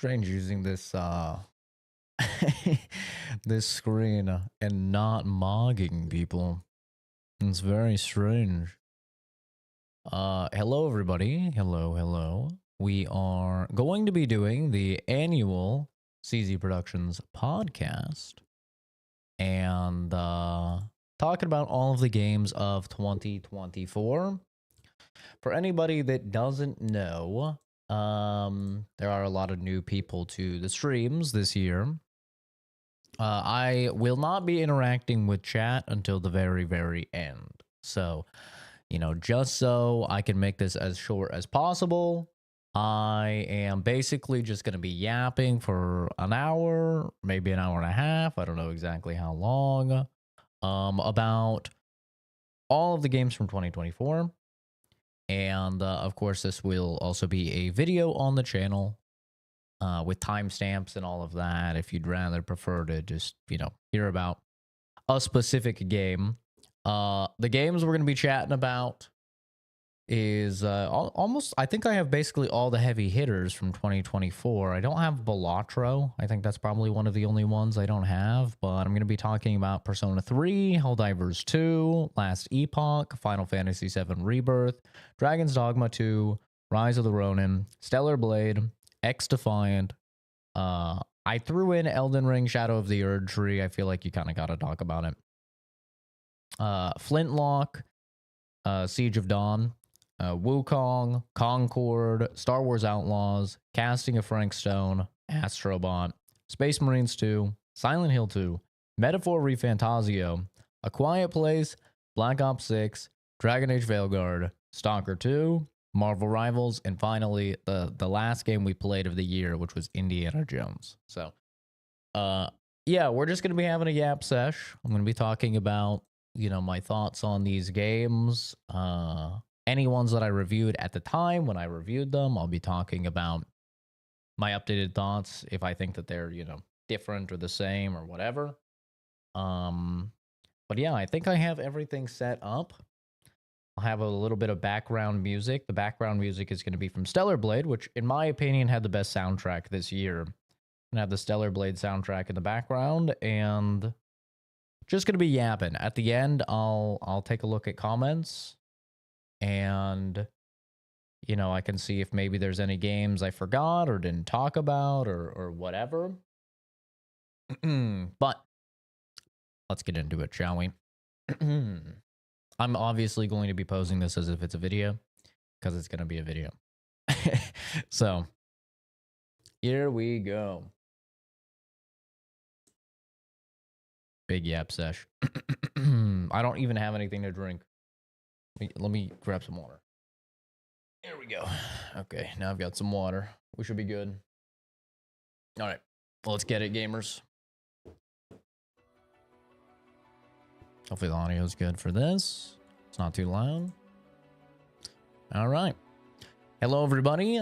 strange using this this screen and not mogging people. It's very strange. Hello everybody. Hello. We are going to be doing the annual CZProductions podcast and talking about all of the games of 2024. For anybody that doesn't know, there are a lot of new people to the streams this year. I will not be interacting with chat until the very end. So, just so I can make this as short as possible, I am basically just going to be yapping for an hour, maybe an hour and a half. I don't know exactly how long, about all of the games from 2024. And of course, this will also be a video on the channel with timestamps and all of that if you'd rather prefer to just, hear about a specific game. The games we're going to be chatting about is almost, I think I have basically all the heavy hitters from 2024. I don't have Balatro. I think that's probably one of the only ones I don't have, but I'm going to be talking about Persona 3, Helldivers 2, Last Epoch, Final Fantasy 7 Rebirth, Dragon's Dogma 2, Rise of the Ronin, Stellar Blade, Defiant. I threw in Elden Ring, Shadow of the Erd Tree. I feel like you kind of got to talk about it. Flintlock, Siege of Dawn, Wukong, Concord, Star Wars Outlaws, Casting of Frank Stone, Astrobot, Space Marines 2, Silent Hill 2, Metaphor Refantasio, A Quiet Place, Black Ops 6, Dragon Age Veilguard, Stalker 2, Marvel Rivals, and finally the last game we played of the year, which was Indiana Jones. So, yeah, we're just going to be having a yap sesh. I'm going to be talking about, my thoughts on these games. Any ones that I reviewed at the time when I reviewed them, I'll be talking about my updated thoughts if I think that they're, different or the same or whatever. But yeah, I think I have everything set up. I'll have a little bit of background music. The background music is going to be from Stellar Blade, which in my opinion had the best soundtrack this year. I have the Stellar Blade soundtrack in the background and just going to be yapping. At the end, I'll take a look at comments and I can see if maybe there's any games I forgot or didn't talk about or whatever. But let's get into it, shall we? I'm obviously going to be posing this as if it's a video because it's going to be a video. So here we go. Big yap sesh. I don't even have anything to drink. Let me grab some water. There we go. Okay, now I've got some water. We should be good. All right, let's get it, gamers. Hopefully the audio is good for this. It's not too loud. All right. Hello, everybody.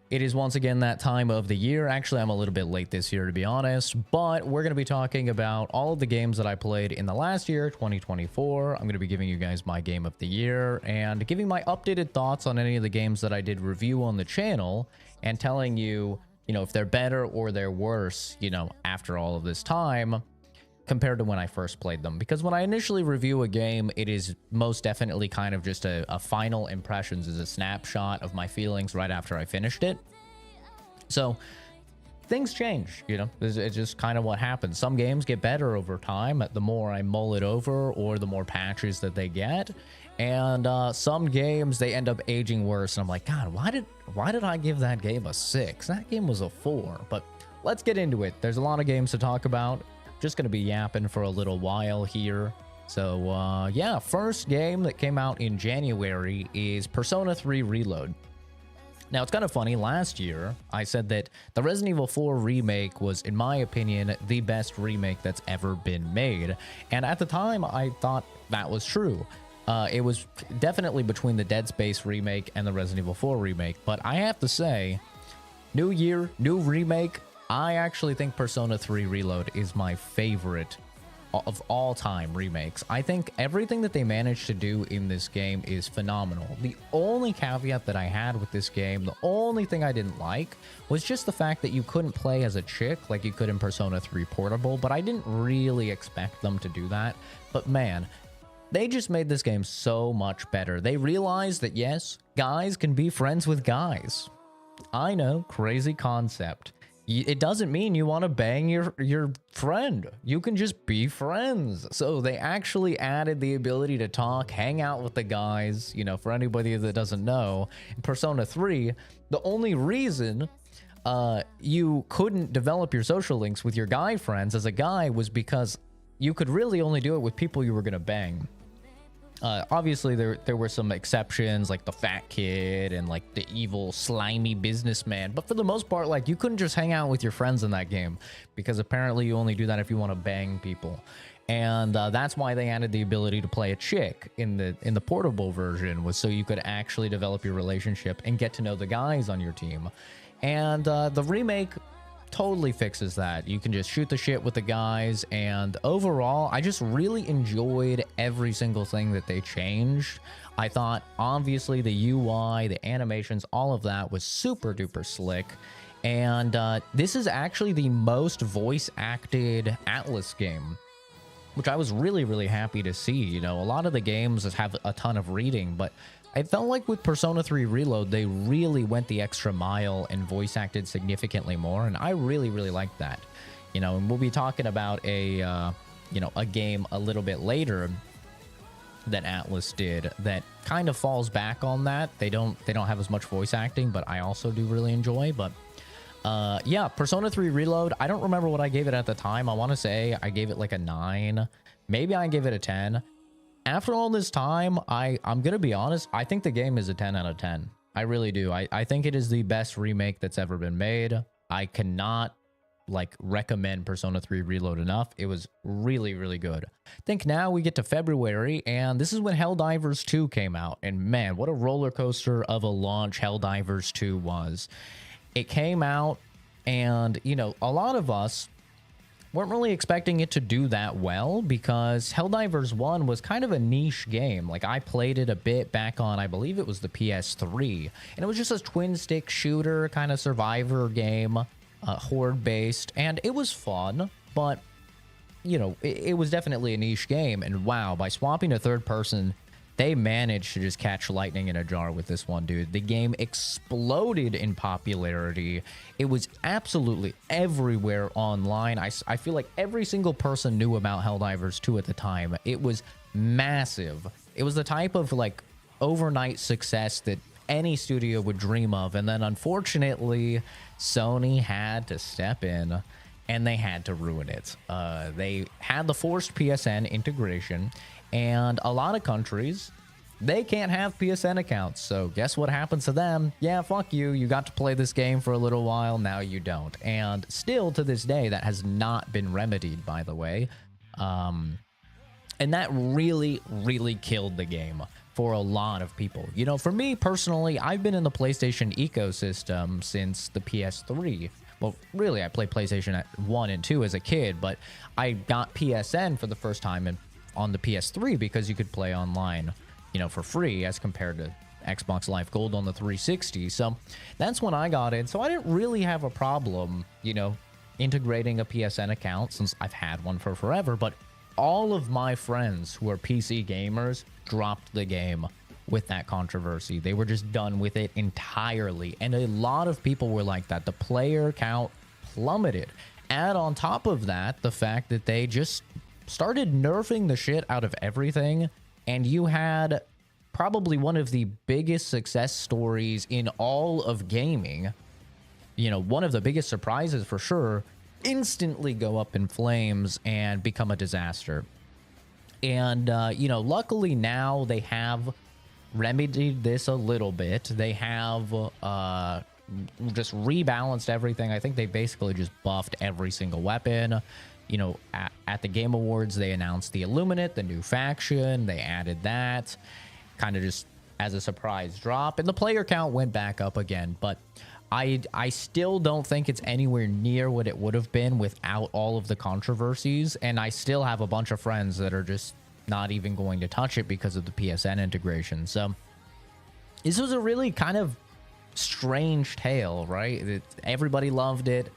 It is once again that time of the year. Actually, I'm a little bit late this year, to be honest, but we're going to be talking about all of the games that I played in the last year, 2024. I'm going to be giving you guys my game of the year and giving my updated thoughts on any of the games that I did review on the channel and telling you, if they're better or they're worse, after all of this time compared to when I first played them. Because when I initially review a game, it is most definitely kind of just a final impressions, is a snapshot of my feelings right after I finished it. So things change, it's just kind of what happens. Some games get better over time the more I mull it over or the more patches that they get. And some games, they end up aging worse. And I'm like, God, why did I give that game a 6? That game was a 4. But let's get into it. There's a lot of games to talk about. Just going to be yapping for a little while here. So, yeah, first game that came out in January is Persona 3 Reload. Now, it's kind of funny. Last year, I said that the Resident Evil 4 remake was, in my opinion, the best remake that's ever been made. And at the time, I thought that was true. It was definitely between the Dead Space remake and the Resident Evil 4 remake. But I have to say, new year, new remake, I actually think Persona 3 Reload is my favorite of all time remakes. I think everything that they managed to do in this game is phenomenal. The only caveat that I had with this game, the only thing I didn't like, was just the fact that you couldn't play as a chick like you could in Persona 3 Portable, but I didn't really expect them to do that. But man, they just made this game so much better. They realized that yes, guys can be friends with guys. I know, crazy concept. It doesn't mean you want to bang your friend. You can just be friends. So they actually added the ability to talk, hang out with the guys. You know, for anybody that doesn't know, in Persona 3, the only reason you couldn't develop your social links with your guy friends as a guy was because you could really only do it with people you were going to bang. Obviously, there were some exceptions, like the fat kid and like the evil, slimy businessman. But for the most part, like, you couldn't just hang out with your friends in that game, because apparently you only do that if you want to bang people. And that's why they added the ability to play a chick in the portable version, was so you could actually develop your relationship and get to know the guys on your team. And the remake totally fixes that. You can just shoot the shit with the guys, and overall, I just really enjoyed every single thing that they changed. I thought, obviously, the UI, the animations, all of that was super duper slick. And this is actually the most voice-acted Atlas game, which I was really, really happy to see. You know, a lot of the games have a ton of reading, but I felt like with Persona 3 Reload, they really went the extra mile and voice acted significantly more, and I really, really liked that. You know, and we'll be talking about a game a little bit later that Atlas did that kind of falls back on that. They don't have as much voice acting, but I also do really enjoy. But yeah, Persona 3 Reload, I don't remember what I gave it at the time. I want to say I gave it like a 9. Maybe I gave it a 10. After all this time, I'm going to be honest, I think the game is a 10 out of 10. I really do. I think it is the best remake that's ever been made. I cannot, like, recommend Persona 3 Reload enough. It was really, really good. I think now we get to February, and this is when Helldivers 2 came out. And man, what a roller coaster of a launch Helldivers 2 was. It came out, and, you know, a lot of us weren't really expecting it to do that well, because Helldivers 1 was kind of a niche game. Like, I played it a bit back on, I believe it was the PS3, and it was just a twin-stick shooter kind of survivor game, horde-based, and it was fun, but, you know, it was definitely a niche game. And wow, by swapping to third person, they managed to just catch lightning in a jar with this one, dude. The game exploded in popularity. It was absolutely everywhere online. I feel like every single person knew about Helldivers 2 at the time. It was massive. It was the type of, like, overnight success that any studio would dream of. And then, unfortunately, Sony had to step in, and they had to ruin it. They had the forced PSN integration, and a lot of countries, they can't have PSN accounts. So guess what happens to them? Yeah, fuck you. You got to play this game for a little while. Now you don't. And still to this day, that has not been remedied, by the way. And that really, really killed the game for a lot of people. You know, for me personally, I've been in the PlayStation ecosystem since the PS3. Well, really, I played PlayStation 1 and 2 as a kid, but I got PSN for the first time on the PS3 because you could play online, you know, for free as compared to Xbox Live Gold on the 360. So that's when I got in. So I didn't really have a problem, you know, integrating a PSN account since I've had one for forever. But all of my friends who are PC gamers dropped the game with that controversy. They were just done with it entirely. And a lot of people were like that. The player count plummeted. Add on top of that the fact that they just started nerfing the shit out of everything, and you had probably one of the biggest success stories in all of gaming, you know, one of the biggest surprises for sure, instantly go up in flames and become a disaster. And, you know, luckily now they have remedied this a little bit. They have just rebalanced everything. I think they basically just buffed every single weapon. You know, at the Game Awards, they announced the Illuminate, the new faction. They added that. Kind of just as a surprise drop, and the player count went back up again. But I still don't think it's anywhere near what it would have been without all of the controversies, and I still have a bunch of friends that are just not even going to touch it because of the PSN integration. So this was a really kind of strange tale, right? Everybody loved it,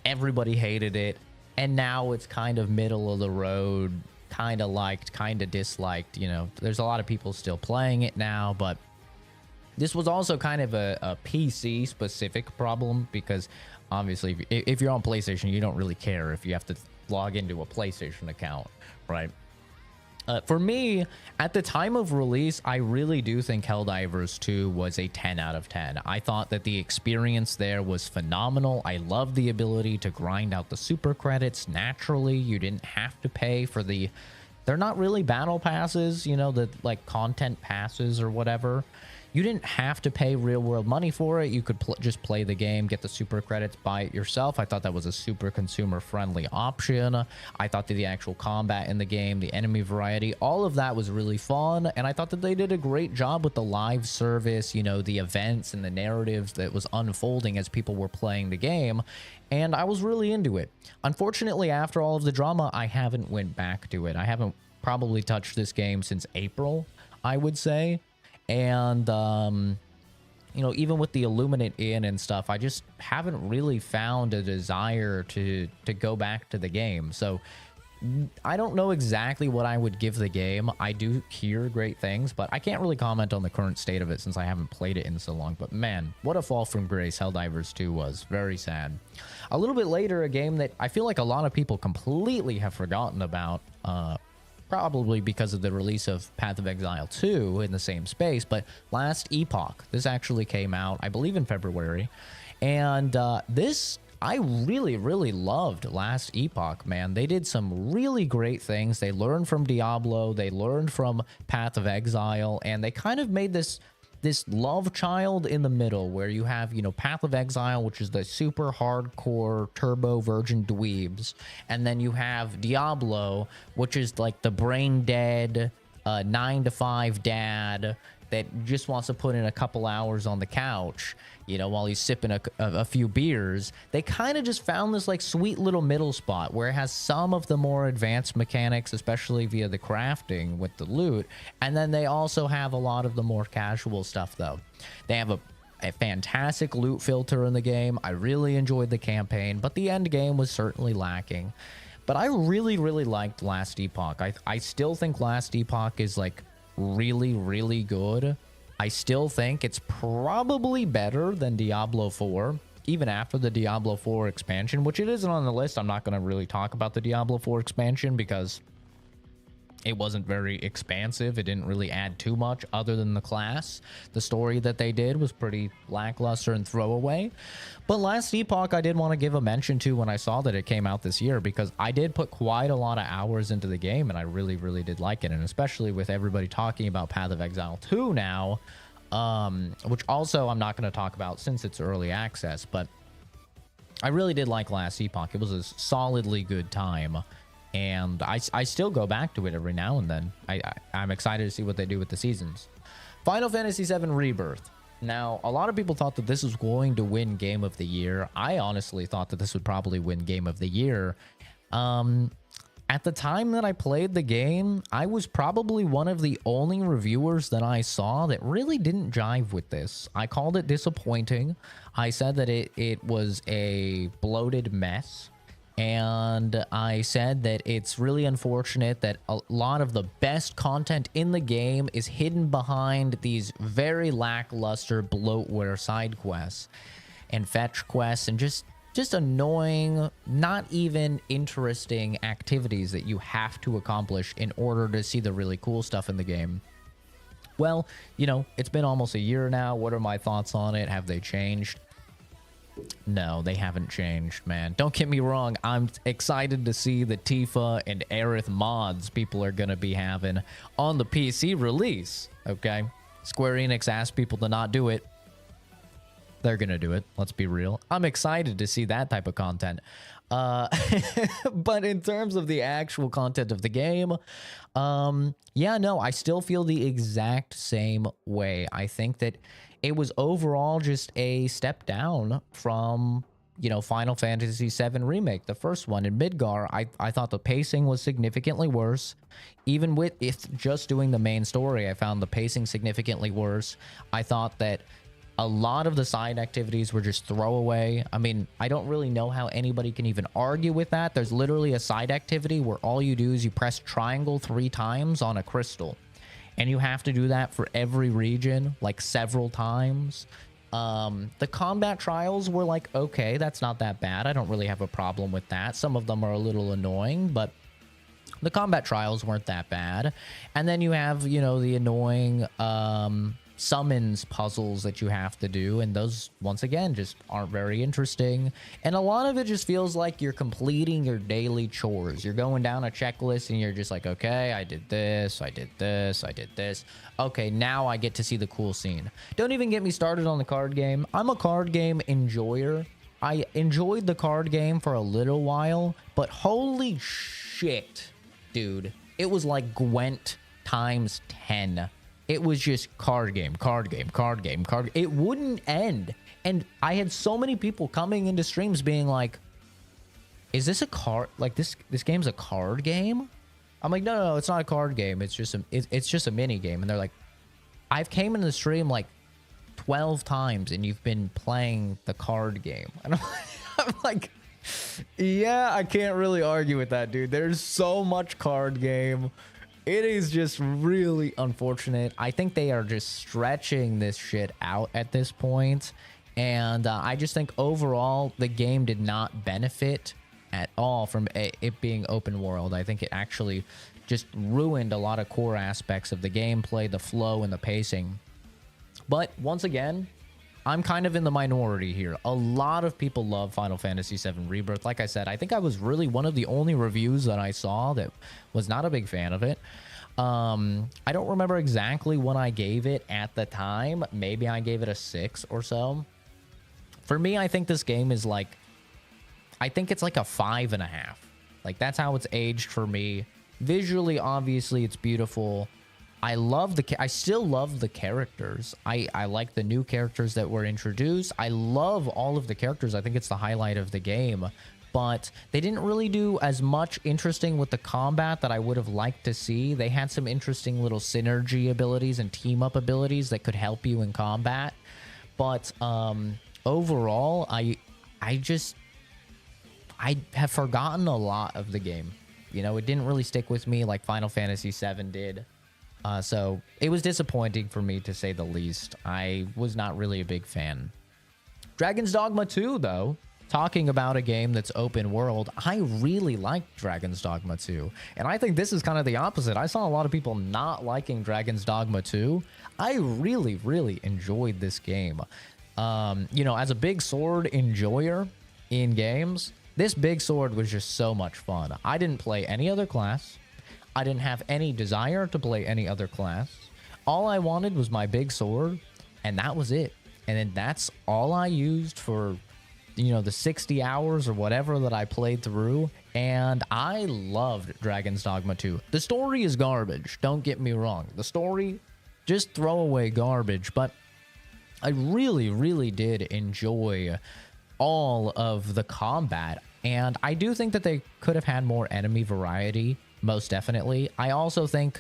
everybody hated it, and now it's kind of middle of the road, kind of liked, kind of disliked. You know, there's a lot of people still playing it now, but this was also kind of a PC specific problem, because obviously if you're on PlayStation, you don't really care if you have to log into a PlayStation account, right? For me, at the time of release, I really do think Helldivers 2 was a 10 out of 10. I thought that the experience there was phenomenal. I loved the ability to grind out the super credits naturally. You didn't have to pay for they're not really battle passes, you know, the like content passes or whatever. You didn't have to pay real world money for it. You could just play the game, get the super credits, buy it yourself. I thought that was a super consumer friendly option. I thought that the actual combat in the game, the enemy variety, all of that was really fun. And I thought that they did a great job with the live service, you know, the events and the narratives that was unfolding as people were playing the game. And I was really into it. Unfortunately, after all of the drama, I haven't went back to it. I haven't probably touched this game since April, I would say. And, you know, even with the Illuminate in and stuff, I just haven't really found a desire to go back to the game. So I don't know exactly what I would give the game. I do hear great things, but I can't really comment on the current state of it since I haven't played it in so long. But man, what a fall from grace Helldivers 2 was. Very sad. A little bit later, a game that I feel like a lot of people completely have forgotten about, probably because of the release of Path of Exile 2 in the same space, but Last Epoch. This actually came out, I believe, in February. And I really, really loved Last Epoch, man. They did some really great things. They learned from Diablo, they learned from Path of Exile, and they kind of made this love child in the middle, where you have, you know, Path of Exile, which is the super hardcore turbo virgin dweebs, and then you have Diablo, which is like the brain dead 9-to-5 dad that just wants to put in a couple hours on the couch, you know, while he's sipping a few beers. They kind of just found this like sweet little middle spot where it has some of the more advanced mechanics, especially via the crafting with the loot. And then they also have a lot of the more casual stuff, though. They have a fantastic loot filter in the game. I really enjoyed the campaign, but the end game was certainly lacking. But I really, really liked Last Epoch. I still think Last Epoch is like really, really good. I still think it's probably better than Diablo 4, even after the Diablo 4 expansion, which it isn't on the list. I'm not going to really talk about the Diablo 4 expansion because it wasn't very expansive. It didn't really add too much other than the class. The story that they did was pretty lackluster and throwaway. But Last Epoch, I did want to give a mention to when I saw that it came out this year, because I did put quite a lot of hours into the game, and I really, really did like it. And especially with everybody talking about Path of Exile 2 now, which also I'm not going to talk about since it's early access, but I really did like Last Epoch. It was a solidly good time. And I still go back to it every now and then. I'm excited to see what they do with the seasons. Final Fantasy VII Rebirth. Now, a lot of people thought that this was going to win Game of the Year. I honestly thought that this would probably win Game of the Year. At the time that I played the game, I was probably one of the only reviewers that I saw that really didn't jive with this. I called it disappointing. I said that it was a bloated mess. And I said that it's really unfortunate that a lot of the best content in the game is hidden behind these very lackluster bloatware side quests and fetch quests and just annoying, not even interesting activities that you have to accomplish in order to see the really cool stuff in the game. Well, you know, it's been almost a year now. What are my thoughts on it? Have they changed? No, they haven't changed, man. Don't get me wrong. I'm excited to see the Tifa and Aerith mods people are going to be having on the PC release, okay? Square Enix asked people to not do it. they're gonna do it. Let's be real. I'm excited to see that type of content. But in terms of the actual content of the game, yeah, no, I still feel the exact same way. I think that it was overall just a step down from, you know, Final Fantasy VII Remake, the first one in Midgar. I thought the pacing was significantly worse. Even with if just doing the main story, I found the pacing significantly worse. I thought that a lot of the side activities were just throwaway. I mean, I don't really know how anybody can even argue with that. There's literally a side activity where all you do is you press triangle 3 times on a crystal. And you have to do that for every region, like several times. The combat trials were like, okay, that's not that bad. I don't really have a problem with that. Some of them are a little annoying, but the combat trials weren't that bad. And then you have, you know, the annoying summons puzzles that you have to do, and those once again just aren't very interesting. And a lot of it just feels like you're completing your daily chores. You're going down a checklist and you're just like, okay, I did this, I did this, I did this. Okay, now I get to see the cool scene. Don't even get me started on the card game. I'm a card game enjoyer. I enjoyed the card game for a little while, but holy shit, dude, it was like Gwent times 10. It was just card game, card game, card game, card. It wouldn't end. And I had so many people coming into streams being like, is this a card? Like this game's a card game? I'm like, no, it's not a card game. It's just a mini game. And they're like, I've came into the stream like 12 times and you've been playing the card game. And I'm like, yeah, I can't really argue with that, dude. There's so much card game. It is just really unfortunate. I think they are just stretching this shit out at this point. And I just think overall, the game did not benefit at all from it being open world. I think it actually just ruined a lot of core aspects of the gameplay, the flow, and the pacing. But once again, I'm kind of in the minority here. A lot of people love Final Fantasy VII Rebirth. Like I said, I think I was really one of the only reviews that I saw that was not a big fan of it. I don't remember exactly what I gave it at the time. Maybe I gave it a 6 or so. For me, I think this game is like, I think it's like a 5.5. Like, that's how it's aged for me. Visually, obviously, it's beautiful. I still love the characters. I like the new characters that were introduced. I love all of the characters. I think it's the highlight of the game. But they didn't really do as much interesting with the combat that I would have liked to see. They had some interesting little synergy abilities and team-up abilities that could help you in combat. But overall, I have forgotten a lot of the game. You know, it didn't really stick with me like Final Fantasy VII did. So it was disappointing for me, to say the least. I was not really a big fan. Dragon's Dogma 2, though, talking about a game that's open world, I really liked Dragon's Dogma 2. And I think this is kind of the opposite. I saw a lot of people not liking Dragon's Dogma 2. I really, really enjoyed this game. You know, as a big sword enjoyer in games, this big sword was just so much fun. I didn't play any other class. I didn't have any desire to play any other class. All I wanted was my big sword, and that was it. And then that's all I used for, you know, the 60 hours or whatever that I played through. And I loved Dragon's Dogma 2. The story is garbage, don't get me wrong. The story, just throwaway garbage. But I really, really did enjoy all of the combat. And I do think that they could have had more enemy variety. Most definitely. I also think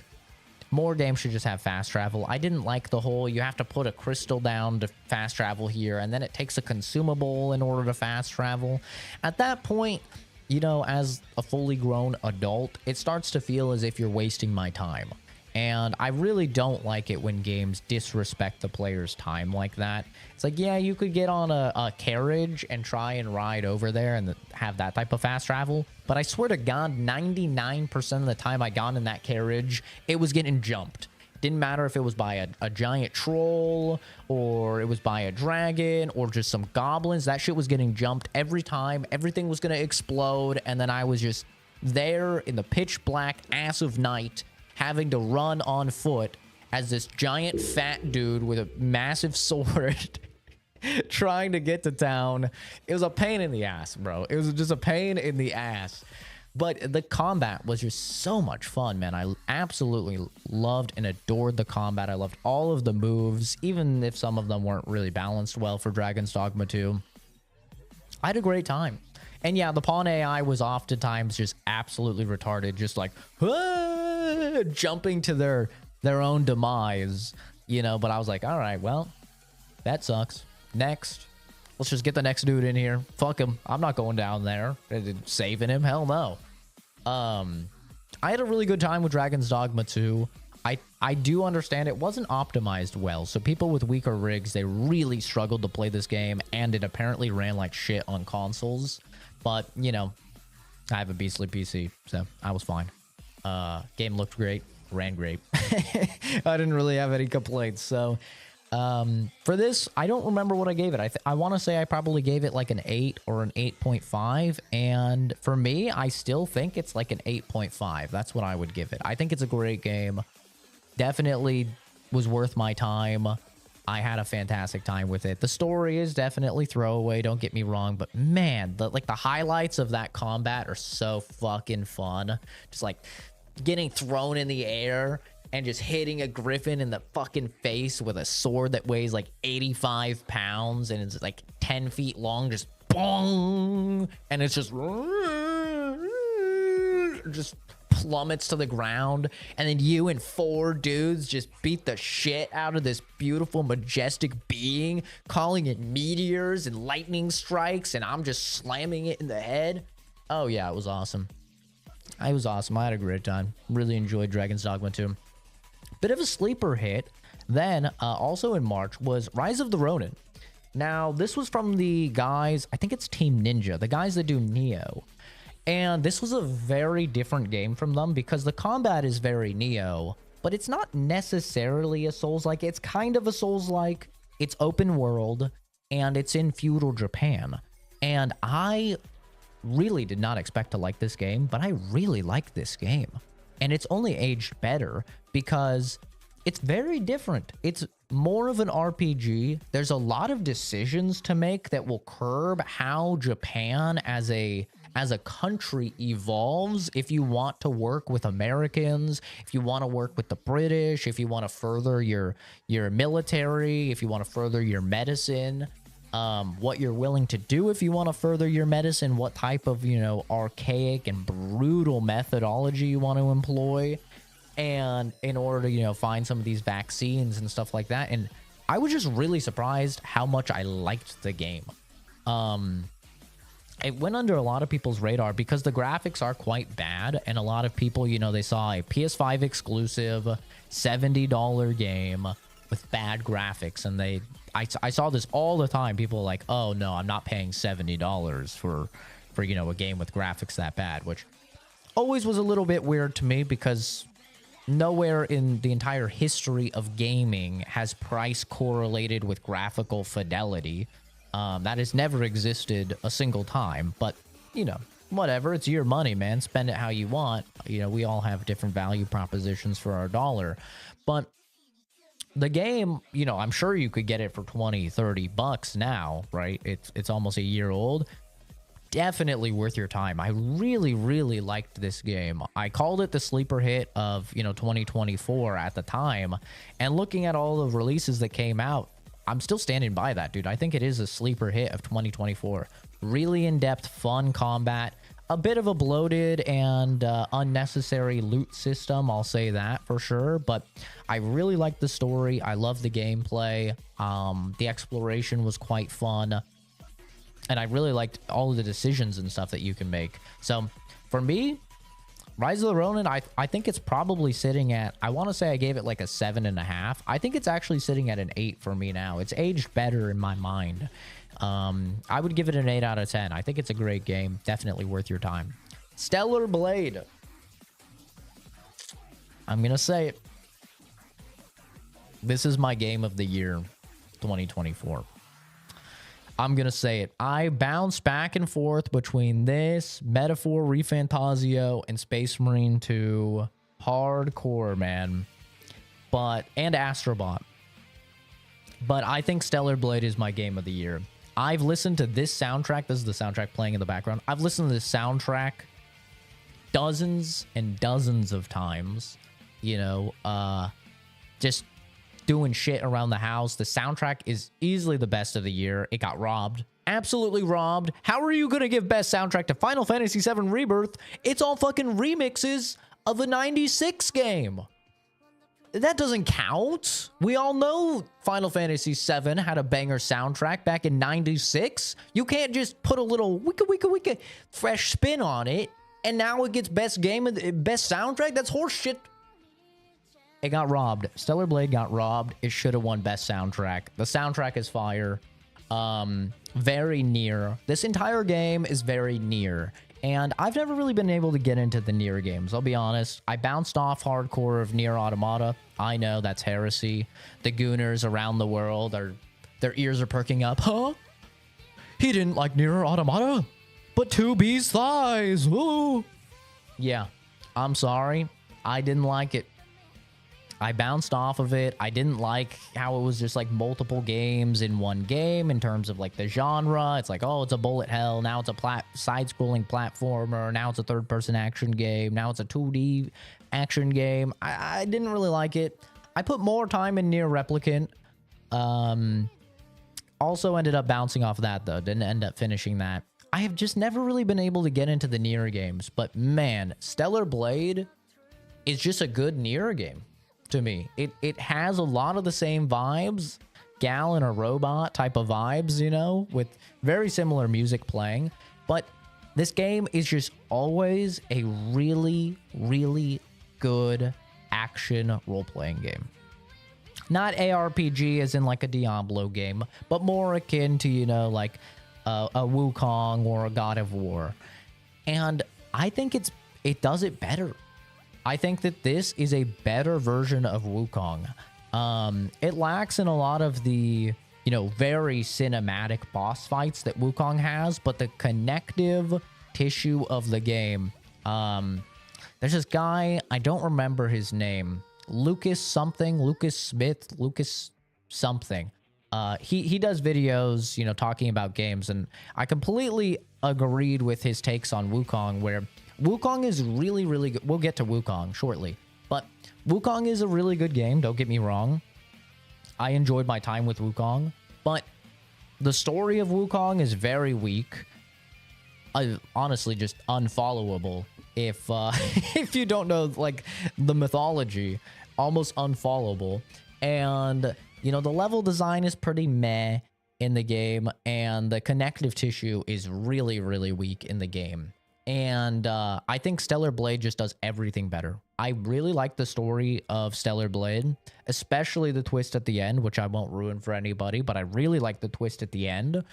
more games should just have fast travel. I didn't like the whole, you have to put a crystal down to fast travel here, and then it takes a consumable in order to fast travel. At that point, you know, as a fully grown adult, it starts to feel as if you're wasting my time. And I really don't like it when games disrespect the player's time like that. It's like, yeah, you could get on a carriage and try and ride over there and have that type of fast travel. But I swear to God, 99% of the time I got in that carriage, it was getting jumped. Didn't matter if it was by a giant troll or it was by a dragon or just some goblins. That shit was getting jumped every time. Everything was going to explode. And then I was just there in the pitch black ass of night, having to run on foot as this giant fat dude with a massive sword trying to get to town. It was a pain in the ass, bro. It was just a pain in the ass. But the combat was just so much fun, man. I absolutely loved and adored the combat. I loved all of the moves, even if some of them weren't really balanced well for Dragon's Dogma 2. I had a great time. And yeah, the pawn AI was oftentimes just absolutely retarded, just like jumping to their own demise, you know. But I was like, all right, well, that sucks. Next. Let's just get the next dude in here. Fuck him. I'm not going down there. Saving him? Hell no. I had a really good time with Dragon's Dogma 2. I do understand it wasn't optimized well. So people with weaker rigs, they really struggled to play this game. And it apparently ran like shit on consoles. But, you know, I have a beastly PC. So I was fine. Game looked great. Ran great. I didn't really have any complaints. So... for this, I don't remember what I gave it. I want to say I probably gave it like an 8 or an 8.5. And for me, I still think it's like an 8.5. That's what I would give it. I think it's a great game. Definitely was worth my time. I had a fantastic time with it. The story is definitely throwaway, don't get me wrong. But man, the highlights of that combat are so fucking fun. Just like getting thrown in the air and just hitting a griffin in the fucking face with a sword that weighs like 85 pounds and it's like 10 feet long, just bong, and it's just plummets to the ground, and then you and 4 dudes just beat the shit out of this beautiful, majestic being, calling it meteors and lightning strikes, and I'm just slamming it in the head. Oh yeah, it was awesome. It was awesome. I had a great time. Really enjoyed Dragon's Dogma 2. Bit of a sleeper hit then, also in March, was Rise of the Ronin. Now, this was from the guys, I think it's Team Ninja, the guys that do Neo. And this was a very different game from them because the combat is very Neo, but it's not necessarily a Souls-like. It's kind of a Souls-like. It's open world, and it's in feudal Japan. And I really did not expect to like this game, but I really liked this game. And it's only aged better because it's very different. It's more of an RPG. There's a lot of decisions to make that will curb how Japan as a country evolves. If you want to work with Americans, if you want to work with the British, if you want to further your military, if you want to further your medicine, what you're willing to do if you want to further your medicine, what type of, you know, archaic and brutal methodology you want to employ, and in order to, you know, find some of these vaccines and stuff like that. And I was just really surprised how much I liked the game. It went under a lot of people's radar because the graphics are quite bad, and a lot of people, you know, they saw a PS5 exclusive $70 game with bad graphics, and I saw this all the time. People are like, oh no, I'm not paying $70 for you know, a game with graphics that bad, which always was a little bit weird to me because nowhere in the entire history of gaming has price correlated with graphical fidelity. That has never existed a single time, but you know, whatever, it's your money, man. Spend it how you want. You know, we all have different value propositions for our dollar, but the game, you know, I'm sure you could get it for 20, 30 bucks now, right? It's almost a year old. Definitely worth your time. I really, really liked this game. I called it the sleeper hit of, you know, 2024 at the time. And looking at all the releases that came out, I'm still standing by that, dude. I think it is a sleeper hit of 2024. Really in-depth, fun combat. A bit of a bloated and unnecessary loot system, I'll say that for sure. But I really liked the story. I love the gameplay. The exploration was quite fun. And I really liked all of the decisions and stuff that you can make. So for me, Rise of the Ronin, I think it's probably sitting at, I want to say I gave it like a 7.5. I think it's actually sitting at an 8 for me now. It's aged better in my mind. I would give it an 8 out of 10. I think it's a great game. Definitely worth your time. Stellar Blade. I'm going to say it. This is my game of the year, 2024. I'm going to say it. I bounce back and forth between this, Metaphor, Refantasio, and Space Marine 2. Hardcore, man. And Astrobot. but I think Stellar Blade is my game of the year. I've listened to this soundtrack. This is the soundtrack playing in the background. I've listened to this soundtrack dozens and dozens of times, you know, just doing shit around the house. The soundtrack is easily the best of the year. It got robbed. Absolutely robbed. How are you going to give best soundtrack to Final Fantasy VII Rebirth? It's all fucking remixes of the 96 game. That doesn't count. We all know Final Fantasy VII had a banger soundtrack back in 96. You can't just put a little wicka fresh spin on it, and now it gets best game and best soundtrack. That's horseshit. It got robbed. Stellar Blade got robbed. It should have won best soundtrack. The soundtrack is fire. Very near. This entire game is very near. And I've never really been able to get into the Nier games. I'll be honest. I bounced off hardcore of Nier Automata. I know that's heresy. The gooners around the world their ears are perking up. Huh? He didn't like Nier Automata? But 2B's thighs. Ooh. Yeah. I'm sorry. I didn't like it. I bounced off of it. I didn't like how it was just like multiple games in one game in terms of like the genre. It's like, oh, it's a bullet hell. Now it's a side-scrolling platformer. Now it's a third-person action game. Now it's a 2D action game. I didn't really like it. I put more time in Nier Replicant. Also ended up bouncing off that, though. Didn't end up finishing that. I have just never really been able to get into the Nier games. But man, Stellar Blade is just a good Nier game. To me, it has a lot of the same vibes, gal and a robot type of vibes, you know, with very similar music playing. But this game is just always a really, really good action role-playing game. Not ARPG as in like a Diablo game, but more akin to, you know, like a Wukong or a God of War. And I think it does it better. I think that this is a better version of Wukong. It lacks in a lot of the, you know, very cinematic boss fights that Wukong has, but the connective tissue of the game. There's this guy, I don't remember his name. Lucas something, Lucas Smith, Lucas something. He does videos, you know, talking about games, and I completely agreed with his takes on Wukong, where Wukong is really, really good. We'll get to Wukong shortly, but Wukong is a really good game. Don't get me wrong. I enjoyed my time with Wukong, but the story of Wukong is very weak. Honestly, just unfollowable. If if you don't know, like, the mythology, almost unfollowable. And, you know, the level design is pretty meh in the game, and the connective tissue is really, really weak in the game. And I think Stellar Blade just does everything better. I really like the story of Stellar Blade, especially the twist at the end, which I won't ruin for anybody, but I really like the twist at the end.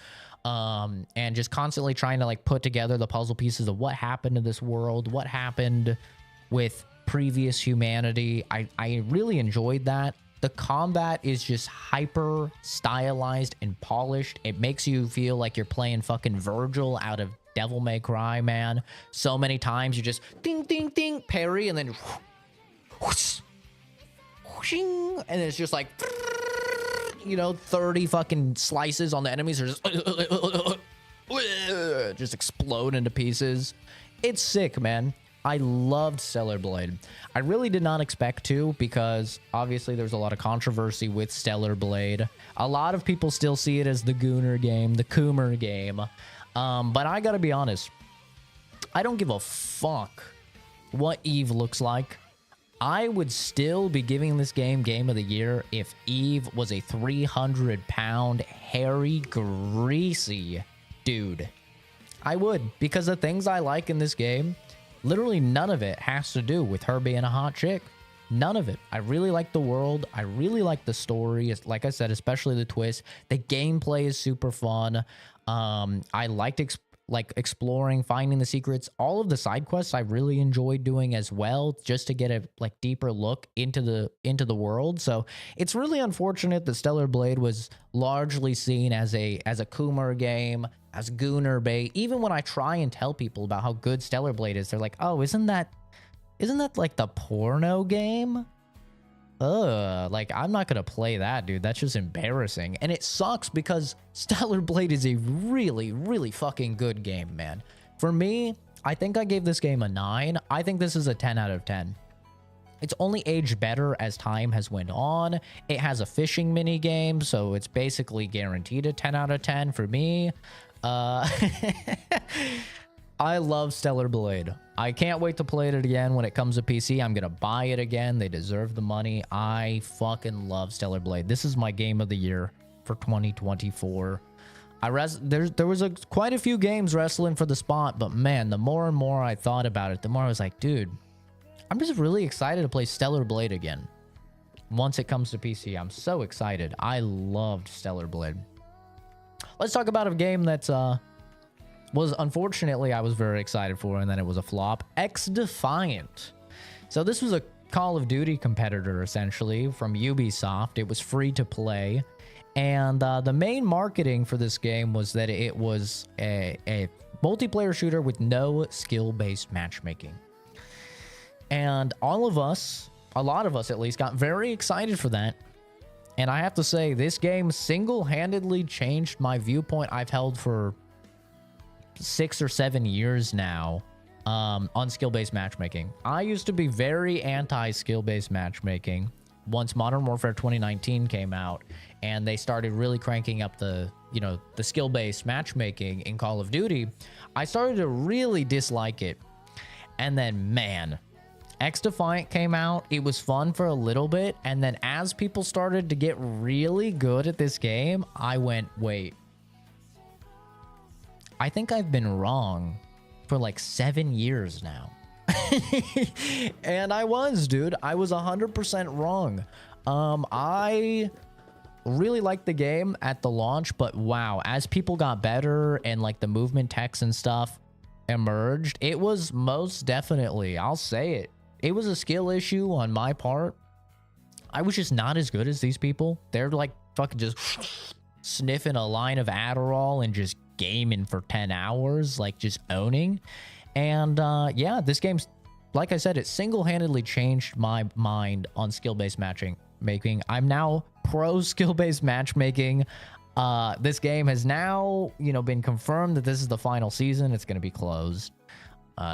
And just constantly trying to like put together the puzzle pieces of what happened to this world, what happened with previous humanity. I really enjoyed that. The combat is just hyper stylized and polished. It makes you feel like you're playing fucking Virgil out of Devil May Cry, man. So many times you just ding, ding, ding, parry, and then whoosh, whooshing, and it's just like, you know, 30 fucking slices on the enemies are just explode into pieces. It's sick, man. I loved Stellar Blade. I really did not expect to, because obviously there's a lot of controversy with Stellar Blade. A lot of people still see it as the Gooner game, the Coomer game. But I gotta be honest, I don't give a fuck what Eve looks like. I would still be giving this game Game of the Year if Eve was a 300-pound, hairy, greasy dude. I would, because the things I like in this game, literally none of it has to do with her being a hot chick. None of it. I really like the world. I really like the story. It's, like I said, especially the twist. The gameplay is super fun. I liked exploring, finding the secrets. All of the side quests I really enjoyed doing as well, just to get a like deeper look into the world. So it's really unfortunate that Stellar Blade was largely seen as a Coomer game, as Gooner bait. Even when I try and tell people about how good Stellar Blade is, they're like, "Oh, isn't that like the porno game?" Like, I'm not gonna play that, dude. That's just embarrassing. And it sucks because Stellar Blade is a really, really fucking good game, man. For me, I think I gave this game a 9. I think this is a 10 out of 10. It's only aged better as time has went on. It has a fishing mini game, so it's basically guaranteed a 10 out of 10 for me. I love Stellar Blade. I can't wait to play it again when it comes to PC. I'm gonna buy it again. They deserve the money. I fucking love Stellar Blade. This is my game of the year for 2024. There was quite a few games wrestling for the spot, but man, the more and more I thought about it, the more I was like, dude, I'm just really excited to play Stellar Blade again. Once it comes to PC, I'm so excited. I loved Stellar Blade. Let's talk about a game that's was unfortunately I was very excited for, and then it was a flop. Defiant. So this was a Call of Duty competitor essentially from Ubisoft. It was free to play, and the main marketing for this game was that it was a multiplayer shooter with no skill-based matchmaking. And all of us, a lot of us at least, got very excited for that. And I have to say, this game single-handedly changed my viewpoint I've held for 6 or 7 years now on skill-based matchmaking. I used to be very anti-skill-based matchmaking once Modern Warfare 2019 came out and they started really cranking up the skill-based matchmaking in Call of Duty. I started to really dislike it. And then, man, Defiant came out. It was fun for a little bit, and then as people started to get really good at this game, I went, wait, I think I've been wrong for like 7 years now. And I was, dude. I was 100% wrong. I really liked the game at the launch, but wow, as people got better and like the movement text and stuff emerged, it was most definitely, I'll say it, it was a skill issue on my part. I was just not as good as these people. They're like fucking just sniffing a line of Adderall and just gaming for 10 hours, like just owning. And yeah, this game's, like I said, it single-handedly changed my mind on skill-based matchmaking. I'm now pro skill-based matchmaking. This game has now, been confirmed that this is the final season. It's going to be closed.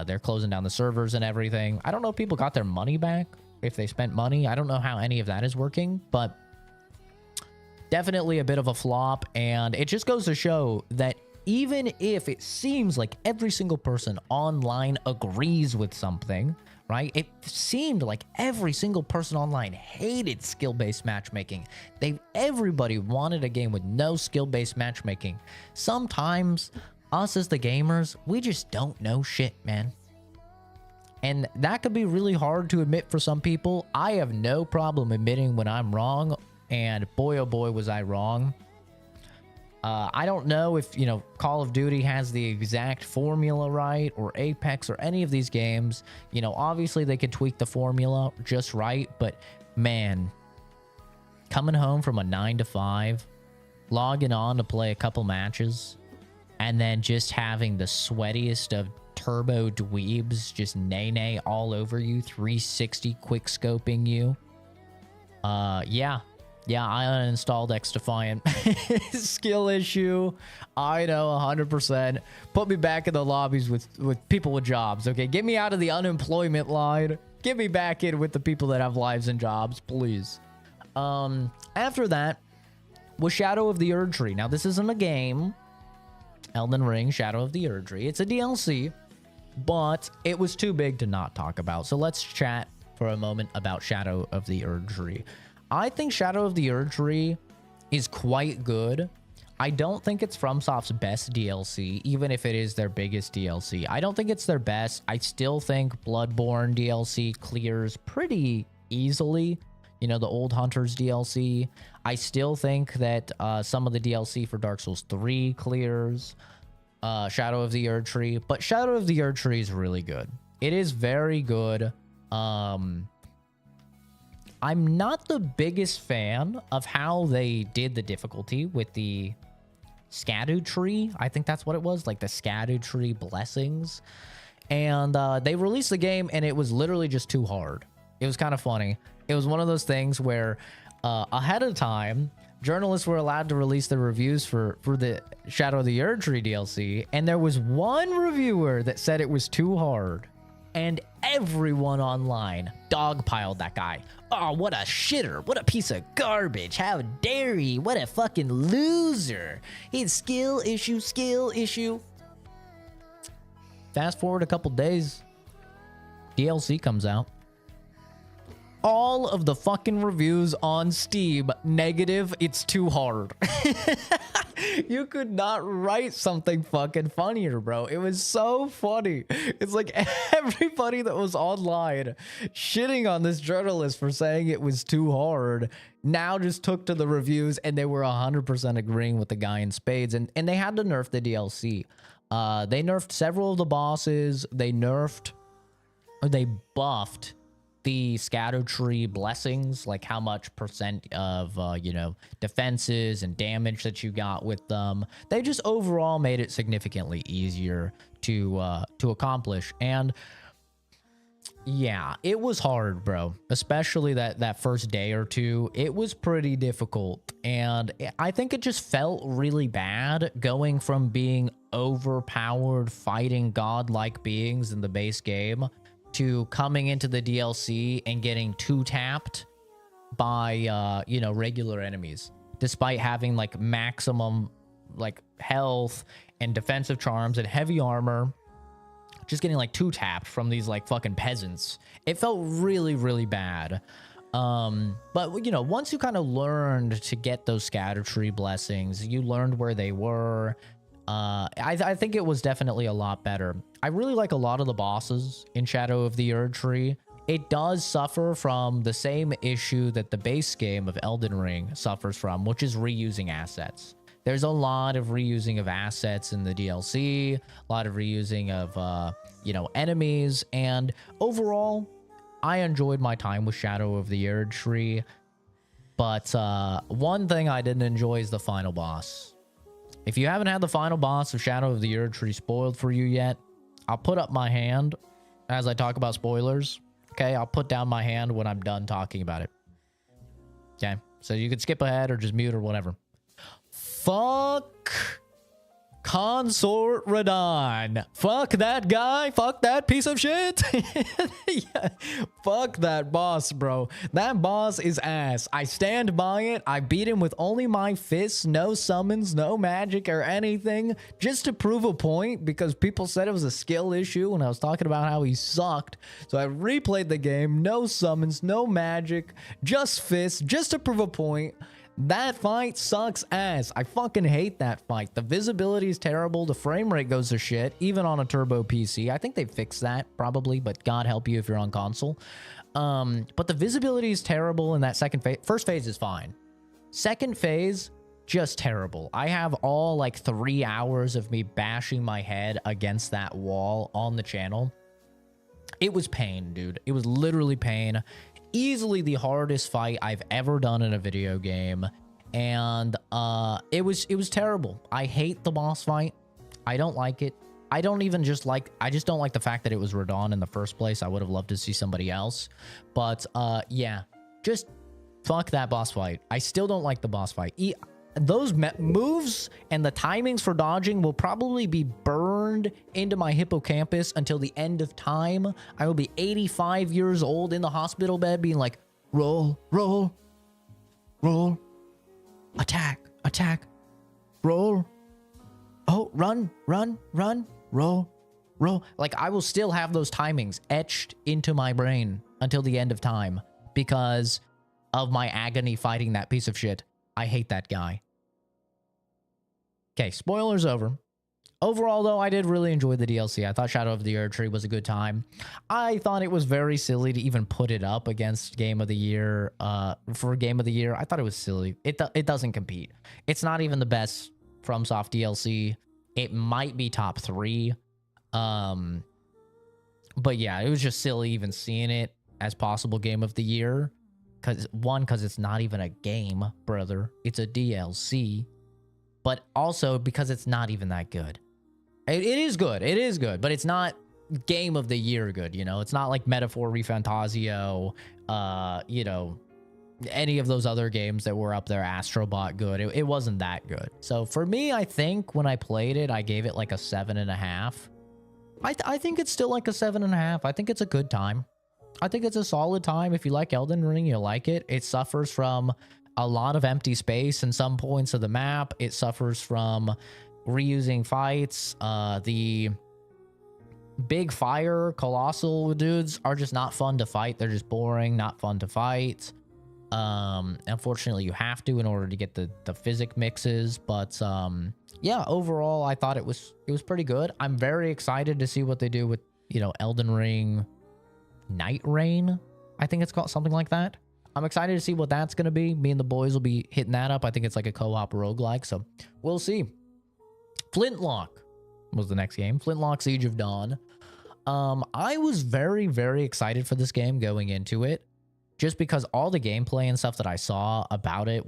They're closing down the servers and everything. I don't know if people got their money back, if they spent money. I don't know how any of that is working, but definitely a bit of a flop. And it just goes to show that even if it seems like every single person online agrees with something, right? It seemed like every single person online hated skill-based matchmaking. Everybody wanted a game with no skill-based matchmaking. Sometimes us as the gamers, we just don't know shit, man. And that could be really hard to admit for some people. I have no problem admitting when I'm wrong, and boy, oh boy, was I wrong. I don't know if, Call of Duty has the exact formula right, or Apex, or any of these games. Obviously they could tweak the formula just right, but man, coming home from a 9 to 5, logging on to play a couple matches, and then just having the sweatiest of turbo dweebs just nay all over you, 360 quick scoping you. Yeah, I uninstalled Defiant. Skill issue. I know, 100%. Put me back in the lobbies with people with jobs, okay? Get me out of the unemployment line. Get me back in with the people that have lives and jobs, please. After that was Shadow of the Erdtree. Now, this isn't a game. Elden Ring, Shadow of the Erdtree. It's a DLC, but it was too big to not talk about. So let's chat for a moment about Shadow of the Erdtree. I think Shadow of the Erdtree is quite good. I don't think it's FromSoft's best DLC, even if it is their biggest DLC. I don't think it's their best. I still think Bloodborne DLC clears pretty easily. The Old Hunters DLC. I still think that some of the DLC for Dark Souls 3 clears Shadow of the Erdtree. But Shadow of the Erdtree is really good. It is very good. I'm not the biggest fan of how they did the difficulty with the Scadu Tree. I think that's what it was, like the Scadu Tree blessings. And they released the game and it was literally just too hard. It was kind of funny. It was one of those things where ahead of time, journalists were allowed to release their reviews for the Shadow of the Erdtree DLC, and there was one reviewer that said it was too hard, and everyone online dogpiled that guy. Oh, what a shitter. What a piece of garbage. How dare he? What a fucking loser. He's skill issue, skill issue. Fast forward a couple days, DLC comes out. All of the fucking reviews on Steam, negative, it's too hard. You could not write something fucking funnier, bro. It was so funny. It's like everybody that was online shitting on this journalist for saying it was too hard now just took to the reviews and they were 100% agreeing with the guy in spades. And they had to nerf the DLC. They nerfed several of the bosses. They buffed the scatter tree blessings, like how much percent of defenses and damage that you got with them. They just overall made it significantly easier to accomplish. And yeah, it was hard, bro, especially that first day or two. It was pretty difficult, and I think it just felt really bad going from being overpowered fighting godlike beings in the base game to coming into the DLC and getting two-tapped by, regular enemies, despite having, like, maximum, like, health and defensive charms and heavy armor, just getting, like, two-tapped from these, like, fucking peasants. It felt really, really bad. But, once you kind of learned to get those scatter tree blessings, you learned where they were. I think it was definitely a lot better. I really like a lot of the bosses in Shadow of the Erdtree. It does suffer from the same issue that the base game of Elden Ring suffers from, which is reusing assets. There's a lot of reusing of assets in the DLC, a lot of reusing of, enemies, and overall, I enjoyed my time with Shadow of the Erdtree, but one thing I didn't enjoy is the final boss. If you haven't had the final boss of Shadow of the Erdtree spoiled for you yet, I'll put up my hand as I talk about spoilers. Okay, I'll put down my hand when I'm done talking about it. Okay, so you can skip ahead or just mute or whatever. Fuck Consort Radon. Fuck that guy. Fuck that piece of shit. Yeah. Fuck that boss, bro. That boss is ass. I stand by it. I beat him with only my fists, no summons, no magic or anything, just to prove a point because people said it was a skill issue when I was talking about how he sucked. So I replayed the game, no summons, no magic, just fists, just to prove a point. That fight sucks ass. I fucking hate that fight. The visibility is terrible. The frame rate goes to shit, even on a turbo PC. I think they fixed that, probably, but God help you if you're on console. But the visibility is terrible in that second phase. First phase is fine. Second phase, just terrible. I have all, like, 3 hours of me bashing my head against that wall on the channel. It was pain, dude. It was literally pain. Easily the hardest fight I've ever done in a video game, and it was terrible. I hate the boss fight. I don't like it. I just don't like the fact that it was Radon in the first place. I would have loved to see somebody else, but yeah, just fuck that boss fight. I still don't like the boss fight. Those moves and the timings for dodging will probably be burned into my hippocampus until the end of time. I will be 85 years old in the hospital bed being like, roll, roll, roll, attack, attack, roll, oh, run, run, run, roll, roll. Like, I will still have those timings etched into my brain until the end of time because of my agony fighting that piece of shit. I hate that guy. Okay, spoilers over. Overall, though, I did really enjoy the DLC. I thought Shadow of the Erdtree was a good time. I thought it was very silly to even put it up against Game of the Year. For Game of the Year, I thought it was silly. It doesn't compete. It's not even the best FromSoft DLC. It might be top 3. But yeah, it was just silly even seeing it as possible Game of the Year. Because it's not even a game, brother. It's a DLC. But also because it's not even that good. It is good. It is good. But it's not game of the year good, you know? It's not like Metaphor, Refantasio, you know, any of those other games that were up there, Astrobot good. It wasn't that good. So for me, I think when I played it, I gave it like a 7.5. I think it's still like a 7.5. I think it's a good time. I think it's a solid time. If you like Elden Ring, you'll like it. It suffers from a lot of empty space in some points of the map. It suffers from reusing fights. The big fire colossal dudes are just not fun to fight. They're just boring, not fun to fight. Unfortunately, you have to in order to get the physic mixes. But yeah, overall, I thought it was pretty good. I'm very excited to see what they do with, you know, Elden Ring Night Rain. I think it's called something like that. I'm excited to see what that's going to be. Me and the boys will be hitting that up. I think it's like a co-op roguelike, so we'll see. Flintlock was the next game. Flintlock Siege of Dawn. I was very, very excited for this game going into it, just because all the gameplay and stuff that I saw about it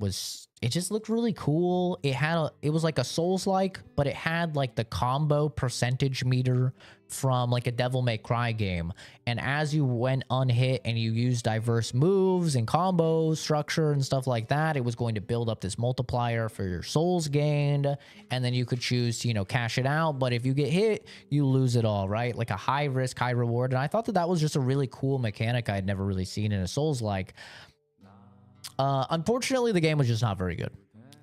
just looked really cool. It was like a Souls-like, but it had like the combo percentage meter from like a Devil May Cry game. And as you went unhit and you used diverse moves and combo structure and stuff like that, it was going to build up this multiplier for your souls gained. And then you could choose to, you know, cash it out. But if you get hit, you lose it all, right? Like a high risk, high reward. And I thought that was just a really cool mechanic I had never really seen in a Souls-like. Unfortunately, the game was just not very good.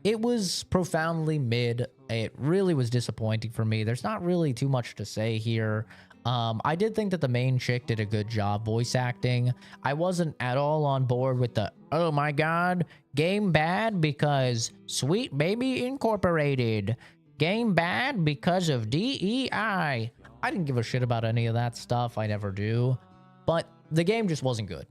It was profoundly mid. It really was disappointing for me. There's not really too much to say here. I did think that the main chick did a good job voice acting. I wasn't at all on board with the, oh my god, game bad because Sweet Baby Incorporated. Game bad because of DEI. I didn't give a shit about any of that stuff. I never do. But the game just wasn't good.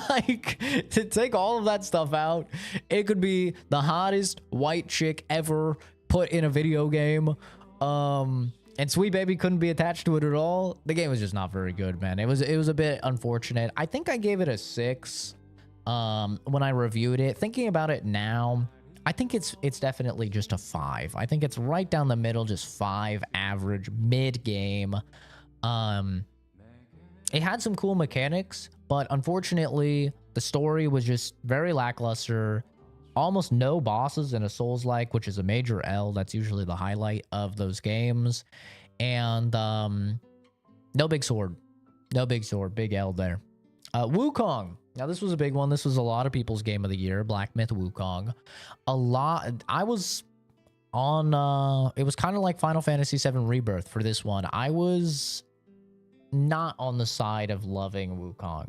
Like, to take all of that stuff out, it could be the hottest white chick ever put in a video game. And Sweet Baby couldn't be attached to it at all. The game was just not very good, man. It was a bit unfortunate. I think I gave it a 6 when I reviewed it. Thinking about it now, I think it's definitely just a 5. I think it's right down the middle, just 5 average mid game. It had some cool mechanics, but unfortunately, the story was just very lackluster. Almost no bosses in a Souls-like, which is a major L. That's usually the highlight of those games. And no big sword. No big sword. Big L there. Wukong. Now, this was a big one. This was a lot of people's game of the year. Black Myth Wukong. I was on... it was kind of like Final Fantasy VII Rebirth for this one. I was not on the side of loving Wukong.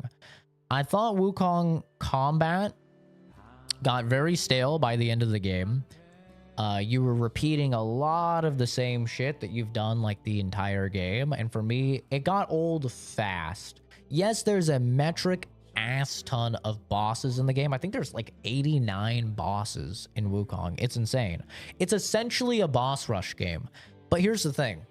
I thought Wukong combat got very stale by the end of the game. You were repeating a lot of the same shit that you've done like the entire game, and for me, it got old fast. Yes, there's a metric ass ton of bosses in the game. I think there's like 89 bosses in Wukong. It's insane. It's essentially a boss rush game. But here's the thing.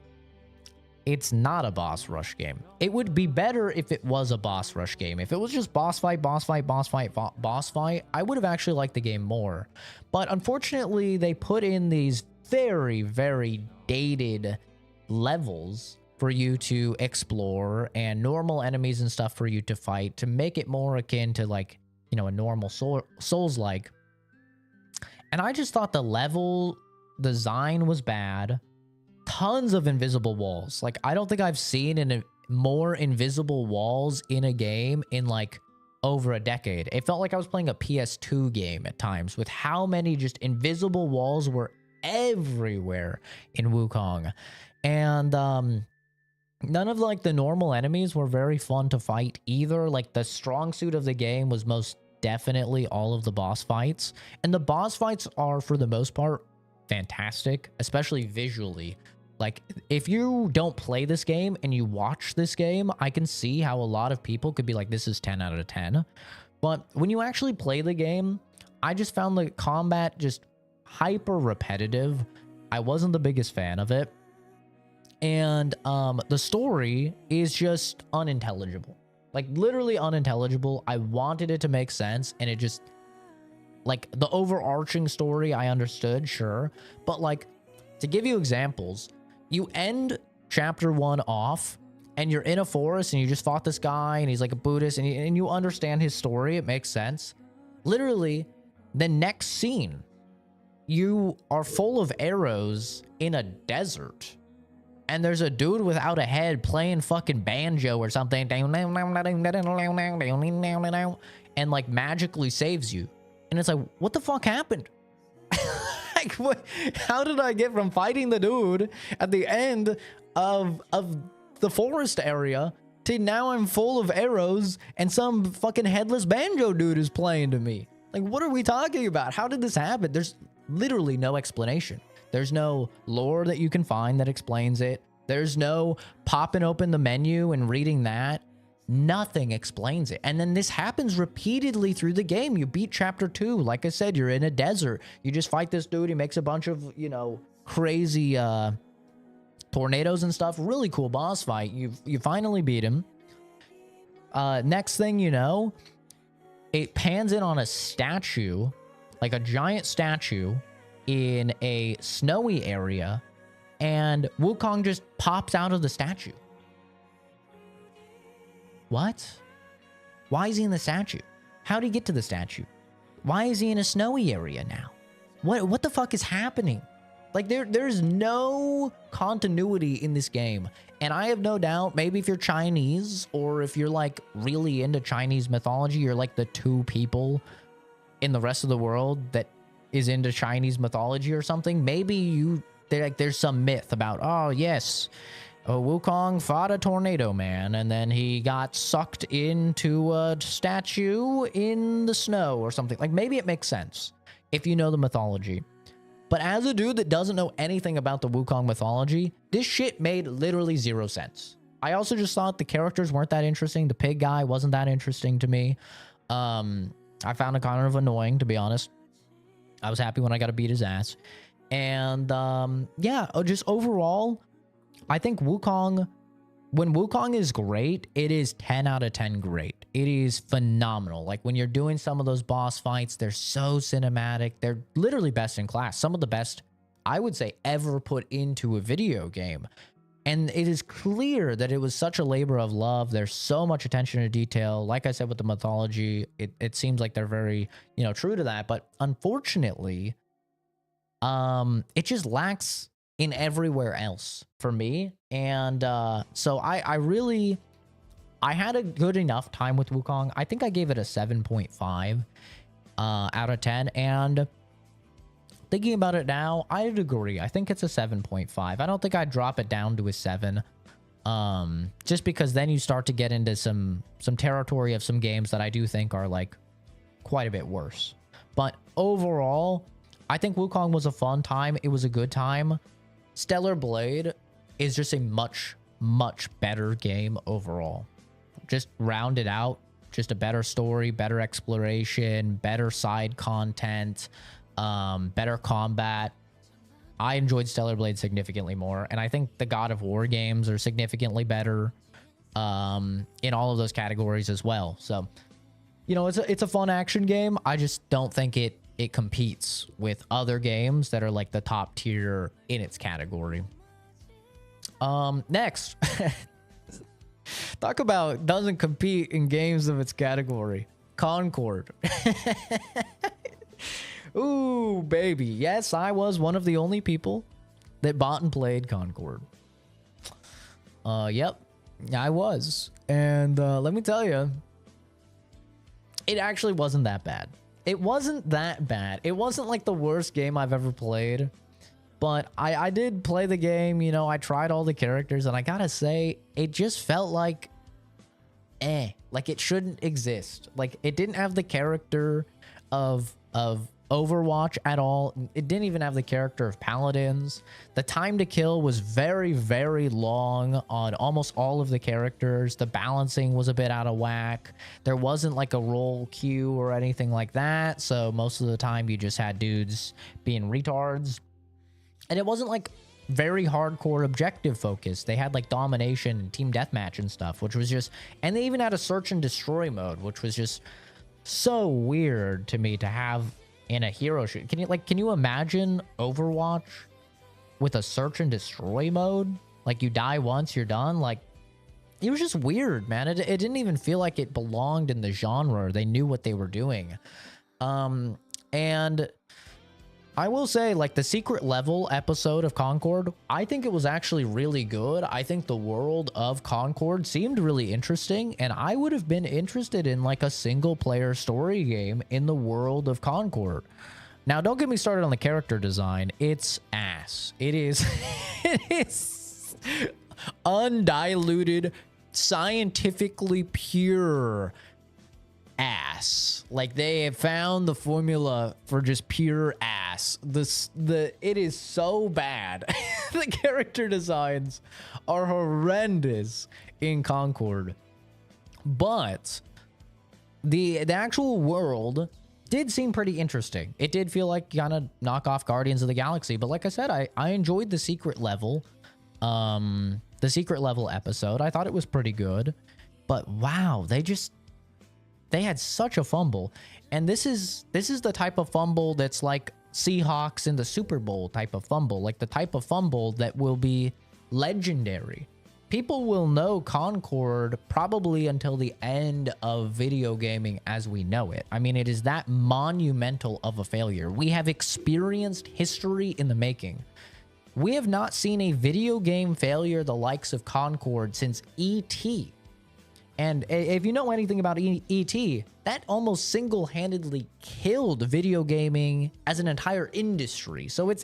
It's not a boss rush game. It would be better if it was a boss rush game. If it was just boss fight, boss fight, boss fight, boss fight, I would have actually liked the game more. But unfortunately, they put in these very, very dated levels for you to explore and normal enemies and stuff for you to fight to make it more akin to, like, you know, a normal Souls-like. And I just thought the level design was bad. Tons of invisible walls. Like, I don't think I've seen more invisible walls in a game in like over a decade. It felt like I was playing a PS2 game at times with how many just invisible walls were everywhere in Wukong. And none of like the normal enemies were very fun to fight either. Like, the strong suit of the game was most definitely all of the boss fights. And the boss fights are, for the most part, fantastic, especially visually. Like, if you don't play this game and you watch this game, I can see how a lot of people could be like, this is 10 out of 10. But when you actually play the game, I just found the combat just hyper repetitive. I wasn't the biggest fan of it. And the story is just unintelligible. Like, literally unintelligible. I wanted it to make sense, and it just... Like, the overarching story, I understood, sure. But, like, to give you examples... You end chapter 1 off, and you're in a forest and you just fought this guy and he's like a Buddhist and you understand his story. It makes sense. Literally, the next scene, you are full of arrows in a desert. And there's a dude without a head playing fucking banjo or something. And like magically saves you. And it's like, what the fuck happened? Like, what, how did I get from fighting the dude at the end of the forest area to now I'm full of arrows and some fucking headless banjo dude is playing to me? Like, what are we talking about? How did this happen? There's literally no explanation. There's no lore that you can find that explains it. There's no popping open the menu and reading that. Nothing explains it. And then this happens repeatedly through the game. You beat chapter 2. Like I said, you're in a desert. You just fight this dude. He makes a bunch of, you know, crazy tornadoes and stuff. Really cool boss fight. You finally beat him. Next thing you know, it pans in on a statue, like a giant statue in a snowy area, and Wukong just pops out of the statue. What? Why is he in the statue? How'd he get to the statue? Why is he in a snowy area now? What the fuck is happening? Like, there's no continuity in this game. And I have no doubt, maybe if you're Chinese, or if you're, like, really into Chinese mythology, you're, like, the 2 people in the rest of the world that is into Chinese mythology or something. Maybe there's some myth about, oh, yes, Wukong fought a tornado man, and then he got sucked into a statue in the snow or something. Like, maybe it makes sense if you know the mythology. But as a dude that doesn't know anything about the Wukong mythology, this shit made literally 0 sense. I also just thought the characters weren't that interesting. The pig guy wasn't that interesting to me. I found it kind of annoying, to be honest. I was happy when I got to beat his ass. And yeah, just overall, I think Wukong, when Wukong is great, it is 10 out of 10 great. It is phenomenal. Like, when you're doing some of those boss fights, they're so cinematic. They're literally best in class. Some of the best, I would say, ever put into a video game. And it is clear that it was such a labor of love. There's so much attention to detail. Like I said, with the mythology, it seems like they're very, you know, true to that. But unfortunately, it just lacks in everywhere else for me. And so I had a good enough time with Wukong. I think I gave it a 7.5 out of 10. And thinking about it now, I'd agree. I think it's a 7.5. I don't think I'd drop it down to a 7. Just because then you start to get into some territory of some games that I do think are, like, quite a bit worse. But overall, I think Wukong was a fun time. It was a good time. Stellar Blade is just a much, much better game overall. Just rounded out, just a better story, better exploration, better side content, better combat. I enjoyed Stellar Blade significantly more, and I think the God of War games are significantly better in all of those categories as well. So, you know, it's a fun action game. I just don't think it competes with other games that are like the top tier in its category. Next, talk about doesn't compete in games of its category. Concord. Ooh, baby. Yes, I was one of the only people that bought and played Concord. Yep, I was. And let me tell you, it actually wasn't that bad. It wasn't that bad. It wasn't like the worst game I've ever played. But I did play the game, you know, I tried all the characters, and I gotta say, it just felt like, like it shouldn't exist. Like, it didn't have the character of Overwatch at all. It didn't even have the character of Paladins. The time to kill was very, very long on almost all of the characters. The balancing was a bit out of whack. There wasn't like a roll queue or anything like that, so most of the time you just had dudes being retards. And it wasn't like very hardcore objective focused. They had like domination and team deathmatch and stuff, which was just, and they even had a search and destroy mode, which was just so weird to me to have in a hero shoot. Can you imagine Overwatch with a search and destroy mode? Like, you die once, you're done. Like, it was just weird, man. It didn't even feel like it belonged in the genre. They knew what they were doing. And I will say, like, the secret level episode of Concord, I think it was actually really good. I think the world of Concord seemed really interesting, and I would have been interested in, like, a single-player story game in the world of Concord. Now, don't get me started on the character design. It's ass. It is, it is undiluted, scientifically pure ass. Like, they have found the formula for just pure ass. It is so bad. The character designs are horrendous in Concord, but the actual world did seem pretty interesting. It did feel like kind of knock off Guardians of the Galaxy, but like I said, I enjoyed the secret level episode. I thought it was pretty good, but wow, they had such a fumble. And this is the type of fumble that's like Seahawks in the Super Bowl type of fumble, like the type of fumble that will be legendary. People will know Concord probably until the end of video gaming as we know it. I mean, it is that monumental of a failure. We have experienced history in the making. We have not seen a video game failure the likes of Concord since E.T. And if you know anything about E.T., that almost single-handedly killed video gaming as an entire industry. So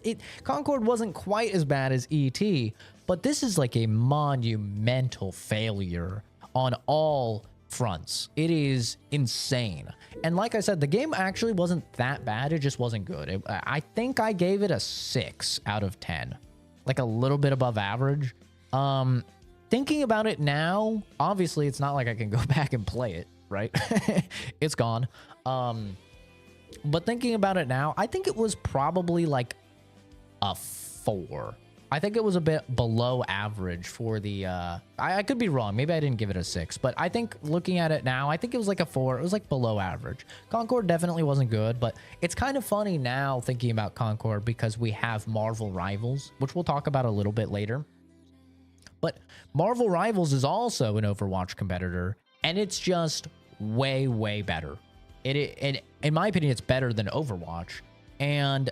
Concord wasn't quite as bad as E.T., but this is like a monumental failure on all fronts. It is insane. And like I said, the game actually wasn't that bad. It just wasn't good. I think I gave it a 6 out of 10, like a little bit above average. Thinking about it now, obviously it's not like I can go back and play it, right? It's gone. But thinking about it now, I think it was probably like a 4. I think it was a bit below average for the, I could be wrong. Maybe I didn't give it a 6, but I think looking at it now, I think it was like a 4. It was like below average. Concord definitely wasn't good, but it's kind of funny now thinking about Concord because we have Marvel Rivals, which we'll talk about a little bit later. But Marvel Rivals is also an Overwatch competitor, and it's just way, way better. In my opinion, it's better than Overwatch. And,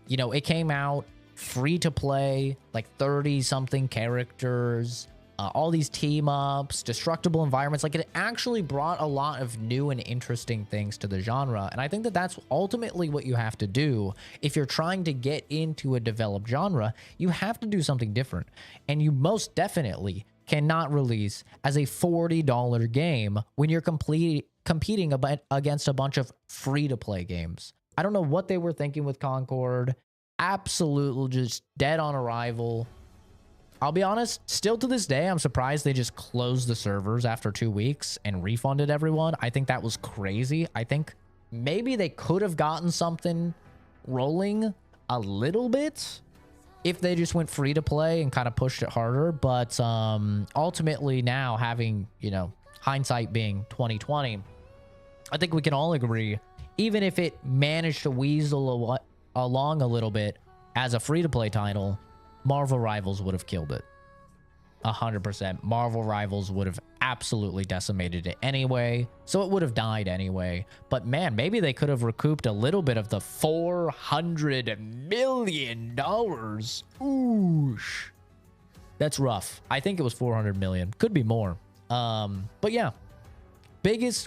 you know, it came out free to play, like 30-something characters, all these team-ups, destructible environments. Like, it actually brought a lot of new and interesting things to the genre. And I think that that's ultimately what you have to do. If you're trying to get into a developed genre, you have to do something different. And you most definitely cannot release as a $40 game when you're competing against a bunch of free-to-play games. I don't know what they were thinking with Concord. Absolutely just dead on arrival. I'll be honest, still to this day, I'm surprised they just closed the servers after 2 weeks and refunded everyone. I think that was crazy. I think maybe they could have gotten something rolling a little bit if they just went free to play and kind of pushed it harder. But ultimately now, having, you know, hindsight being 2020, I think we can all agree, even if it managed to weasel along a little bit as a free to play title, Marvel Rivals would have killed it. 100%. Marvel Rivals would have absolutely decimated it anyway, so it would have died anyway. But man, maybe they could have recouped a little bit of the $400 million. Oosh. That's rough. I think it was 400 million. Could be more. But yeah,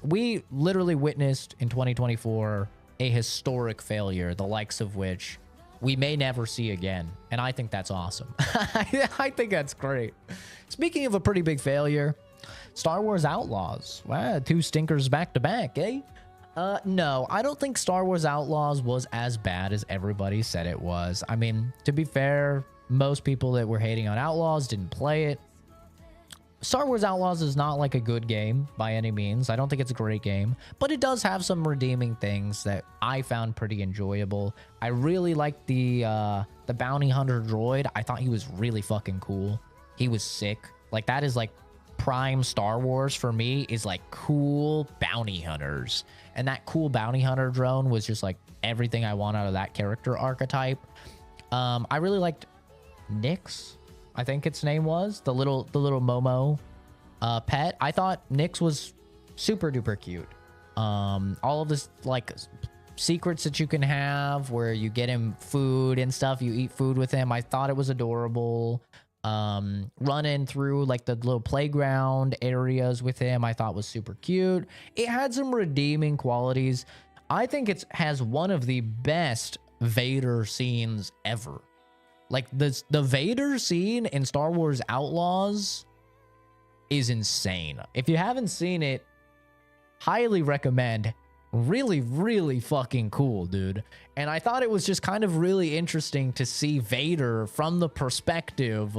we literally witnessed in 2024 a historic failure, the likes of which we may never see again. And I think that's awesome. I think that's great. Speaking of a pretty big failure, Star Wars Outlaws. Wow, 2 stinkers back to back, eh? No, I don't think Star Wars Outlaws was as bad as everybody said it was. I mean, to be fair, most people that were hating on Outlaws didn't play it. Star Wars Outlaws is not like a good game by any means. I don't think it's a great game, but it does have some redeeming things that I found pretty enjoyable. I really liked the bounty hunter droid. I thought he was really fucking cool. He was sick. Like, that is like prime Star Wars for me, is like cool bounty hunters. And that cool bounty hunter drone was just like everything I want out of that character archetype. I really liked Nyx, I think its name was, the little Momo pet. I thought Nyx was super duper cute. All of this like secrets that you can have where you get him food and stuff, you eat food with him, I thought it was adorable. Running through like the little playground areas with him, I thought was super cute. It had some redeeming qualities. I think it has one of the best Vader scenes ever. Like the Vader scene in Star Wars Outlaws is insane. If you haven't seen it, highly recommend. Really, really fucking cool, dude. And I thought it was just kind of really interesting to see Vader from the perspective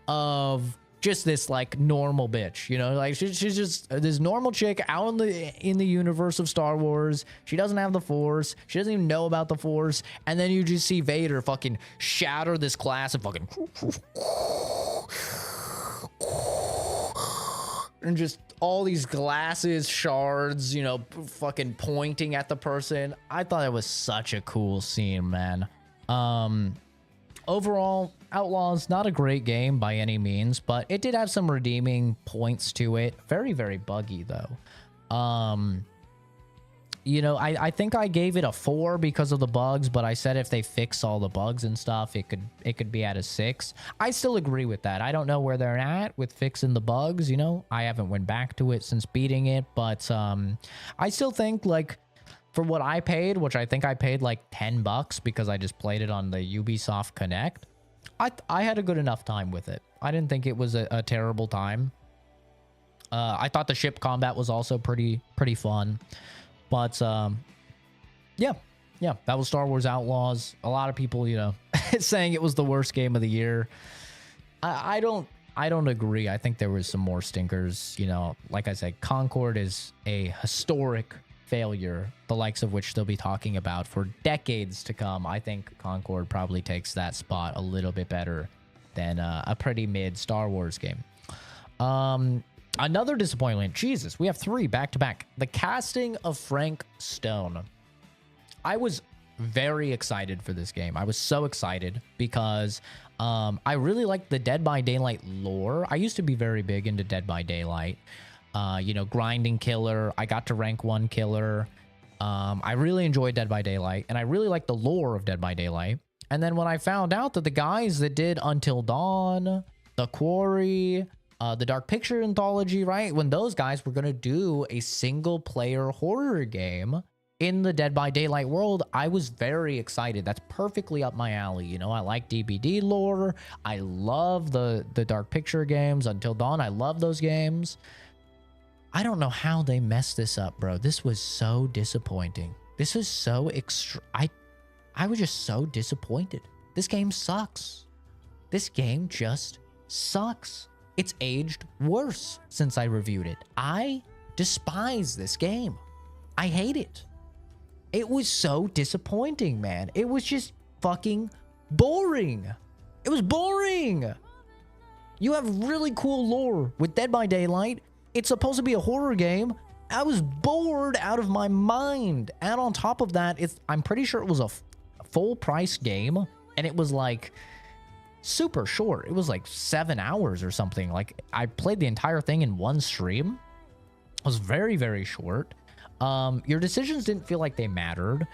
of just this like normal bitch, you know, like she's just this normal chick out in the universe of Star Wars. She doesn't have the Force. She doesn't even know about the Force. And then you just see Vader fucking shatter this glass and fucking and just all these glasses shards, you know, fucking pointing at the person. I thought it was such a cool scene, man. Overall, Outlaws, not a great game by any means, but it did have some redeeming points to it. Very, very buggy, though. You know, I think I gave it a 4 because of the bugs, but I said if they fix all the bugs and stuff, it could be at a 6. I still agree with that. I don't know where they're at with fixing the bugs, you know. I haven't went back to it since beating it, but I still think, like, for what I paid, which I think I paid like $10 because I just played it on the Ubisoft Connect, I had a good enough time with it. I didn't think it was a terrible time. I thought the ship combat was also pretty fun. But, yeah, that was Star Wars Outlaws. A lot of people, you know, saying it was the worst game of the year. I don't agree. I think there was some more stinkers, you know. Like I said, Concord is a historic failure, the likes of which they'll be talking about for decades to come. I think Concord probably takes that spot a little bit better than a pretty mid Star Wars game. Another disappointment. Jesus, we have 3 back-to-back. The casting of Frank Stone. I was very excited for this game. I was so excited because I really liked the Dead by Daylight lore. I used to be very big into Dead by Daylight. You know, grinding killer. I got to rank 1 killer. I really enjoyed Dead by Daylight, and I really liked the lore of Dead by Daylight. And then when I found out that the guys that did Until Dawn, The Quarry, the Dark Picture Anthology, right? When those guys were going to do a single-player horror game in the Dead by Daylight world, I was very excited. That's perfectly up my alley. You know, I like DBD lore. I love the Dark Picture games. Until Dawn, I love those games. I don't know how they messed this up, bro. This was so disappointing. This is so I was just so disappointed. This game sucks. This game just sucks. It's aged worse since I reviewed it. I despise this game. I hate it. It was so disappointing, man. It was just fucking boring. It was boring. You have really cool lore with Dead by Daylight. It's supposed to be a horror game. I was bored out of my mind. And on top of that, I'm pretty sure it was a full price game. And it was like super short. It was like 7 hours or something. Like, I played the entire thing in one stream. It was very, very short. Your decisions didn't feel like they mattered.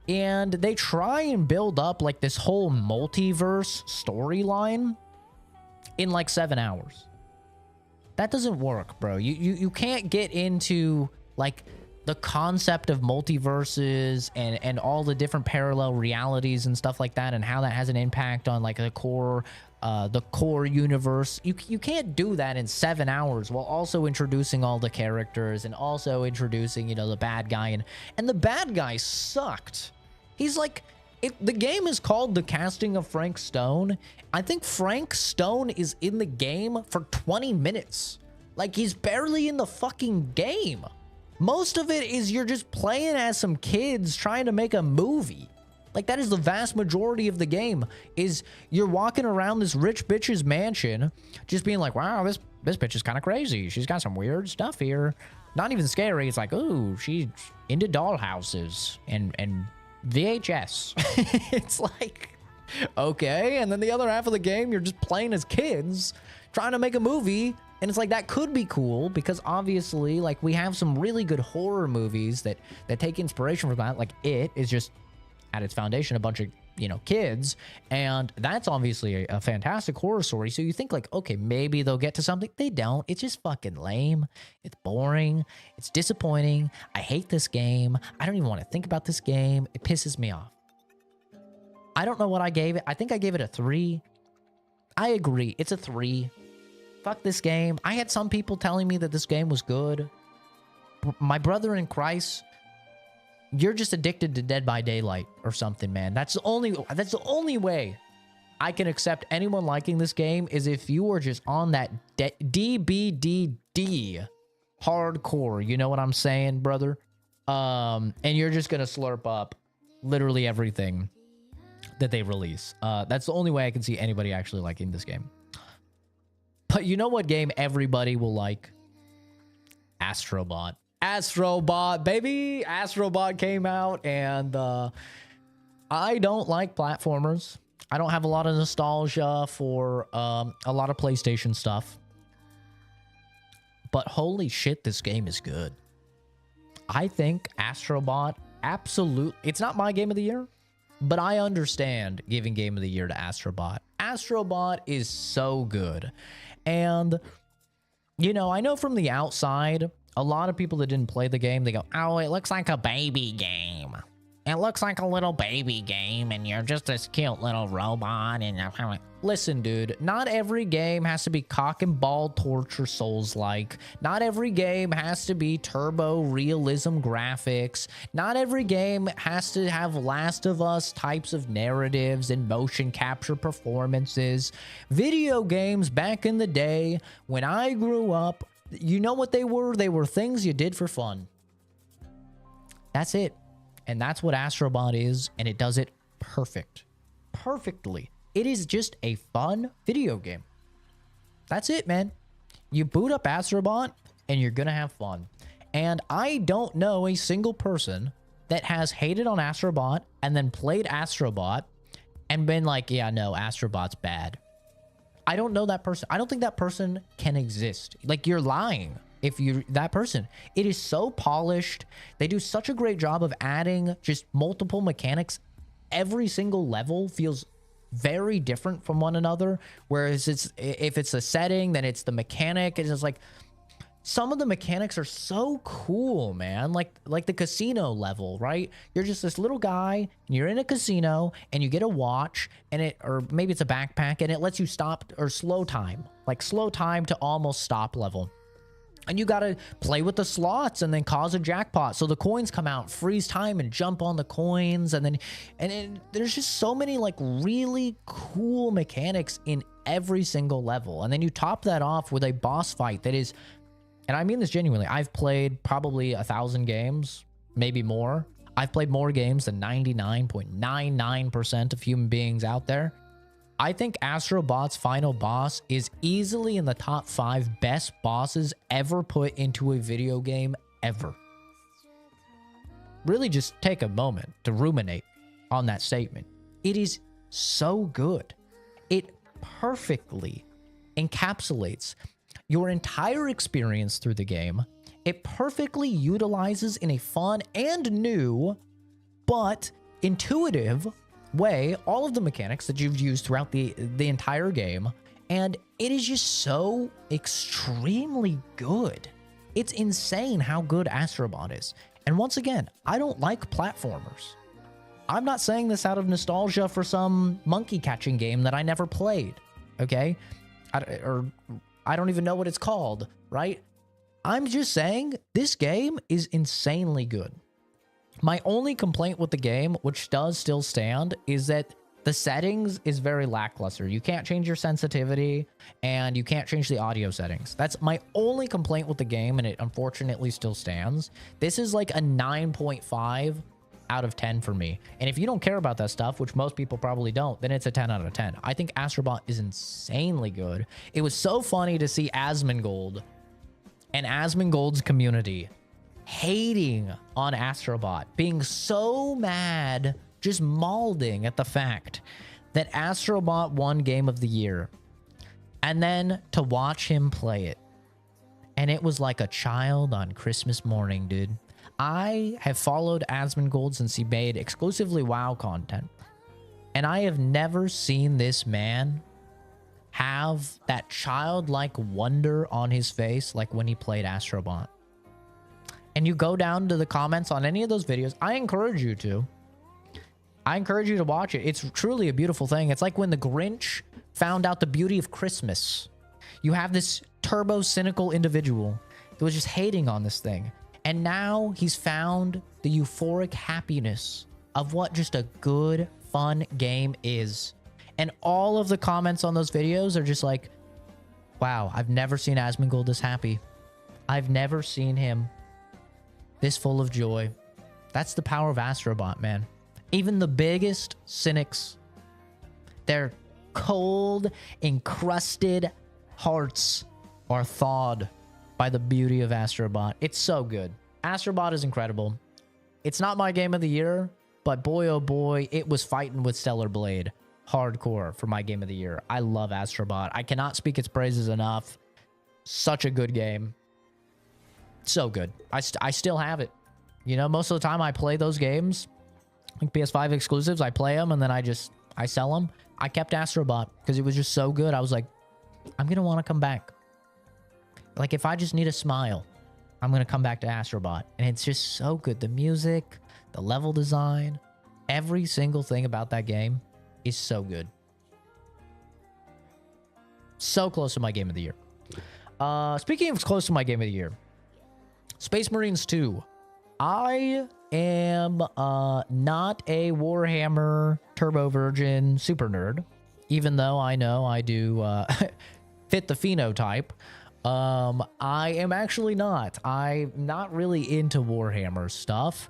And they try and build up like this whole multiverse storyline in like 7 hours. That doesn't work, bro. You can't get into like the concept of multiverses and all the different parallel realities and stuff like that, and how that has an impact on like the core universe. You can't do that in 7 hours while also introducing all the characters and also introducing, you know, the bad guy, and the bad guy sucked. He's like, the game is called The Casting of Frank Stone. I think Frank Stone is in the game for 20 minutes. Like, he's barely in the fucking game. Most of it is you're just playing as some kids trying to make a movie. Like, that is the vast majority of the game, is you're walking around this rich bitch's mansion just being like, wow, this bitch is kind of crazy. She's got some weird stuff here. Not even scary. It's like, ooh, she's into dollhouses and VHS. It's like, okay. And then the other half of the game, you're just playing as kids trying to make a movie And it's like, that could be cool because obviously, like, we have some really good horror movies that take inspiration from that. Like, It is just at its foundation a bunch of, you know, kids, and that's obviously a fantastic horror story. So you think like, okay, maybe they'll get to something. They don't. It's just fucking lame. It's boring. It's disappointing. I hate this game. I don't even want to think about this game. It pisses me off. I don't know what I gave it. I think I gave it a 3. I agree. It's a 3. Fuck this game. I had some people telling me that this game was good. My brother in Christ, you're just addicted to Dead by Daylight or something, man. That's the only way I can accept anyone liking this game is if you are just on that DBDD hardcore. You know what I'm saying, brother? And you're just gonna slurp up literally everything that they release. That's the only way I can see anybody actually liking this game. But you know what game everybody will like? Astrobot. Astrobot, baby! Astrobot came out, and I don't like platformers. I don't have a lot of nostalgia for a lot of PlayStation stuff. But holy shit, this game is good. I think Astrobot, absolutely... It's not my game of the year, but I understand giving game of the year to Astrobot. Astrobot is so good. And, you know, I know from the outside, a lot of people that didn't play the game, they go, oh, it looks like a baby game. It looks like a little baby game, and you're just this cute little robot. And listen, dude, not every game has to be cock and ball torture Souls-like. Not every game has to be turbo realism graphics. Not every game has to have Last of Us types of narratives and motion capture performances. Video games back in the day, when I grew up, you know what they were? They were things you did for fun. That's it. And that's what Astrobot is, and it does it perfectly. It is just a fun video game. That's it, man. You boot up Astrobot, and you're gonna have fun. And I don't know a single person that has hated on Astrobot and then played Astrobot and been like, yeah, no, Astrobot's bad. I don't know that person. I don't think that person can exist. Like, you're lying if you're that person. It is so polished. They do such a great job of adding just multiple mechanics. Every single level feels very different from one another. Whereas if it's a setting, then it's the mechanic. It's just like, some of the mechanics are so cool, man. Like the casino level, right? You're just this little guy, and you're in a casino, and you get a watch, and or maybe it's a backpack, and it lets you stop or slow time. Like slow time to almost stop level. And you got to play with the slots and then cause a jackpot. So the coins come out, freeze time, and jump on the coins. And there's just so many like really cool mechanics in every single level. And then you top that off with a boss fight that is, and I mean this genuinely, I've played probably 1,000 games, maybe more. I've played more games than 99.99% of human beings out there. I think Astrobot's final boss is easily in the top 5 best bosses ever put into a video game ever. Really just take a moment to ruminate on that statement. It is so good. It perfectly encapsulates your entire experience through the game. It perfectly utilizes in a fun and new, but intuitive way all of the mechanics that you've used throughout the entire game, and it is just so extremely good. It's insane how good Astrobot is. And once again, I don't like platformers. I'm not saying this out of nostalgia for some monkey catching game that I never played, okay? I don't even know what it's called, right? I'm just saying this game is insanely good. My only complaint with the game, which does still stand, is that the settings is very lackluster. You can't change your sensitivity, and you can't change the audio settings. That's my only complaint with the game, and it unfortunately still stands. This is like a 9.5 out of 10 for me. And if you don't care about that stuff, which most people probably don't, then it's a 10 out of 10. I think Astrobot is insanely good. It was so funny to see Asmongold and Asmongold's community hating on Astrobot, being so mad, just mauling at the fact that Astrobot won Game of the Year, and then to watch him play it And it was like a child on Christmas morning, dude. I have followed Asmongold since he made exclusively WoW content. And I have never seen this man have that childlike wonder on his face like when he played Astrobot. And you go down to the comments on any of those videos, I encourage you to. I encourage you to watch it. It's truly a beautiful thing. It's like when the Grinch found out the beauty of Christmas. You have this turbo cynical individual that was just hating on this thing. And now he's found the euphoric happiness of what just a good, fun game is. And all of the comments on those videos are just like, wow, I've never seen Asmongold this happy. I've never seen him this full of joy. That's the power of Astrobot, man. Even the biggest cynics, their cold, encrusted hearts are thawed by the beauty of Astrobot. It's so good. Astrobot is incredible. It's not my game of the year, but boy, oh boy, it was fighting with Stellar Blade hardcore for my game of the year. I love Astrobot. I cannot speak its praises enough. Such a good game. So good. I still have it. You know, most of the time I play those games, like PS5 exclusives, I play them and then I sell them. I kept Astrobot because it was just so good. I was like, I'm going to want to come back. Like, if I just need a smile, I'm going to come back to Astrobot. And it's just so good. The music, the level design, every single thing about that game is so good. So close to my game of the year. Speaking of close to my game of the year, Space Marines 2. I am not a Warhammer Turbo Virgin super nerd, even though I know I do fit the phenotype. I am actually not. I'm not really into Warhammer stuff.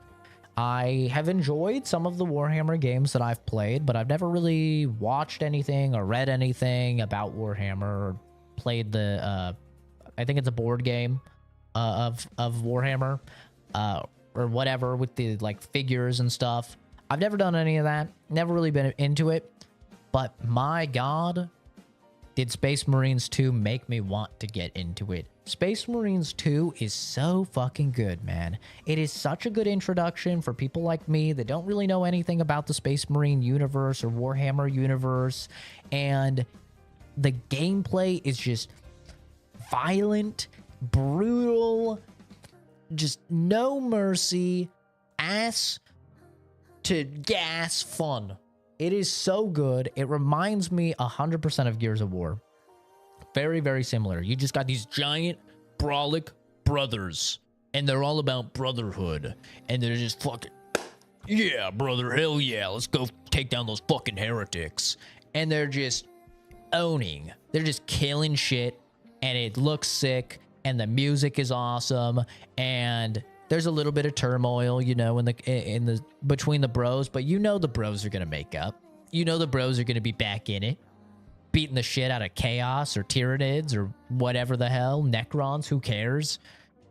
I have enjoyed some of the Warhammer games that I've played, but I've never really watched anything or read anything about Warhammer or played the, I think it's a board game of Warhammer, or whatever with the like figures and stuff. I've never done any of that. Never really been into it. But my God, did Space Marines 2 make me want to get into it. Space Marines 2 is so fucking good, man. It is such a good introduction for people like me that don't really know anything about the Space Marine universe or Warhammer universe. And the gameplay is just violent, brutal, just no mercy, ass to gas fun. It is so good. It reminds me 100% of Gears of War. Very, very similar. You just got these giant brolic brothers, and they're all about brotherhood, and they're just fucking, yeah, brother, hell yeah, let's go take down those fucking heretics. And they're just owning. They're just killing shit, and it looks sick, and the music is awesome, and there's a little bit of turmoil, you know, in the between the bros, but you know the bros are gonna make up. You know the bros are gonna be back in it, beating the shit out of Chaos or Tyranids or whatever the hell, Necrons, who cares?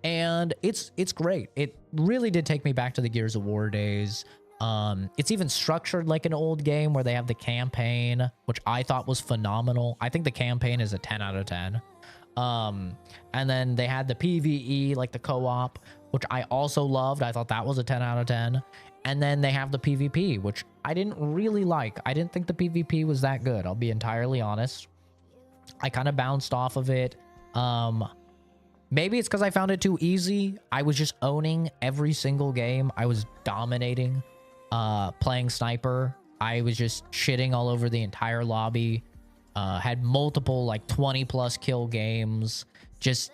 And it's great. It really did take me back to the Gears of War days. It's even structured like an old game where they have the campaign, which I thought was phenomenal. I think the campaign is a 10 out of 10. And then they had the PvE, like the co-op, which I also loved. I thought that was a 10 out of 10. And then they have the PvP, which I didn't really like. I didn't think the PvP was that good. I'll be entirely honest. I kind of bounced off of it. Maybe it's because I found it too easy. I was just owning every single game. I was dominating, playing sniper. I was just shitting all over the entire lobby. Had multiple like 20 plus kill games. Just,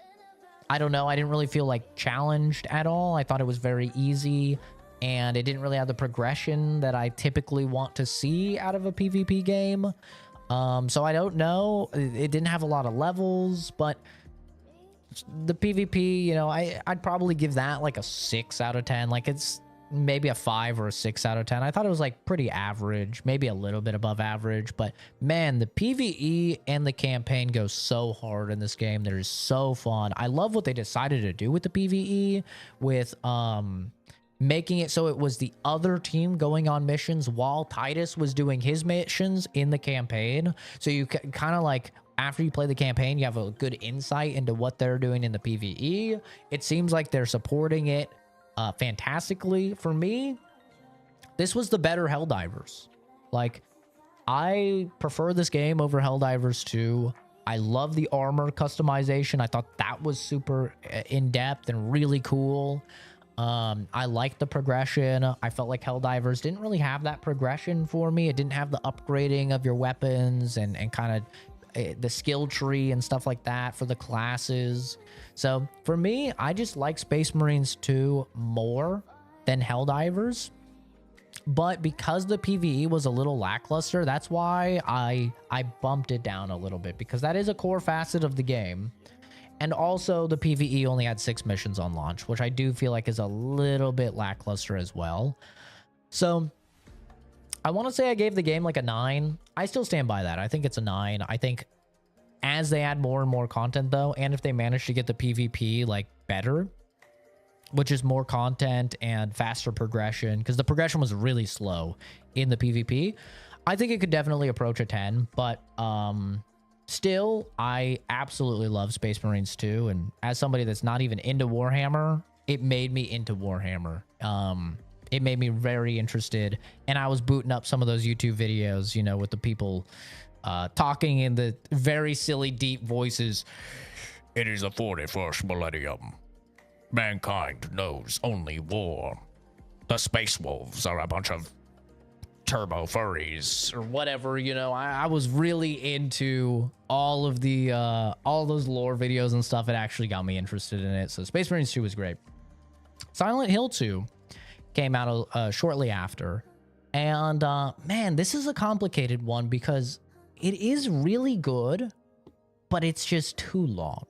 I don't know. I didn't really feel like challenged at all. I thought it was very easy, and it didn't really have the progression that I typically want to see out of a PvP game. So I don't know. It didn't have a lot of levels, but the PvP, you know, I'd probably give that like a 6 out of 10. Like it's maybe a 5 or a 6 out of 10. I thought it was like pretty average, maybe a little bit above average, but man, the PvE and the campaign go so hard in this game. They're so fun. I love what they decided to do with the PvE with making it so it was the other team going on missions while Titus was doing his missions in the campaign. So you kind of like after you play the campaign, you have a good insight into what they're doing in the PvE. It seems like they're supporting it fantastically. For me, this was the better Helldivers. Like, I prefer this game over Helldivers 2. I love the armor customization. I thought that was super in-depth and really cool. I liked the progression. I felt like Helldivers didn't really have that progression for me. It didn't have the upgrading of your weapons and kind of the skill tree and stuff like that for the classes. So for me, I just like Space Marines 2 more than Helldivers. But because the PvE was a little lackluster, that's why I bumped it down a little bit, because that is a core facet of the game. And also the PvE only had 6 missions on launch, which I do feel like is a little bit lackluster as well. So I want to say I gave the game like a 9. I still stand by that. I think it's a 9. I think as they add more and more content though, and if they manage to get the PvP like better, which is more content and faster progression, because the progression was really slow in the PvP, I think it could definitely approach a 10. But still, I absolutely love Space Marines 2, and as somebody that's not even into Warhammer, it made me into Warhammer. It made me very interested, and I was booting up some of those YouTube videos, you know, with the people talking in the very silly, deep voices. It is the 41st millennium. Mankind knows only war. The Space Wolves are a bunch of turbo furries or whatever, you know. I was really into all of the all those lore videos and stuff. It actually got me interested in it. So Space Marines 2 was great. Silent Hill 2 came out shortly after, and man, this is a complicated one because it is really good, but it's just too long.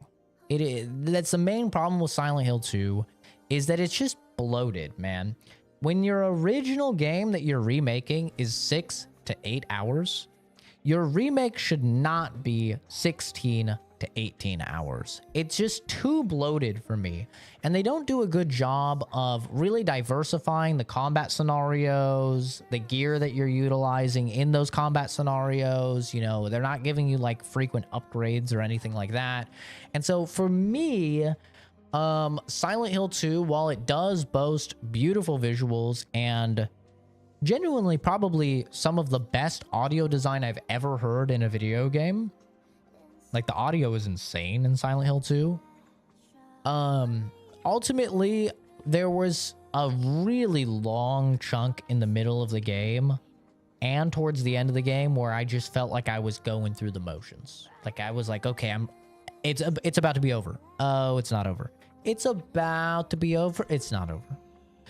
It is, that's the main problem with Silent Hill 2, is that it's just bloated, man. When your original game that you're remaking is 6 to 8 hours, your remake should not be 16 to 18 hours. It's just too bloated for me. And they don't do a good job of really diversifying the combat scenarios, the gear that you're utilizing in those combat scenarios. You know, they're not giving you like frequent upgrades or anything like that. And so for me, Silent Hill 2, while it does boast beautiful visuals and genuinely probably some of the best audio design I've ever heard in a video game, like the audio is insane in Silent Hill 2. Ultimately, there was a really long chunk in the middle of the game and towards the end of the game where I just felt like I was going through the motions. Like I was like, okay, it's about to be over. Oh, it's not over. It's about to be over. It's not over.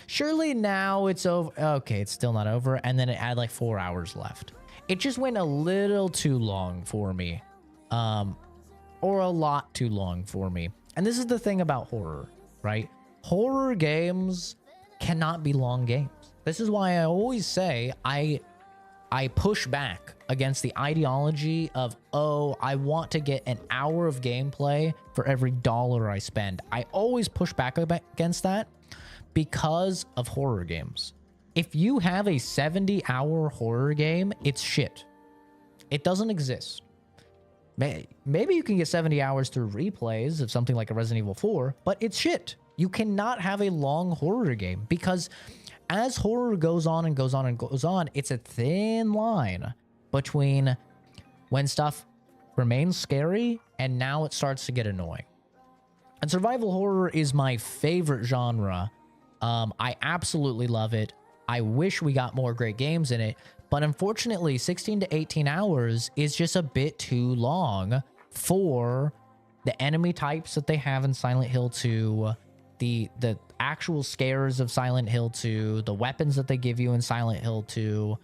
Surely now it's over. Okay, it's still not over. And then it had like 4 hours left. It just went a little too long for me. Or a lot too long for me. And this is the thing about horror, right? Horror games cannot be long games. This is why I always say I push back against the ideology of, oh, I want to get an hour of gameplay for every dollar I spend. I always push back against that because of horror games. If you have a 70-hour horror game, it's shit. It doesn't exist. Maybe you can get 70 hours through replays of something like a Resident Evil 4, but it's shit. You cannot have a long horror game because as horror goes on and goes on and goes on, it's a thin line between when stuff remains scary and now it starts to get annoying. And survival horror is my favorite genre. I absolutely love it. I wish we got more great games in it, but unfortunately 16 to 18 hours is just a bit too long for the enemy types that they have in Silent Hill 2, the actual scares of Silent Hill 2, the weapons that they give you in Silent Hill 2.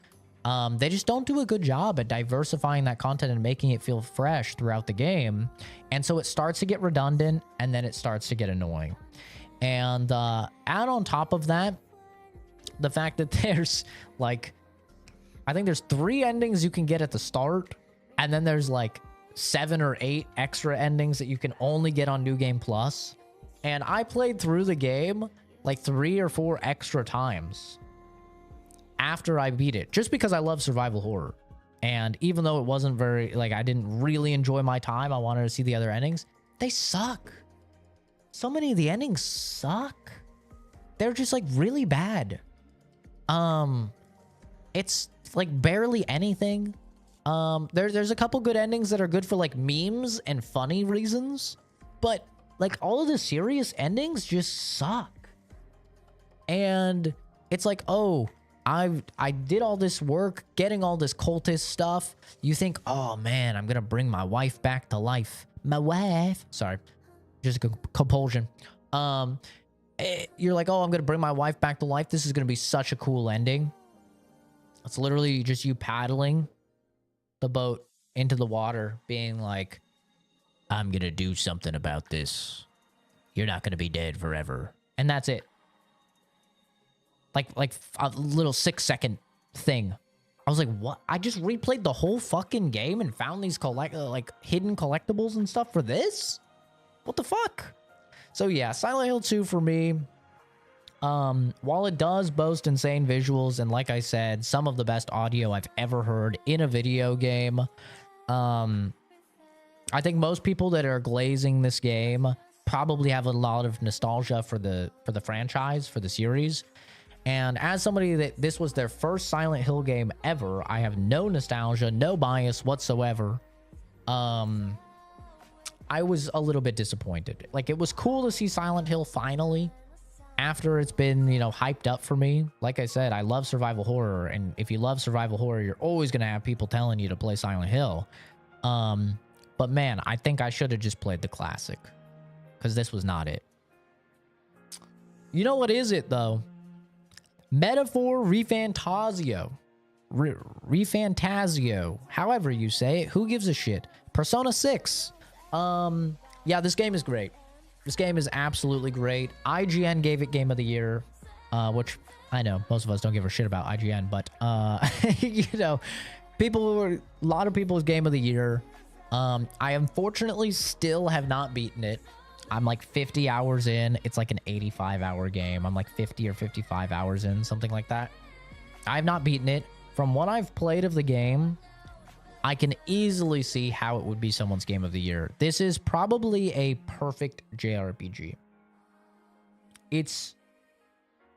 They just don't do a good job at diversifying that content and making it feel fresh throughout the game. And so it starts to get redundant and then it starts to get annoying. And add on top of that, the fact that there's like, I think there's 3 endings you can get at the start, and then there's like 7 or 8 extra endings that you can only get on New Game Plus. And I played through the game like 3 or 4 extra times after I beat it, just because I love survival horror. And even though it wasn't very, like, I didn't really enjoy my time, I wanted to see the other endings. They suck. So many of the endings suck. They're just like really bad. It's like barely anything. There's a couple good endings that are good for like memes and funny reasons, but like all of the serious endings just suck. And it's like, oh, I did all this work getting all this cultist stuff. You think, oh man, I'm gonna bring my wife back to life. My wife, sorry, just a compulsion. You're like, oh, I'm gonna bring my wife back to life. This is gonna be such a cool ending. It's literally just you paddling the boat into the water, being like, I'm gonna do something about this. You're not gonna be dead forever, and that's it. Like a little 6-second thing. I was like, what? I just replayed the whole fucking game and found these like hidden collectibles and stuff for this? What the fuck? So yeah, Silent Hill 2 for me. While it does boast insane visuals and, like I said, some of the best audio I've ever heard in a video game, I think most people that are glazing this game probably have a lot of nostalgia for the franchise, for the series. And as somebody that this was their first Silent Hill game ever, I have no nostalgia, no bias whatsoever. I was a little bit disappointed. Like, it was cool to see Silent Hill finally, after it's been, you know, hyped up for me. Like I said, I love survival horror, and if you love survival horror, you're always gonna have people telling you to play Silent Hill. But man, I think I should have just played the classic, because this was not it. You know what is it though? Metaphor Refantasio. Refantasio. However you say it. Who gives a shit? Persona 6. Yeah, this game is great. This game is absolutely great. IGN gave it Game of the Year, which I know most of us don't give a shit about IGN, but you know, a lot of people's Game of the Year. I unfortunately still have not beaten it. I'm like 50 hours in. It's like an 85-hour game. I'm like 50 or 55 hours in, something like that. I have not beaten it. From what I've played of the game, I can easily see how it would be someone's Game of the Year. This is probably a perfect JRPG. It's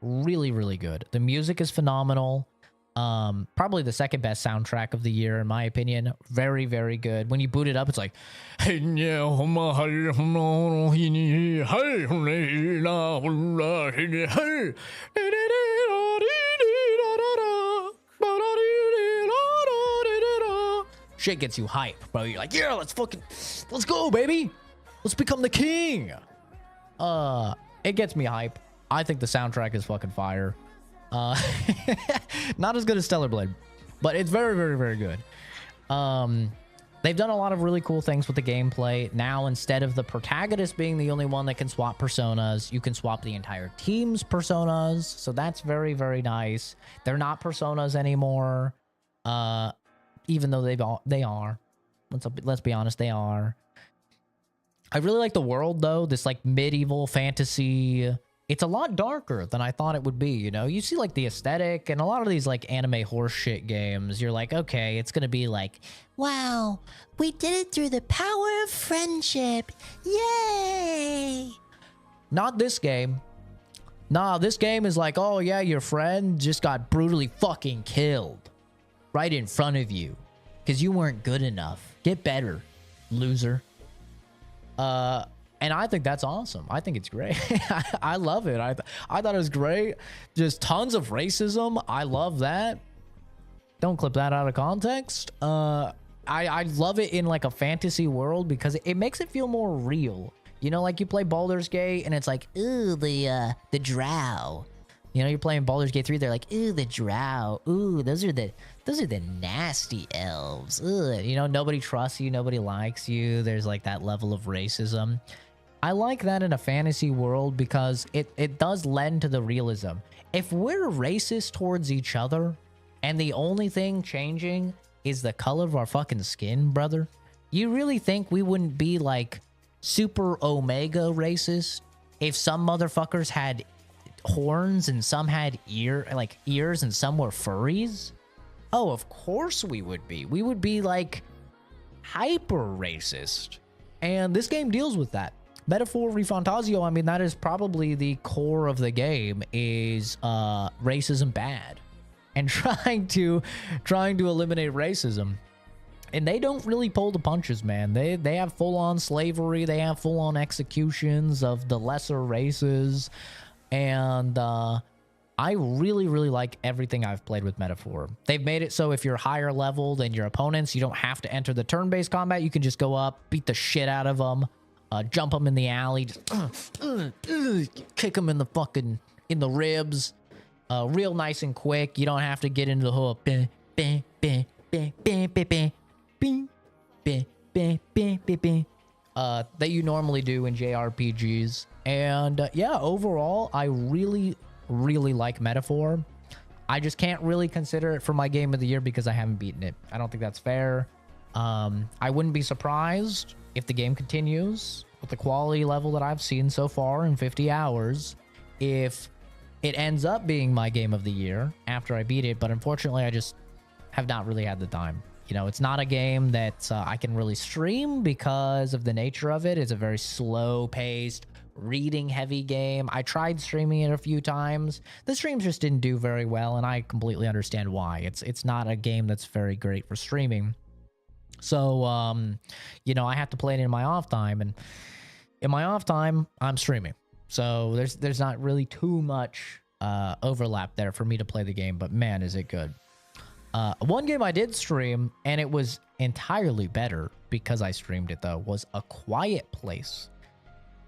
really, really good. The music is phenomenal. Probably the second best soundtrack of the year, in my opinion. Very, very good. When you boot it up, it's like, shit gets you hype, bro. You're like, yeah, let's go, baby. Let's become the king. It gets me hype. I think the soundtrack is fucking fire. Not as good as Stellar Blade, but it's very, very, very good. They've done a lot of really cool things with the gameplay. Now, instead of the protagonist being the only one that can swap personas, you can swap the entire team's personas. So that's very, very nice. They're not personas anymore. Even though they are. Let's be honest, they are. I really like the world, though. This, like, medieval fantasy. It's a lot darker than I thought it would be, you know? You see, like, the aesthetic and a lot of these, like, anime horseshit games. You're like, okay, it's gonna be like, wow, we did it through the power of friendship. Yay! Not this game. Nah, this game is like, oh, yeah, your friend just got brutally fucking killed. Right in front of you. Because you weren't good enough. Get better, loser. And I think that's awesome. I think it's great. I love it. I thought it was great. Just tons of racism. I love that. Don't clip that out of context. I love it in like a fantasy world because it makes it feel more real. You know, like you play Baldur's Gate and it's like, ooh, the drow. You know, you're playing Baldur's Gate 3, they're like, ooh, the drow. Ooh, those are the nasty elves. Ugh. You know, nobody trusts you, nobody likes you. There's like that level of racism. I like that in a fantasy world because it does lend to the realism. If we're racist towards each other and the only thing changing is the color of our fucking skin, brother, you really think we wouldn't be like super omega racist if some motherfuckers had horns and some had ears and some were furries? Oh, of course we would be. We would be like hyper racist. And this game deals with that. Metaphor Refantasio, I mean, that is probably the core of the game, is racism bad. And trying to eliminate racism. And they don't really pull the punches, man. They have full-on slavery. They have full-on executions of the lesser races. And I really, really like everything I've played with Metaphor. They've made it so if you're higher level than your opponents, you don't have to enter the turn-based combat. You can just go up, beat the shit out of them, jump them in the alley, just kick them in the fucking, in the ribs. Real nice and quick. You don't have to get into the whole that you normally do in JRPGs. And yeah, overall, I really, really like Metaphor. I just can't really consider it for my game of the year because I haven't beaten it. I don't think that's fair. I wouldn't be surprised if the game continues with the quality level that I've seen so far in 50 hours, if it ends up being my game of the year after I beat it. But unfortunately, I just have not really had the time. You know, it's not a game that I can really stream because of the nature of it. It's a very slow-paced, reading-heavy game. I tried streaming it a few times. The streams just didn't do very well, and I completely understand why. It's not a game that's very great for streaming. So, you know, I have to play it in my off time, and in my off time, I'm streaming. So there's not really too much overlap there for me to play the game, but man, is it good. One game I did stream, and it was entirely better because I streamed it, though, was A Quiet Place.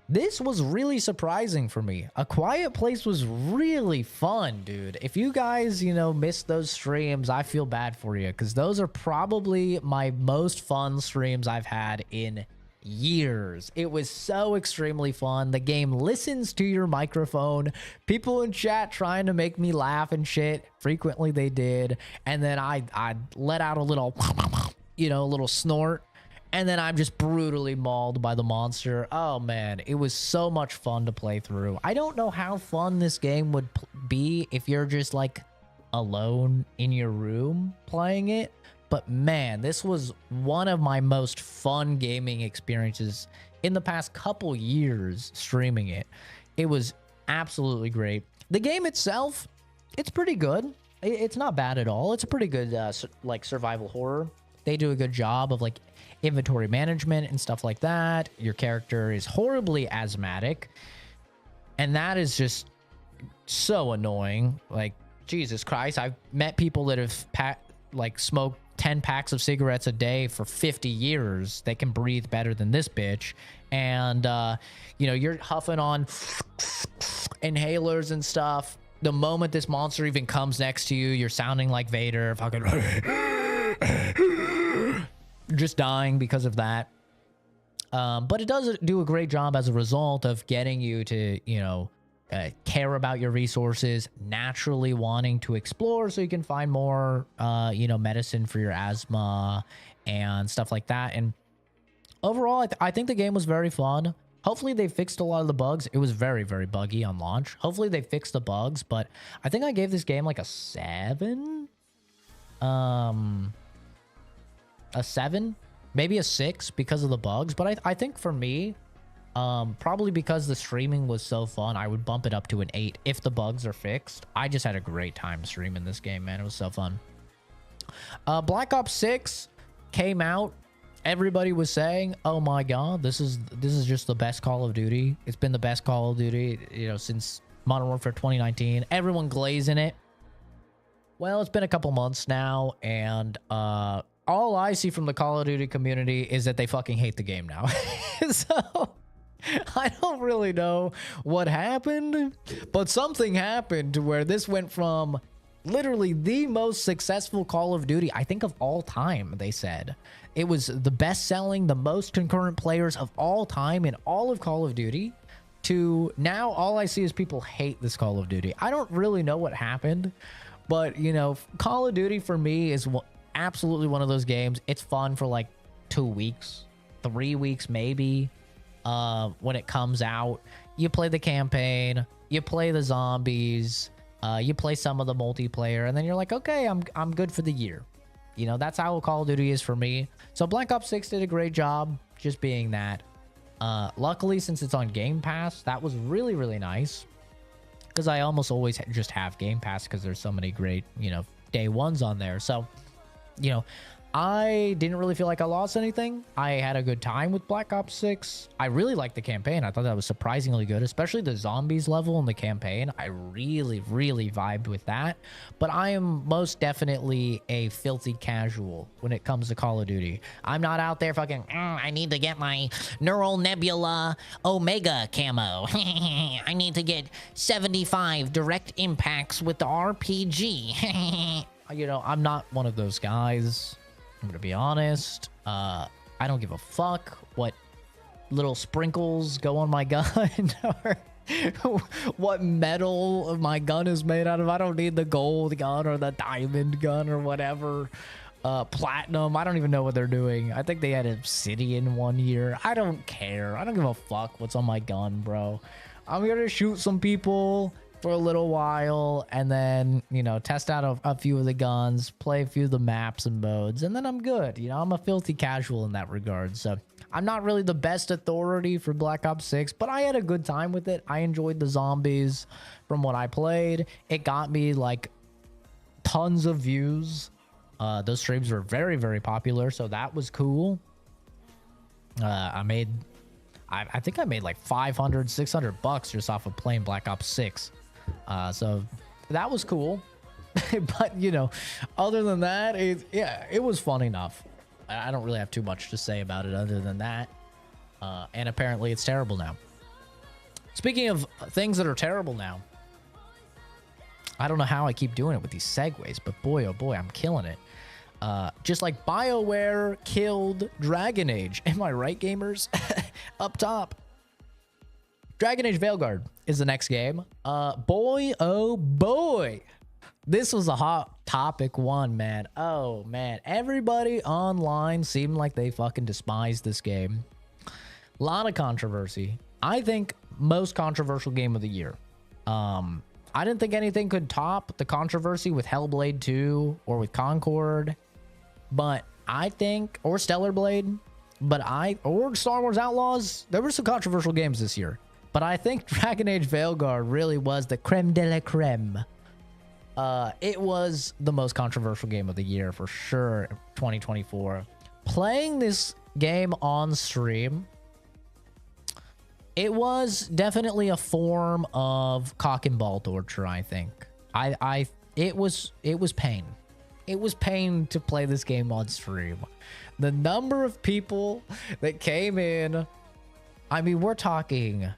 This was really surprising for me. A Quiet Place was really fun, dude. If you guys, you know, missed those streams, I feel bad for you, because those are probably my most fun streams I've had in years. It was so extremely fun. The game listens to your microphone. People in chat trying to make me laugh and shit. Frequently they did. And then I let out a little, you know, a little snort. And then I'm just brutally mauled by the monster. Oh man, it was so much fun to play through. I don't know how fun this game would be if you're just like alone in your room playing it. But man, this was one of my most fun gaming experiences in the past couple years streaming it. It was absolutely great. The game itself, it's pretty good. It's not bad at all. It's a pretty good like survival horror. They do a good job of like inventory management and stuff like that. Your character is horribly asthmatic, and that is just so annoying. Like, Jesus Christ, I've met people that have smoked 10 packs of cigarettes a day for 50 years. They can breathe better than this bitch. And, you know, you're huffing on inhalers and stuff. The moment this monster even comes next to you, you're sounding like Vader. Fucking just dying because of that. But it does do a great job as a result of getting you to, you know, care about your resources, naturally wanting to explore so you can find more, you know, medicine for your asthma and stuff like that. And overall, I think the game was very fun. Hopefully they fixed a lot of the bugs. It was very, very buggy on launch. Hopefully they fixed the bugs, but I think I gave this game like a 7. A 7, maybe a 6 because of the bugs. But I think for me, probably because the streaming was so fun, I would bump it up to an 8 if the bugs are fixed. I just had a great time streaming this game, man. It was so fun. Black Ops 6 came out. Everybody was saying, "Oh my God, this is just the best Call of Duty." It's been the best Call of Duty, you know, since Modern Warfare 2019. Everyone glazing it. Well, it's been a couple months now, and all I see from the Call of Duty community is that they fucking hate the game now. So I don't really know what happened, but something happened to where this went from literally the most successful Call of Duty, I think, of all time, they said. It was the best-selling, the most concurrent players of all time in all of Call of Duty, to now all I see is people hate this Call of Duty. I don't really know what happened, but, you know, Call of Duty for me is absolutely one of those games. It's fun for like 2 weeks, 3 weeks maybe. When it comes out, you play the campaign, you play the zombies, You play some of the multiplayer, and then you're like, okay, I'm good for the year. You know, that's how Call of Duty is for me. So Black Ops 6 did a great job just being that. Luckily, since it's on Game Pass, that was really, really nice. Because I almost always just have Game Pass because there's so many great, you know, day ones on there. So, you know, I didn't really feel like I lost anything. I had a good time with Black Ops 6. I really liked the campaign. I thought that was surprisingly good, especially the zombies level in the campaign. I really, really vibed with that. But I am most definitely a filthy casual when it comes to Call of Duty. I'm not out there fucking, I need to get my Neural Nebula Omega camo. I need to get 75 direct impacts with the RPG. You know, I'm not one of those guys. I'm gonna be honest. I don't give a fuck what little sprinkles go on my gun or what metal my gun is made out of. I don't need the gold gun or the diamond gun or whatever. Platinum. I don't even know what they're doing. I think they had obsidian one year. I don't care. I don't give a fuck what's on my gun, bro. I'm here to shoot some people for a little while, and then, you know, test out a few of the guns, play a few of the maps and modes, and then I'm good. You know, I'm a filthy casual in that regard. So I'm not really the best authority for Black Ops 6, but I had a good time with it. I enjoyed the zombies from what I played. It got me like tons of views. Those streams were very, very popular, so that was cool. I think I made like 500, 600 bucks just off of playing Black Ops 6. So that was cool. But, you know, other than that, it was fun enough. I don't really have too much to say about it other than that. And apparently it's terrible now. Speaking of things that are terrible now, I don't know how I keep doing it with these segues, but boy, oh boy, I'm killing it. Just like BioWare killed Dragon Age. Am I right, gamers? Up top. Dragon Age Veilguard is the next game. Boy, oh boy. This was a hot topic one, man. Oh, man. Everybody online seemed like they fucking despised this game. A lot of controversy. I think most controversial game of the year. I didn't think anything could top the controversy with Hellblade 2 or with Concord. But I think, or Stellar Blade, or Star Wars Outlaws. There were some controversial games this year. But I think Dragon Age Veilguard really was the creme de la creme. It was the most controversial game of the year for sure, 2024. Playing this game on stream, it was definitely a form of cock and ball torture, I think. It was pain. It was pain to play this game on stream. The number of people that came in, I mean, we're talking,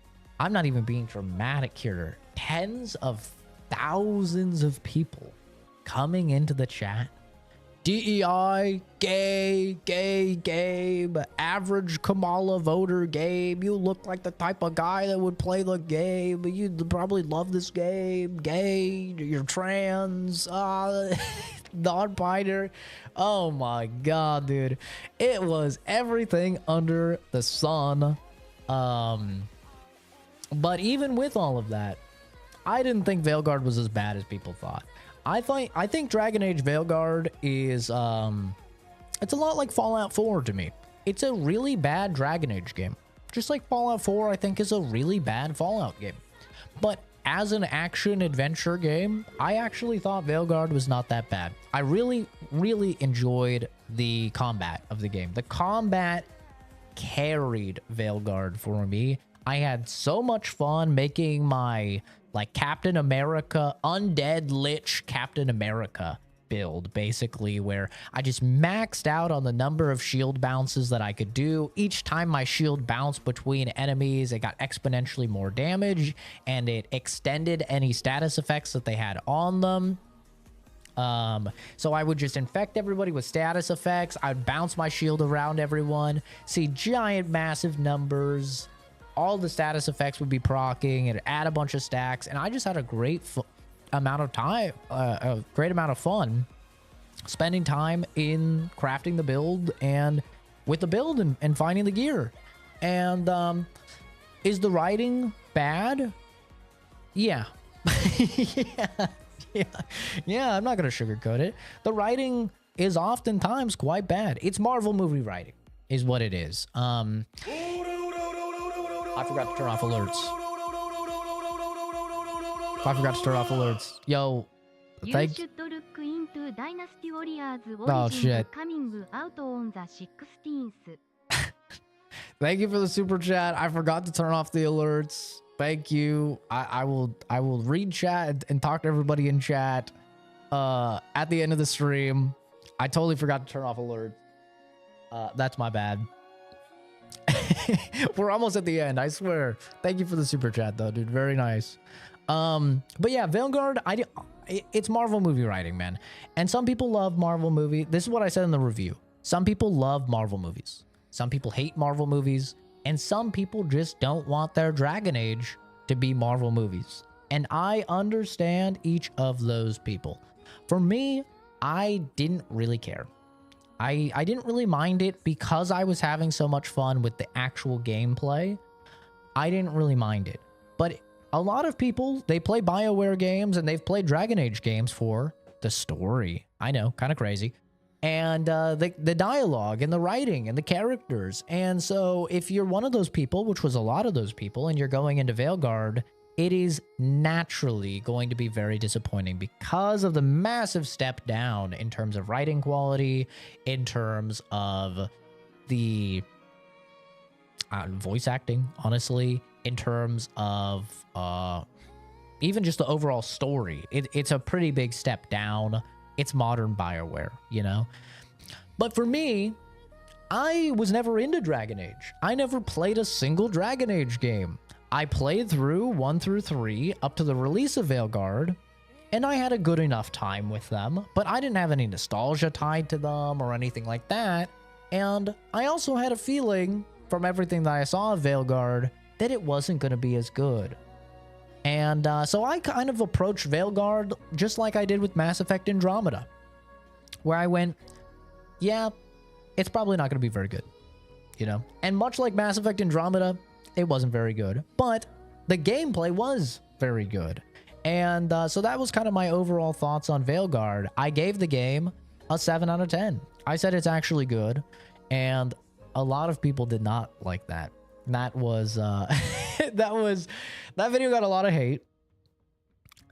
I'm not even being dramatic here, tens of thousands of people coming into the chat. DEI, gay, game, average Kamala voter game. You look like the type of guy that would play the game. You'd probably love this game. Gay, you're trans, non-binary. Oh my god, dude. It was everything under the sun. But even with all of that, I didn't think Veilguard was as bad as people thought. I think Dragon Age Veilguard is it's a lot like Fallout 4 to me. It's a really bad Dragon Age game. Just like Fallout 4, I think, is a really bad Fallout game. But as an action adventure game, I actually thought Veilguard was not that bad. I really, really enjoyed the combat of the game. The combat carried Veilguard for me. I had so much fun making my like Captain America, undead lich Captain America build, basically, where I just maxed out on the number of shield bounces that I could do. Each time my shield bounced between enemies, it got exponentially more damage, and it extended any status effects that they had on them. So I would just infect everybody with status effects. I'd bounce my shield around everyone, see giant, massive numbers. All the status effects would be proccing and add a bunch of stacks. And I just had a great amount of time, a great amount of fun spending time in crafting the build and with the build and finding the gear. And is the writing bad? Yeah. yeah, yeah, yeah. I'm not gonna sugarcoat it. The writing is oftentimes quite bad. It's Marvel movie writing, is what it is. I forgot to turn off alerts. I forgot to turn off alerts. Yo, thank. Oh shit. Thank you for the super chat. I forgot to turn off the alerts. Thank you. I will read chat and talk to everybody in chat at the end of the stream. I totally forgot to turn off alerts. That's my bad. We're almost at the end, I swear. Thank you for the super chat though, dude. Very nice. But yeah, Vanguard, it's Marvel movie writing, man. And some people love Marvel movie. This is what I said in the review. Some people love Marvel movies. Some people hate Marvel movies. And some people just don't want their Dragon Age to be Marvel movies. And I understand each of those people. For me, I didn't really care. I didn't really mind it because I was having so much fun with the actual gameplay. I didn't really mind it. But a lot of people, they play BioWare games and they've played Dragon Age games for the story. I know, kind of crazy. And the dialogue and the writing and the characters. And so if you're one of those people, which was a lot of those people, and you're going into Veilguard, it is naturally going to be very disappointing because of the massive step down in terms of writing quality, in terms of the voice acting, honestly, in terms of even just the overall story. It's a pretty big step down. It's modern BioWare, you know? But for me, I was never into Dragon Age. I never played a single Dragon Age game. I played through 1 through 3 up to the release of Veilguard, and I had a good enough time with them, but I didn't have any nostalgia tied to them or anything like that. And I also had a feeling from everything that I saw of Veilguard that it wasn't going to be as good. And so I kind of approached Veilguard just like I did with Mass Effect Andromeda, where I went, yeah, it's probably not going to be very good, you know? And much like Mass Effect Andromeda, it wasn't very good, but the gameplay was very good. And so that was kind of my overall thoughts on Veilguard. I gave the game a 7 out of 10. I said it's actually good, and a lot of people did not like that. That was that video got a lot of hate.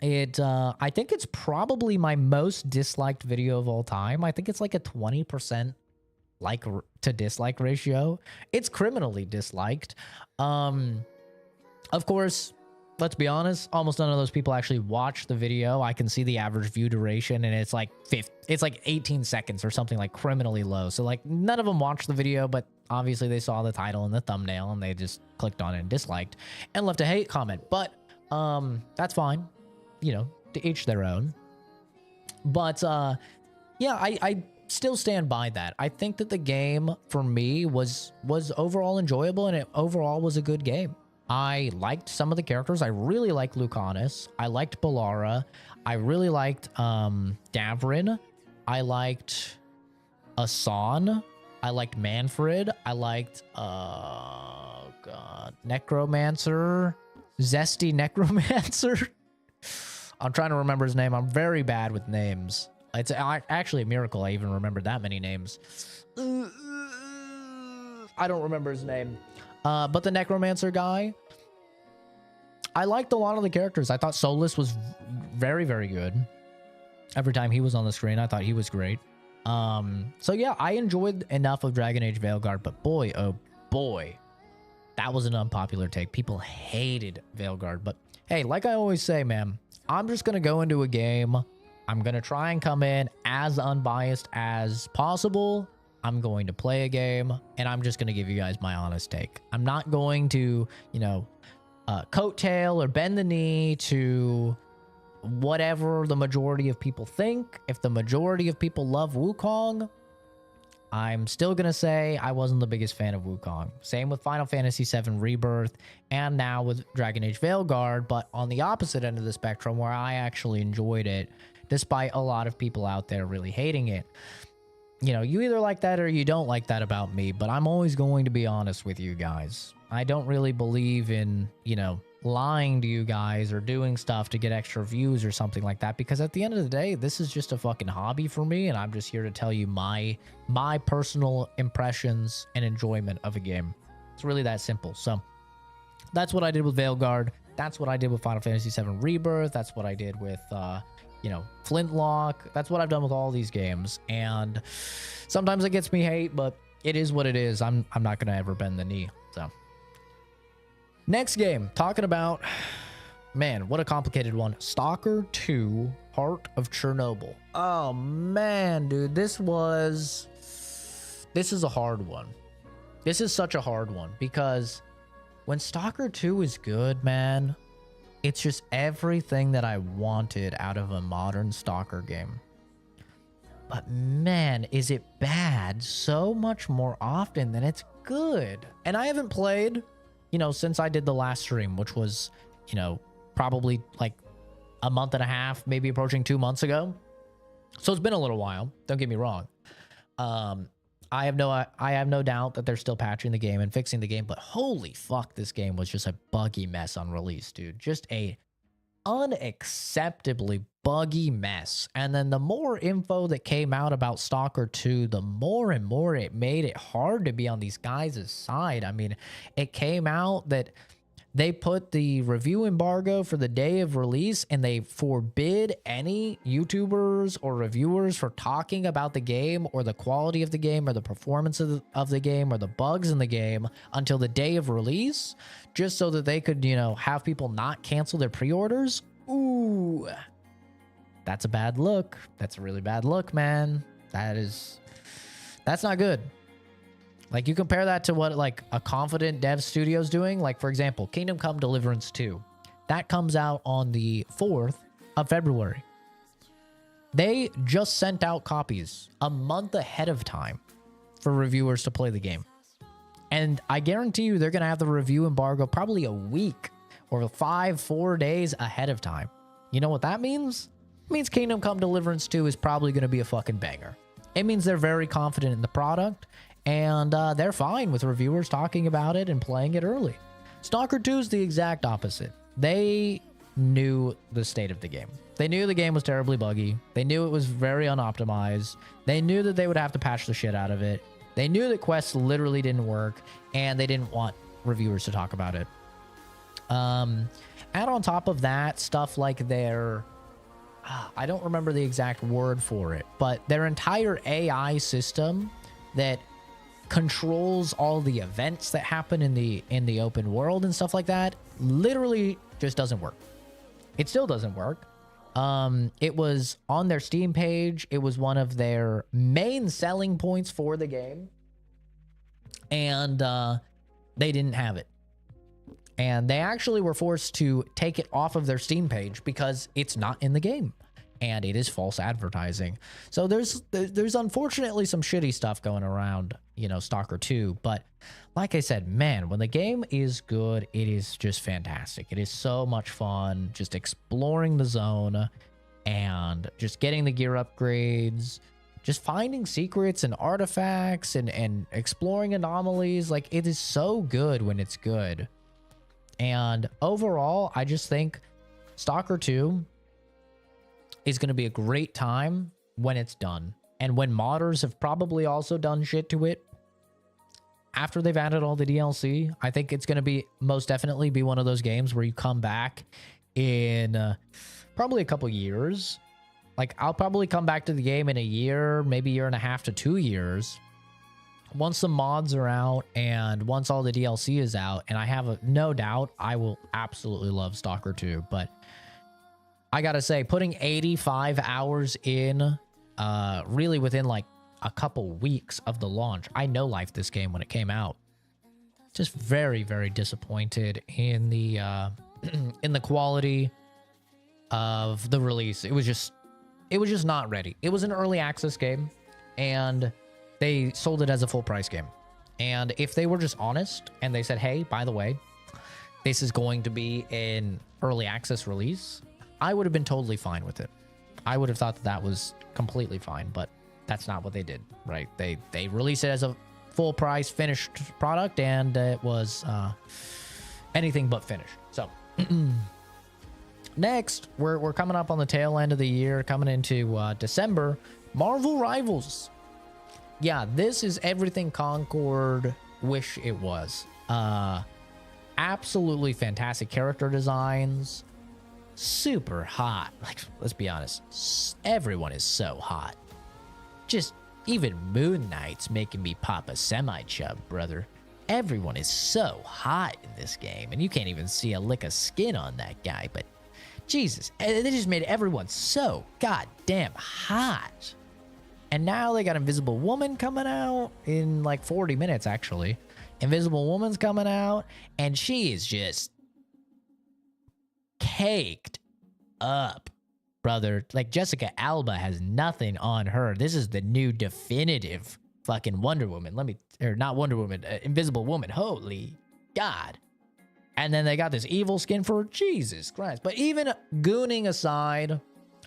I think it's probably my most disliked video of all time. I think it's like a 20% like to dislike ratio. It's criminally disliked. Of course, let's be honest, almost none of those people actually watch the video. I can see the average view duration, and it's like 18 seconds or something, like criminally low. So like none of them watched the video, but obviously they saw the title and the thumbnail and they just clicked on it and disliked and left a hate comment. But that's fine, you know, to each their own. But yeah, I still stand by that. I think that the game for me was overall enjoyable, and it overall was a good game. I liked some of the characters. I really liked Lucanus. I liked Ballara. I really liked Davrin. I liked Asan. I liked Manfred. I liked Necromancer. Zesty Necromancer. I'm trying to remember his name. I'm very bad with names. It's actually a miracle I even remembered that many names. I don't remember his name. But the Necromancer guy, I liked a lot of the characters. I thought Solus was very, very good. Every time he was on the screen, I thought he was great. So yeah, I enjoyed enough of Dragon Age Veilguard, but boy, oh boy, that was an unpopular take. People hated Veilguard, but hey, like I always say, man, I'm just going to go into a game. I'm going to try and come in as unbiased as possible. I'm going to play a game, and I'm just going to give you guys my honest take. I'm not going to, you know, coattail or bend the knee to whatever the majority of people think. If the majority of people love Wukong, I'm still going to say I wasn't the biggest fan of Wukong. Same with Final Fantasy VII Rebirth, and now with Dragon Age Veilguard, but on the opposite end of the spectrum where I actually enjoyed it, despite a lot of people out there really hating it. You know, you either like that or you don't like that about me, but I'm always going to be honest with you guys. I don't really believe in, you know, lying to you guys or doing stuff to get extra views or something like that, because at the end of the day, this is just a fucking hobby for me, and I'm just here to tell you my personal impressions and enjoyment of a game. It's really that simple. So that's what I did with Veilguard. That's what I did with Final Fantasy VII Rebirth. That's what I did with you know, Flintlock. That's what I've done with all these games, and sometimes it gets me hate, but it is what it is. I'm not gonna ever bend the knee. So next game, talking about, man, what a complicated one. Stalker 2, Heart of Chernobyl. Oh man, dude, this is a hard one. This is such a hard one, because when Stalker 2 is good, man, it's just everything that I wanted out of a modern Stalker game. But man, is it bad so much more often than it's good. And I haven't played, you know, since I did the last stream, which was, you know, probably like a month and a half, maybe approaching 2 months ago. So it's been a little while. Don't get me wrong. I have no doubt that they're still patching the game and fixing the game, but holy fuck, this game was just a buggy mess on release, dude. Just a unacceptably buggy mess. And then the more info that came out about Stalker 2, the more and more it made it hard to be on these guys' side. I mean, it came out that they put the review embargo for the day of release, and they forbid any YouTubers or reviewers for talking about the game or the quality of the game or the performance of the game or the bugs in the game until the day of release, just so that they could, you know, have people not cancel their pre-orders. Ooh, that's a bad look. That's a really bad look, man. That's not good. Like, you compare that to what, like, a confident dev studio's doing. Like, for example, Kingdom Come Deliverance 2. That comes out on the 4th of February. They just sent out copies a month ahead of time for reviewers to play the game. And I guarantee you they're going to have the review embargo probably a week or 4 days ahead of time. You know what that means? It means Kingdom Come Deliverance 2 is probably going to be a fucking banger. It means they're very confident in the product, and they're fine with reviewers talking about it and playing it early. Stalker 2 is the exact opposite. They knew the state of the game. They knew the game was terribly buggy. They knew it was very unoptimized. They knew that they would have to patch the shit out of it. They knew that quests literally didn't work, and they didn't want reviewers to talk about it. Add on top of that, stuff like their... I don't remember the exact word for it, but their entire AI system that controls all the events that happen in the open world and stuff like that literally just doesn't work. It still doesn't work. It was on their Steam page. It was one of their main selling points for the game, and they didn't have it. And they actually were forced to take it off of their Steam page because it's not in the game, and it is false advertising. So there's unfortunately some shitty stuff going around, you know, Stalker 2. But like I said, man, when the game is good, it is just fantastic. It is so much fun just exploring the zone and just getting the gear upgrades, just finding secrets and artifacts and exploring anomalies. Like, it is so good when it's good. And overall, I just think Stalker 2 is going to be a great time when it's done. And when modders have probably also done shit to it after they've added all the DLC, I think it's going to be most definitely be one of those games where you come back in probably a couple years. Like, I'll probably come back to the game in a year, maybe 1.5 to 2 years. Once the mods are out and once all the DLC is out, and I have no doubt I will absolutely love Stalker 2. But I gotta say, putting 85 hours in, really within like a couple weeks of the launch, I no-lifed this game when it came out. Just very, very disappointed in the in the quality of the release. It was just not ready. It was an early access game, and they sold it as a full price game. And if they were just honest and they said, hey, by the way, this is going to be an early access release, I would have been totally fine with it. I would have thought that was completely fine, but that's not what they did, right? They released it as a full price finished product, and it was anything but finished. So Next, we're coming up on the tail end of the year, coming into December. Marvel Rivals. Yeah, this is everything Concord wish it was. Absolutely fantastic character designs. Super hot. Like, let's be honest, everyone is so hot. Just even Moon Knight's making me pop a semi-chub, brother. Everyone is so hot in this game, and you can't even see a lick of skin on that guy, but Jesus, they just made everyone so goddamn hot. And now they got Invisible Woman coming out in like 40 minutes, actually. Invisible Woman's coming out, and she is just caked up, brother. Like, Jessica Alba has nothing on her. This is the new definitive fucking Wonder Woman. Not Wonder Woman, Invisible Woman. Holy God. And then they got this evil skin for Jesus Christ. But even gooning aside,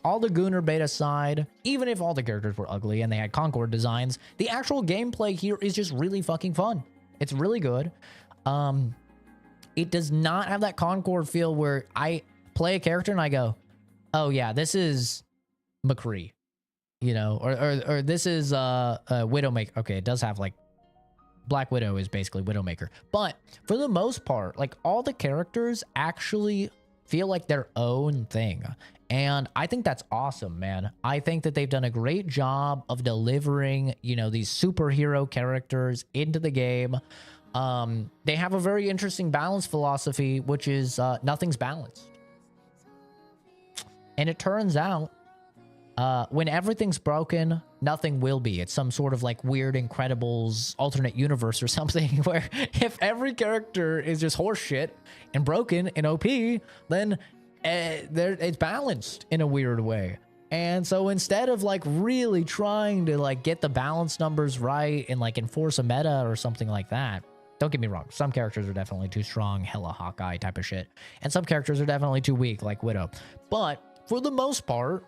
all the gooner bait aside, even if all the characters were ugly and they had Concord designs, the actual gameplay here is just really fucking fun. It's really good. It does not have that Concord feel where I play a character and I go, oh yeah, this is McCree, you know, or this is Widowmaker. Okay, it does have like Black Widow is basically Widowmaker. But for the most part, like, all the characters actually feel like their own thing. And I think that's awesome, man. I think that they've done a great job of delivering, you know, these superhero characters into the game. They have a very interesting balance philosophy, which is nothing's balanced. And it turns out when everything's broken, nothing will be. It's some sort of like weird Incredibles alternate universe or something where if every character is just horseshit and broken and OP, then it's balanced in a weird way. And so instead of like really trying to like get the balance numbers right and like enforce a meta or something like that, don't get me wrong, some characters are definitely too strong, hella Hawkeye type of shit, and some characters are definitely too weak, like Widow. But for the most part,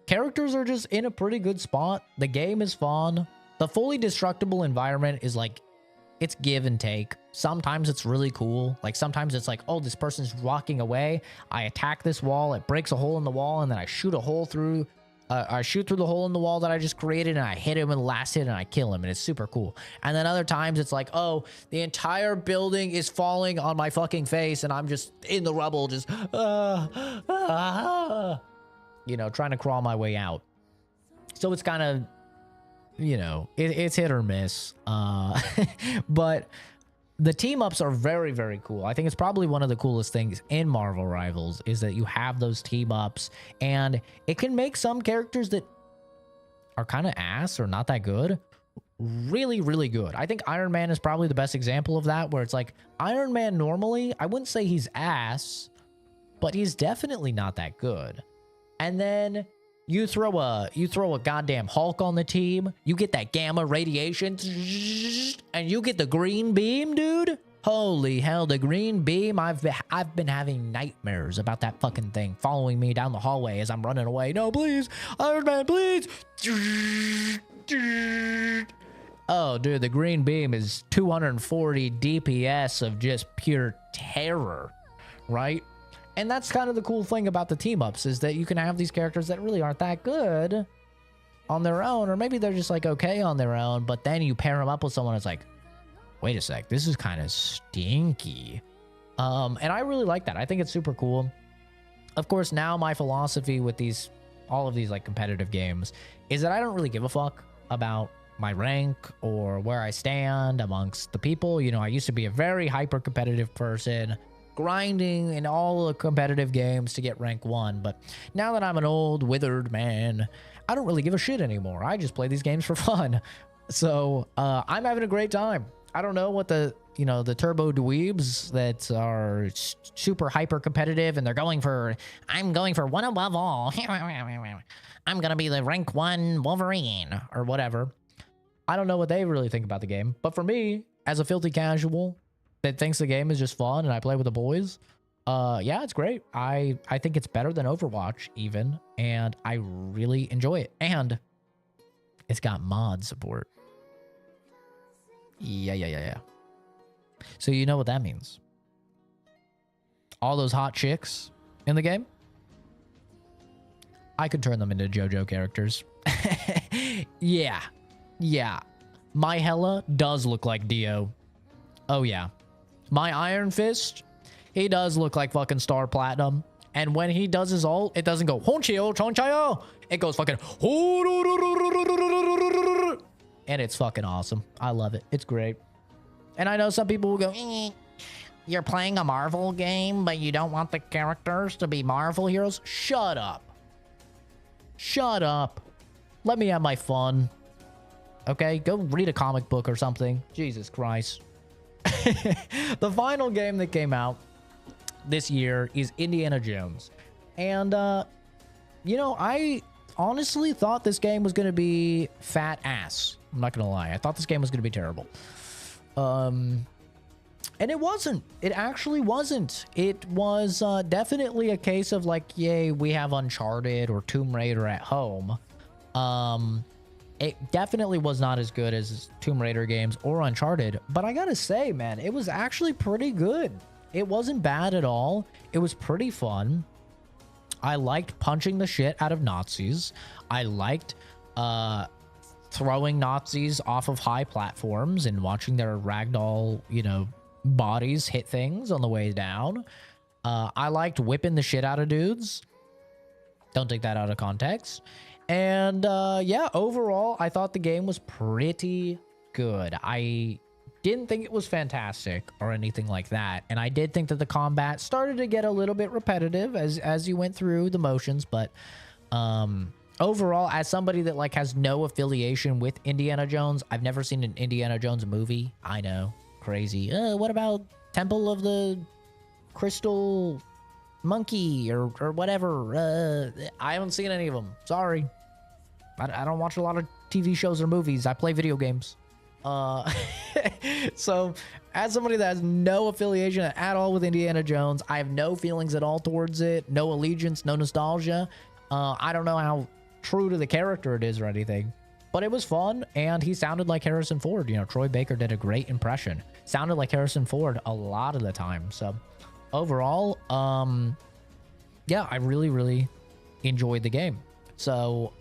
characters are just in a pretty good spot. The game is fun. The fully destructible environment is like, it's give and take. Sometimes it's really cool. Like, sometimes it's like, oh, this person's walking away. I attack this wall. It breaks a hole in the wall, and then I shoot a hole through. I shoot through the hole in the wall that I just created, and I hit him with the last hit, and I kill him, and it's super cool. And then other times it's like, oh, the entire building is falling on my fucking face, and I'm just in the rubble, just you know, trying to crawl my way out. So it's kind of, you know, it's hit or miss. But the team-ups are very, very cool. I think it's probably one of the coolest things in Marvel Rivals is that you have those team-ups, and it can make some characters that are kind of ass or not that good really, really good. I think Iron Man is probably the best example of that, where it's like, Iron Man normally, I wouldn't say he's ass, but he's definitely not that good. And then you throw a goddamn Hulk on the team, you get that gamma radiation, and you get the green beam, dude. Holy hell, the green beam. I've been having nightmares about that fucking thing following me down the hallway as I'm running away. No, please, Iron Man, please. Oh, dude, the green beam is 240 DPS of just pure terror, right? And that's kind of the cool thing about the team-ups, is that you can have these characters that really aren't that good on their own, or maybe they're just like okay on their own, but then you pair them up with someone that's like, wait a sec, this is kind of stinky. And I really like that. I think it's super cool. Of course, now my philosophy with all of these like competitive games is that I don't really give a fuck about my rank or where I stand amongst the people. You know, I used to be a very hyper competitive person, grinding in all the competitive games to get rank 1, but now that I'm an old withered man, I don't really give a shit anymore. I just play these games for fun. So I'm having a great time. I don't know what the turbo dweebs that are super hyper competitive and they're going for, I'm going for one above all. I'm gonna be the rank 1 Wolverine or whatever. I don't know what they really think about the game, but for me, as a filthy casual that thinks the game is just fun and I play with the boys, yeah, it's great. I think it's better than Overwatch even, and I really enjoy it. And it's got mod support. Yeah. So you know what that means. all those hot chicks in the game, I could turn them into JoJo characters. Yeah. Yeah. My Hela does look like Dio. Oh, yeah. My Iron Fist, he does look like fucking Star Platinum. And when he does his ult, it doesn't go Honchio, Chonchayo. It goes fucking. And it's fucking awesome. I love it. It's great. And I know some people will go, you're playing a Marvel game, but you don't want the characters to be Marvel heroes? Shut up. Shut up. Let me have my fun. Okay? Go read a comic book or something. Jesus Christ. The final game that came out this year is Indiana Jones. And, you know, I honestly thought this game was going to be fat ass. I'm not going to lie. I thought this game was going to be terrible. And it wasn't. It actually wasn't. It was definitely a case of like, yay, we have Uncharted or Tomb Raider at home. It definitely was not as good as Tomb Raider games or Uncharted. But I gotta say, man, it was actually pretty good. It wasn't bad at all. It was pretty fun. I liked punching the shit out of Nazis. I liked throwing Nazis off of high platforms and watching their ragdoll, you know, bodies hit things on the way down. I liked whipping the shit out of dudes. Don't take that out of context. And yeah, overall, I thought the game was pretty good. I didn't think it was fantastic or anything like that. And I did think that the combat started to get a little bit repetitive as you went through the motions. But overall, as somebody that like has no affiliation with Indiana Jones, I've never seen an Indiana Jones movie. I know, crazy. What about Temple of the Crystal Monkey or whatever? I haven't seen any of them. Sorry. I don't watch a lot of TV shows or movies. I play video games. So as somebody that has no affiliation at all with Indiana Jones, I have no feelings at all towards it. No allegiance, no nostalgia. I don't know how true to the character it is or anything, but it was fun. And he sounded like Harrison Ford. You know, Troy Baker did a great impression. Sounded like Harrison Ford a lot of the time. So overall, yeah, I really, really enjoyed the game. So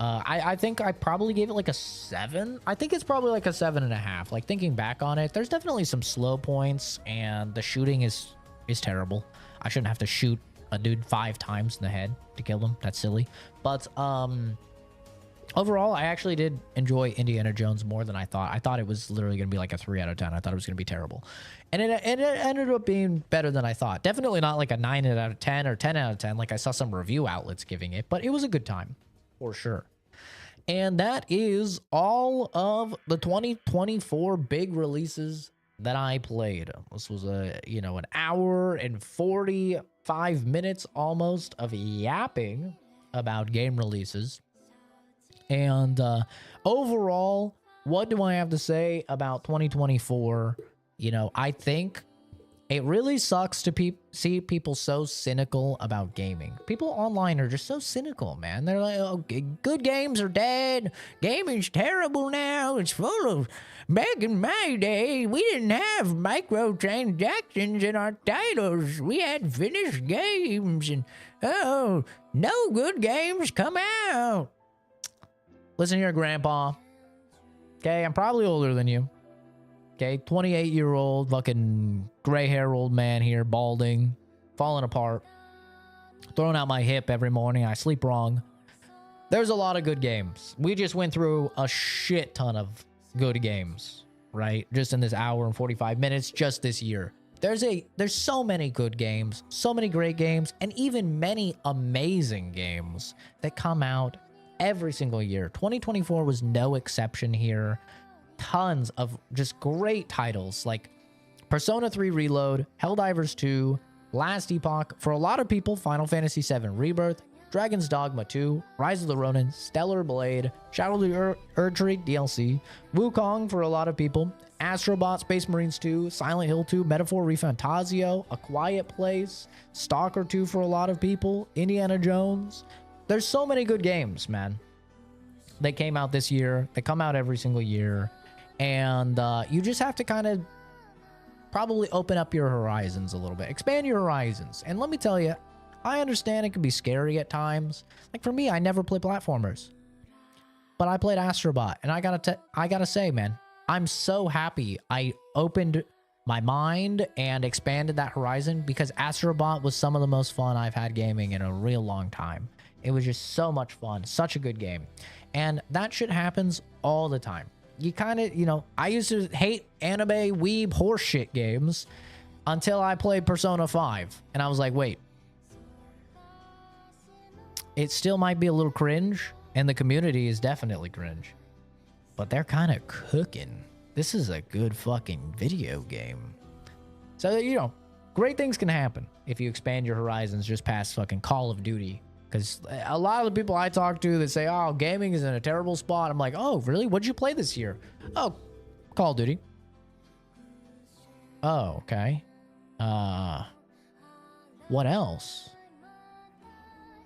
I think I probably gave it like a 7. I think it's probably like a 7.5. Like thinking back on it, there's definitely some slow points, and the shooting is terrible. I shouldn't have to shoot a dude 5 times in the head to kill him. That's silly. But overall, I actually did enjoy Indiana Jones more than I thought. I thought it was literally going to be like a 3 out of 10. I thought it was going to be terrible. And it ended up being better than I thought. Definitely not like a 9 out of 10 or 10 out of 10 like I saw some review outlets giving it, but it was a good time for sure. And that is all of the 2024 big releases that I played. This was a, you know, an hour and 45 minutes almost of yapping about game releases. And overall, what do I have to say about 2024? You know, I think it really sucks to see people so cynical about gaming. People online are just so cynical, man. They're like, oh, good games are dead. Gaming's terrible now. It's full of... Back in my day, we didn't have microtransactions in our titles. We had finished games. And, oh, no good games come out. Listen here, Grandpa. Okay, I'm probably older than you. Okay, 28-year-old fucking gray hair old man here, balding, falling apart, throwing out my hip every morning. I sleep wrong. There's a lot of good games. We just went through a shit ton of good games, right? Just in this hour and 45 minutes, just this year. There's so many good games, so many great games, and even many amazing games that come out every single year. 2024 was no exception here. Tons of just great titles like Persona 3 Reload, Helldivers 2, Last Epoch, for a lot of people, Final Fantasy 7 Rebirth, Dragon's Dogma 2, Rise of the Ronin, Stellar Blade, Shadow of the Erdtree DLC, Wukong for a lot of people, Astrobot, Space Marines 2, Silent Hill 2, Metaphor ReFantasio, A Quiet Place, Stalker 2 for a lot of people, Indiana Jones. There's so many good games, man. They came out this year. They come out every single year. And you just have to kind of probably open up your horizons a little bit. Expand your horizons. And let me tell you, I understand it can be scary at times. Like for me, I never play platformers. But I played Astrobot, and I gotta say, man, I'm so happy I opened my mind and expanded that horizon, because Astrobot was some of the most fun I've had gaming in a real long time. It was just so much fun, such a good game. And that shit happens all the time. You kind of, you know, I used to hate anime, weeb, horseshit games until I played Persona 5. And I was like, wait, it still might be a little cringe, and the community is definitely cringe, but they're kind of cooking. This is a good fucking video game. So, you know, great things can happen if you expand your horizons just past fucking Call of Duty. Because a lot of the people I talk to that say, oh, gaming is in a terrible spot. I'm like, oh, really? What'd you play this year? Oh, Call of Duty. Oh, okay. What else?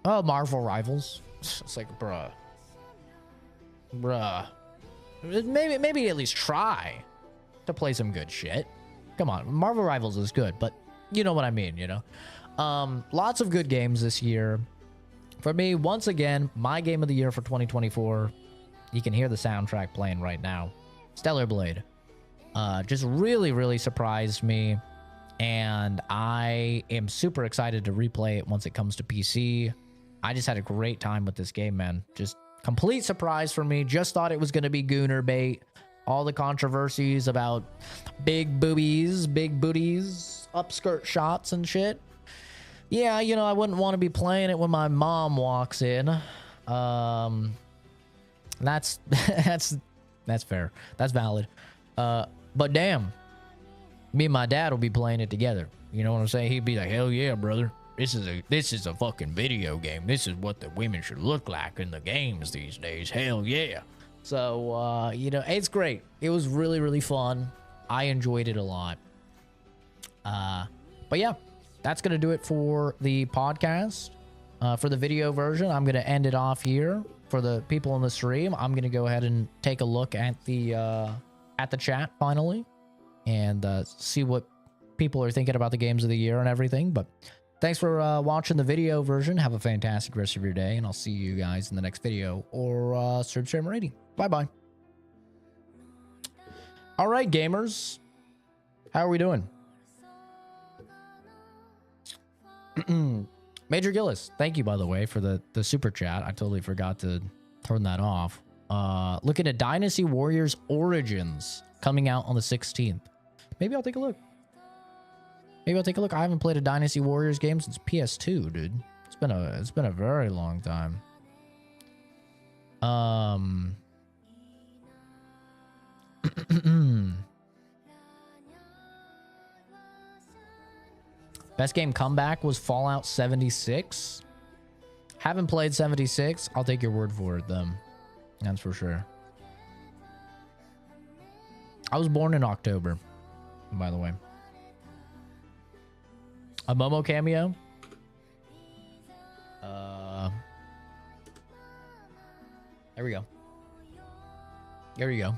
Oh, Marvel Rivals. It's like, bruh. Maybe at least try to play some good shit. Come on, Marvel Rivals is good, but you know what I mean, you know? Lots of good games this year. For me, once again, my game of the year for 2024, you can hear the soundtrack playing right now. Stellar Blade. Just really, really surprised me. And I am super excited to replay it once it comes to PC. I just had a great time with this game, man. Just complete surprise for me. Just thought it was going to be Gooner bait. All the controversies about big boobies, big booties, upskirt shots and shit. Yeah, you know, I wouldn't want to be playing it when my mom walks in. That's fair. That's valid. But damn, me and my dad will be playing it together. You know what I'm saying? He'd be like, hell yeah, brother. This is a fucking video game. This is what the women should look like in the games these days. Hell yeah. So, you know, it's great. It was really, really fun. I enjoyed it a lot. But yeah, that's going to do it for the podcast. For the video version, I'm going to end it off here. For the people in the stream, I'm going to go ahead and take a look at the chat finally and see what people are thinking about the games of the year and everything. But thanks for watching the video version. Have a fantastic rest of your day, and I'll see you guys in the next video or stream rating. Bye-bye. All right, gamers. How are we doing? Major Gillis, thank you, by the way, for the super chat. I totally forgot to turn that off. Looking at Dynasty Warriors Origins coming out on the 16th. Maybe I'll take a look. Maybe I'll take a look. I haven't played a Dynasty Warriors game since PS2, dude. It's been a very long time. Best game comeback was Fallout 76. Haven't played 76. I'll take your word for it, then. That's for sure. I was born in October, by the way. A Momo cameo? There we go. There we go.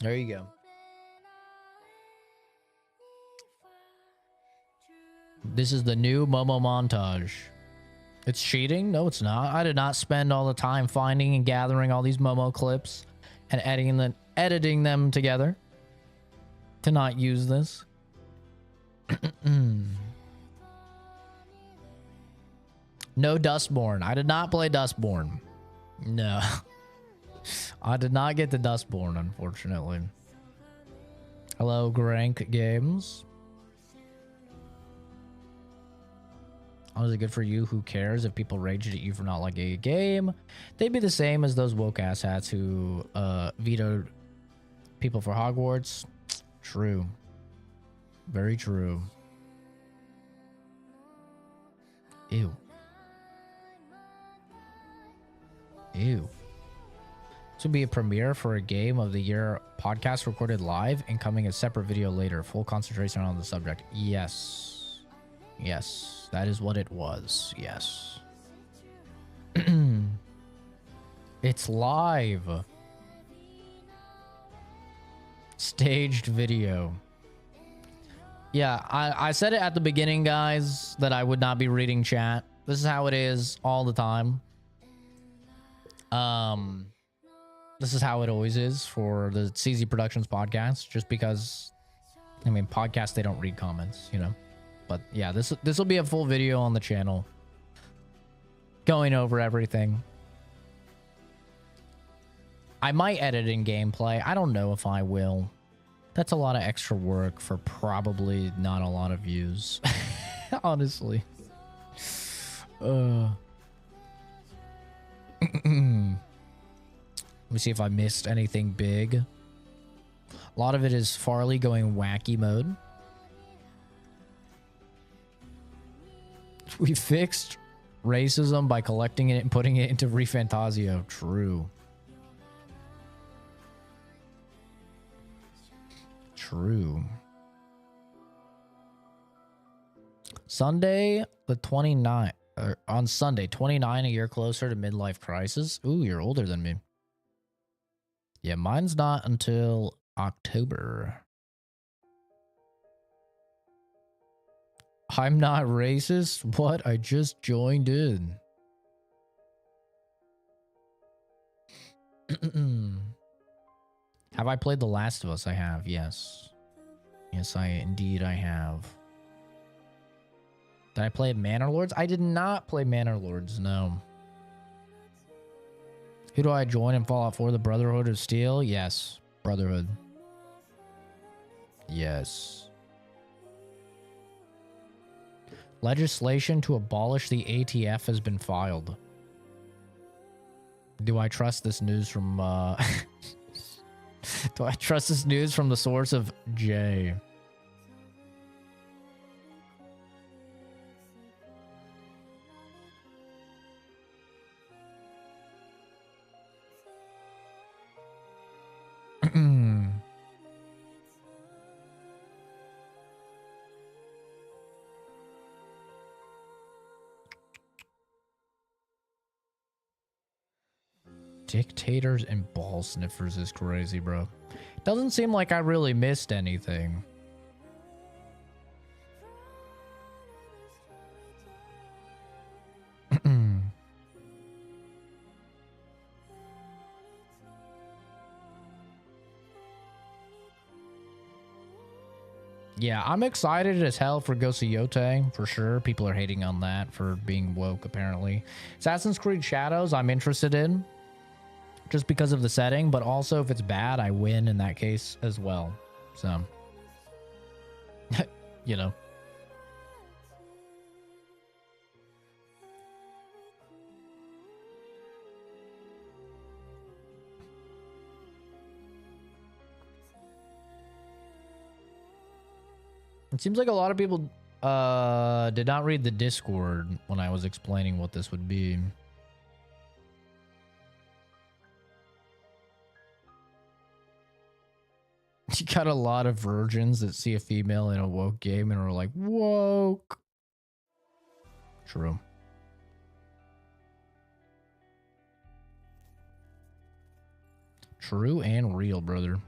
There you go. This is the new Momo montage. It's cheating? No, it's not. I did not spend all the time finding and gathering all these Momo clips and editing them together to not use this. No Dustborn. I did not play Dustborn. No. I did not get the Dustborn, unfortunately. Hello, Grank Games. How is it good for you? Who cares if people raged at you for not liking a game? They'd be the same as those woke ass hats who vetoed people for Hogwarts. True. Very true. Ew. Ew. This would be a premiere for a game of the year podcast recorded live and coming a separate video later. Full concentration on the subject. Yes. Yes. That is what it was. Yes. It's live. Staged video. Yeah, I said it at the beginning, guys, that I would not be reading chat. This is how it is all the time. This is how it always is for the CZProductions podcast, just because, I mean, podcasts, they don't read comments, you know. But yeah, this will be a full video on the channel going over everything. I might edit in gameplay. I don't know if I will. That's a lot of extra work for probably not a lot of views. Honestly. Let me see if I missed anything big. A lot of it is Farley going wacky mode. We fixed racism by collecting it and putting it into Fantasio. True. True. Sunday, the 29th. On Sunday, 29, a year closer to midlife crisis. Ooh, you're older than me. Yeah, mine's not until October. I'm not racist? What? I just joined in. Have I played The Last of Us? I have, yes. Yes, indeed I have. Did I play Manor Lords? I did not play Manor Lords, no. Who do I join in Fallout 4? The Brotherhood of Steel? Yes. Brotherhood. Yes. Legislation to abolish the ATF has been filed. Do I trust this news from, do I trust this news from the source of Jay? Dictators and ball sniffers is crazy, bro. Doesn't seem like I really missed anything. Yeah, I'm excited as hell for Ghost of Yote, for sure. People are hating on that for being woke, apparently. Assassin's Creed Shadows, I'm interested in. Just because of the setting, but also if it's bad, I win in that case as well. So, you know. It seems like a lot of people did not read the Discord when I was explaining what this would be. You got a lot of virgins that see a female in a woke game and are like, woke. True. True and real, brother.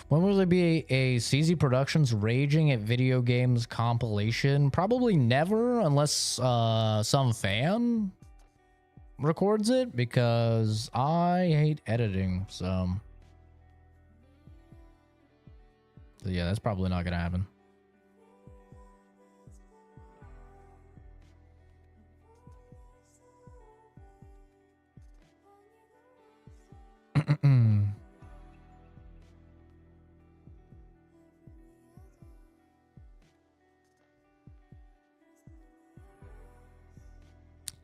When will there be a CZProductions Raging at Video Games compilation? Probably never, unless some fan records it, because I hate editing, so yeah, that's probably not gonna happen.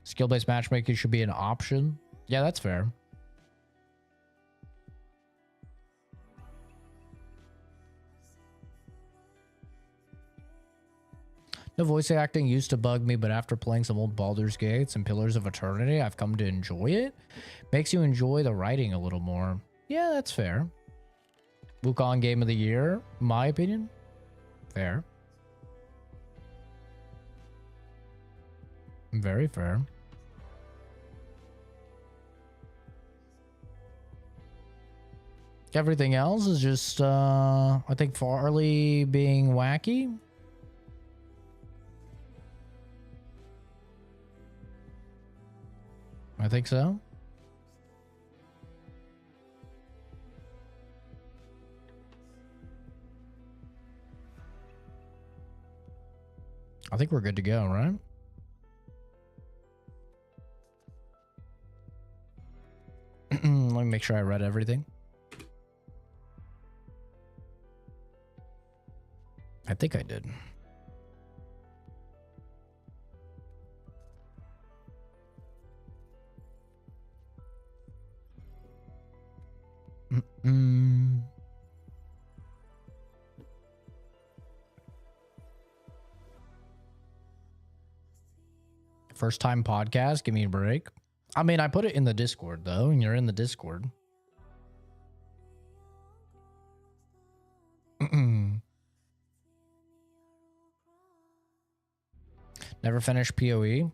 Skill-based matchmaking should be an option. Yeah, that's fair. No, voice acting used to bug me, but after playing some old Baldur's Gates and Pillars of Eternity, I've come to enjoy it. Makes you enjoy the writing a little more. Yeah, that's fair. Wukong game of the year, my opinion. Fair. Very fair. Everything else is just, I think Farley being wacky. I think so. I think we're good to go, right? Let me make sure I read everything. I think I did. First time podcast, give me a break. I mean, I put it in the Discord though, and you're in the Discord. Never finished PoE.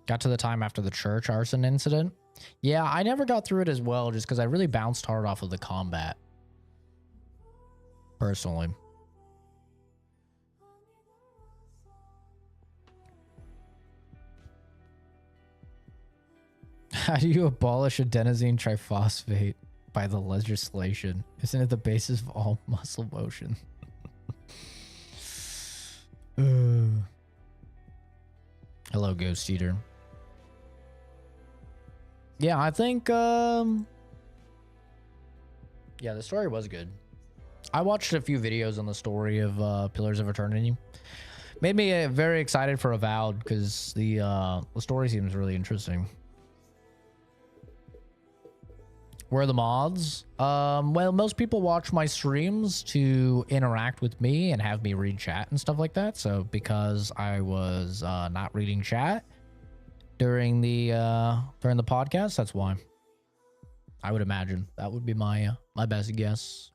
Got to the time after the church arson incident. Yeah, I never got through it as well just because I really bounced hard off of the combat. Personally. How do you abolish adenosine triphosphate by the legislation? Isn't it the basis of all muscle motion? Hello, Ghost Eater. Yeah, I think, yeah, the story was good. I watched a few videos on the story of Pillars of Eternity. Made me very excited for Avowed because the story seems really interesting. Where are the mods? Well, most people watch my streams to interact with me and have me read chat and stuff like that. So because I was not reading chat during the podcast, that's why. I would imagine that would be my my best guess.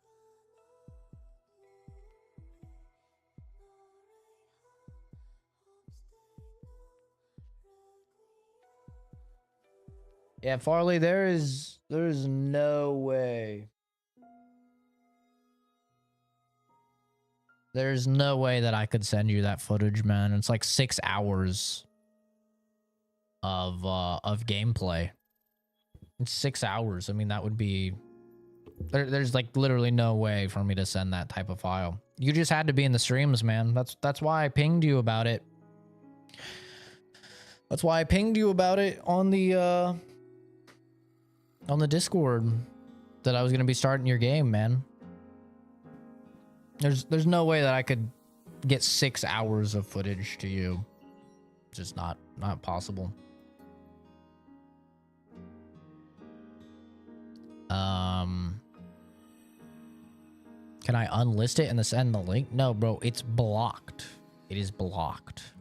Yeah, Farley, there's no way. There's no way that I could send you that footage, man. It's like 6 hours of gameplay. It's 6 hours. I mean, that would be there's like literally no way for me to send that type of file. You just had to be in the streams, man. That's why I pinged you about it. That's why I pinged you about it on the Discord that I was going to be starting your game, man. There's no way that I could get 6 hours of footage to you. Just not possible. Can I unlist it and send the link? No, bro, it's blocked. It is blocked.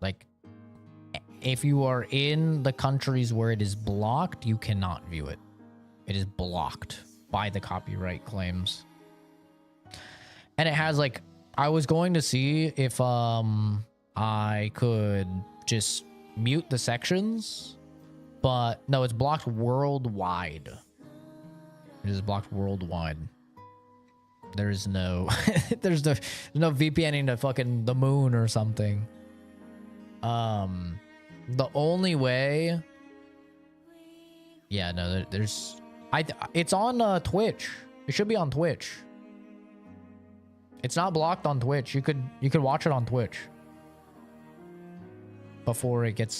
Like, if you are in the countries where it is blocked, you cannot view it. It is blocked by the copyright claims. And it has like, I was going to see if I could just mute the sections, but no, it's blocked worldwide. It is blocked worldwide. There's no there's no VPNing to fucking the moon or something. The only way, yeah, no, there's, it's on Twitch. It should be on Twitch. It's not blocked on Twitch. You could watch it on Twitch before it gets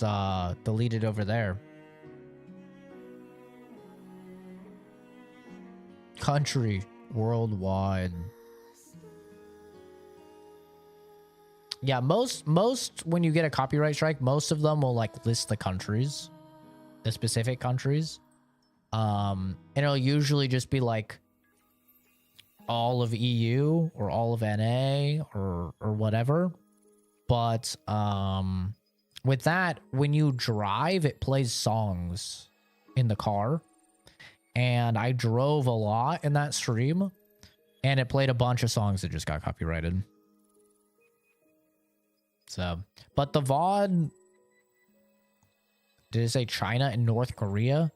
deleted over there. Country worldwide. Yeah, most when you get a copyright strike, most of them will like list the countries, the specific countries. And it'll usually just be like all of EU or all of NA or whatever. But with that, when you drive, it plays songs in the car. and I drove a lot in that stream, and it played a bunch of songs that just got copyrighted. So, but the VOD, did it say China and North Korea?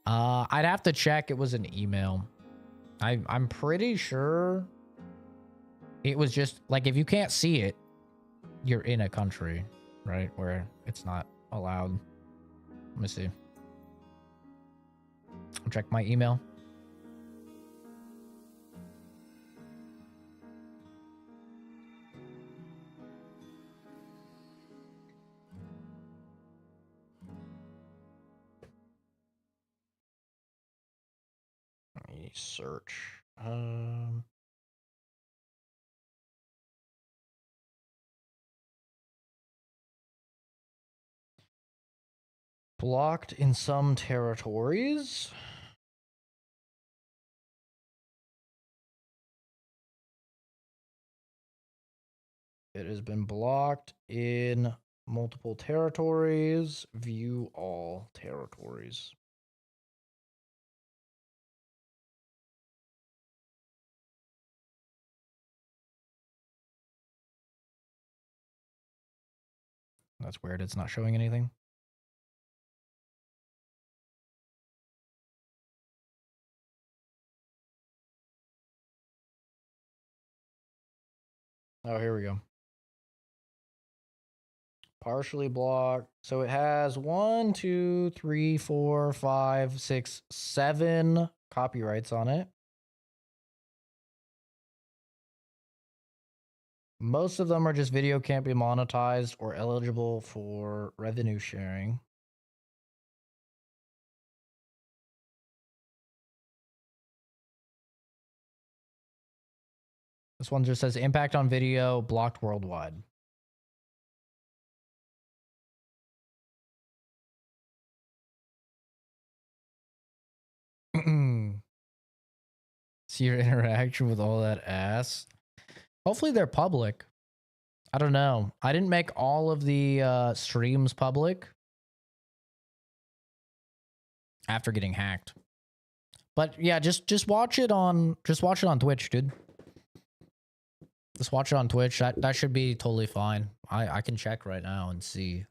I'd have to check. It was an email. I'm pretty sure it was just like, if you can't see it, you're in a country, right, where it's not allowed. Let me see. I'll check my email. Let me search. Blocked in some territories. It has been blocked in multiple territories. View all territories. That's weird. It's not showing anything. Oh, here we go. Partially blocked. So it has 1, 2, 3, 4, 5, 6, 7 copyrights on it. Most of them are just video can't be monetized or eligible for revenue sharing. This one just says impact on video blocked worldwide. See your interaction with all that ass. Hopefully they're public. I don't know. I didn't make all of the streams public after getting hacked. But yeah, just watch it on Twitch, dude. Just watch it on Twitch. That should be totally fine. I can check right now and see.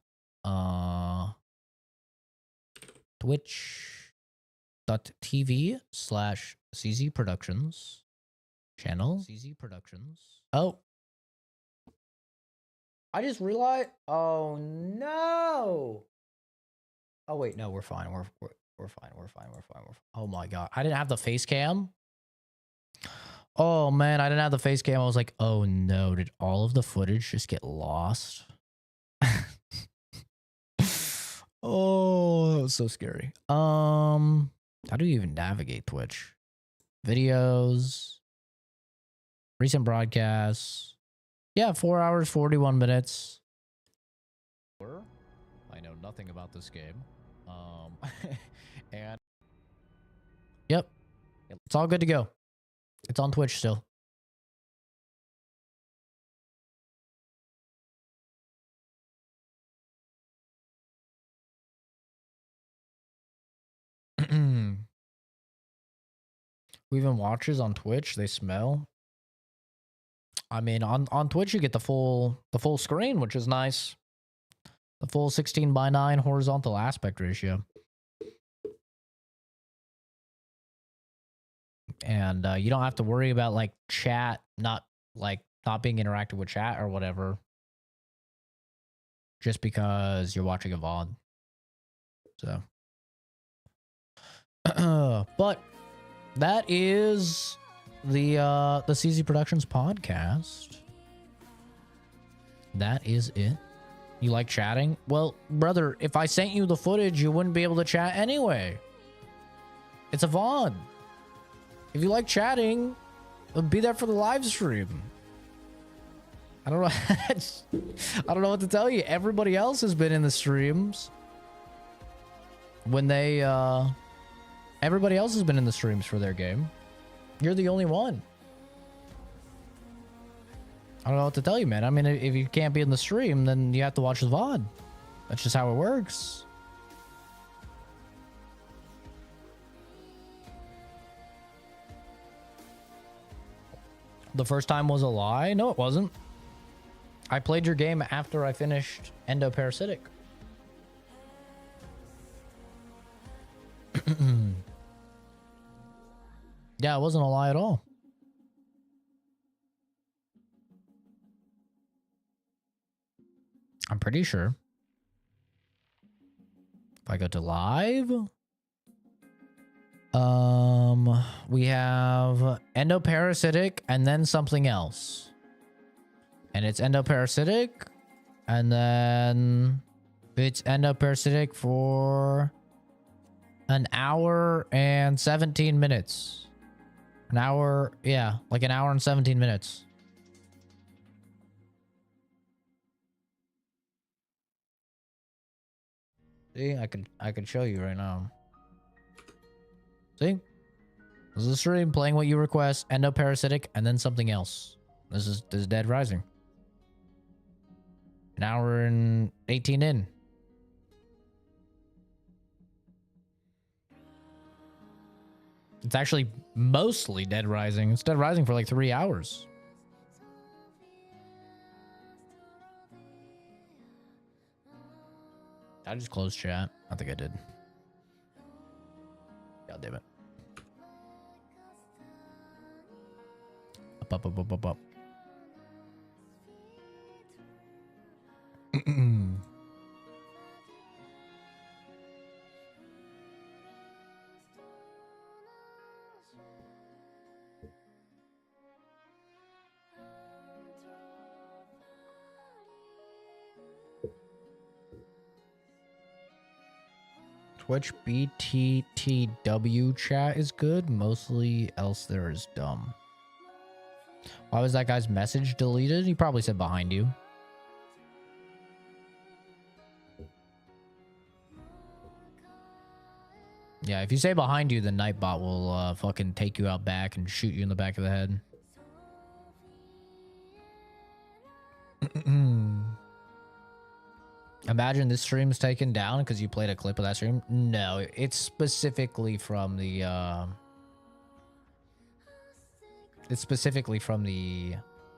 Twitch.tv/CZProductions channel. CZProductions. Oh. I just realized. Oh no. Oh wait, no, we're fine. We're fine. We're fine. Oh my god. I didn't have the face cam. Oh man, I didn't have the face cam. I was like, oh no, did all of the footage just get lost? Oh, that was so scary. How do you even navigate Twitch? Videos, recent broadcasts. Yeah, 4 hours, 41 minutes. I know nothing about this game. And yep, it's all good to go. It's on Twitch still. Who even watches on Twitch? They smell. I mean, on Twitch you get the full screen, which is nice. The full 16:9 horizontal aspect ratio. And you don't have to worry about like chat not being interactive with chat or whatever, just because you're watching a VOD. So, but that is the CZProductions podcast. That is it. You like chatting? Well, brother, if I sent you the footage, you wouldn't be able to chat anyway. It's a VOD. If you like chatting, be there for the live stream. I don't know. I don't know what to tell you. Everybody else has been in the streams when they everybody else has been in the streams for their game. You're the only one. I don't know what to tell you, man. I mean, if you can't be in the stream, then you have to watch the VOD. That's just how it works. The first time was a lie? No, it wasn't. I played your game after I finished Endoparasitic. Yeah, it wasn't a lie at all. I'm pretty sure. If I go to live, we have endoparasitic and then something else. And it's endoparasitic, and then it's endoparasitic for an hour and 17 minutes. An hour, yeah, like an hour and 17 minutes. See, I could show you right now. See? This is a stream playing what you request, endoparasitic, and then something else. This is Dead Rising. An hour and 18 in. It's actually mostly Dead Rising. It's Dead Rising for like 3 hours. I just closed chat. I think I did. God damn it. Up. Twitch BTTW chat is good. Mostly else there is dumb. Why was that guy's message deleted? He probably said behind you. Yeah, if you say behind you, the Nightbot will fucking take you out back and shoot you in the back of the head. Imagine this stream's taken down because you played a clip of that stream. No, it's specifically from the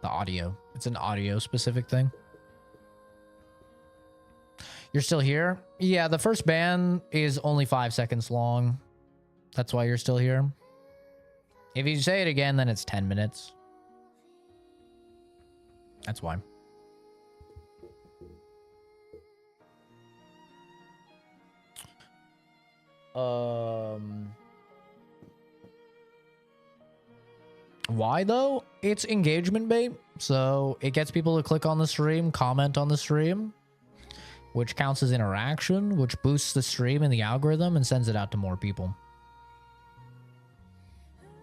audio. It's an audio specific thing. You're still here? Yeah, the first ban is only 5 seconds long. That's why you're still here. If you say it again, then it's 10 minutes. That's why. Why though? It's engagement bait, so it gets people to click on the stream, comment on the stream, which counts as interaction, which boosts the stream in the algorithm and sends it out to more people.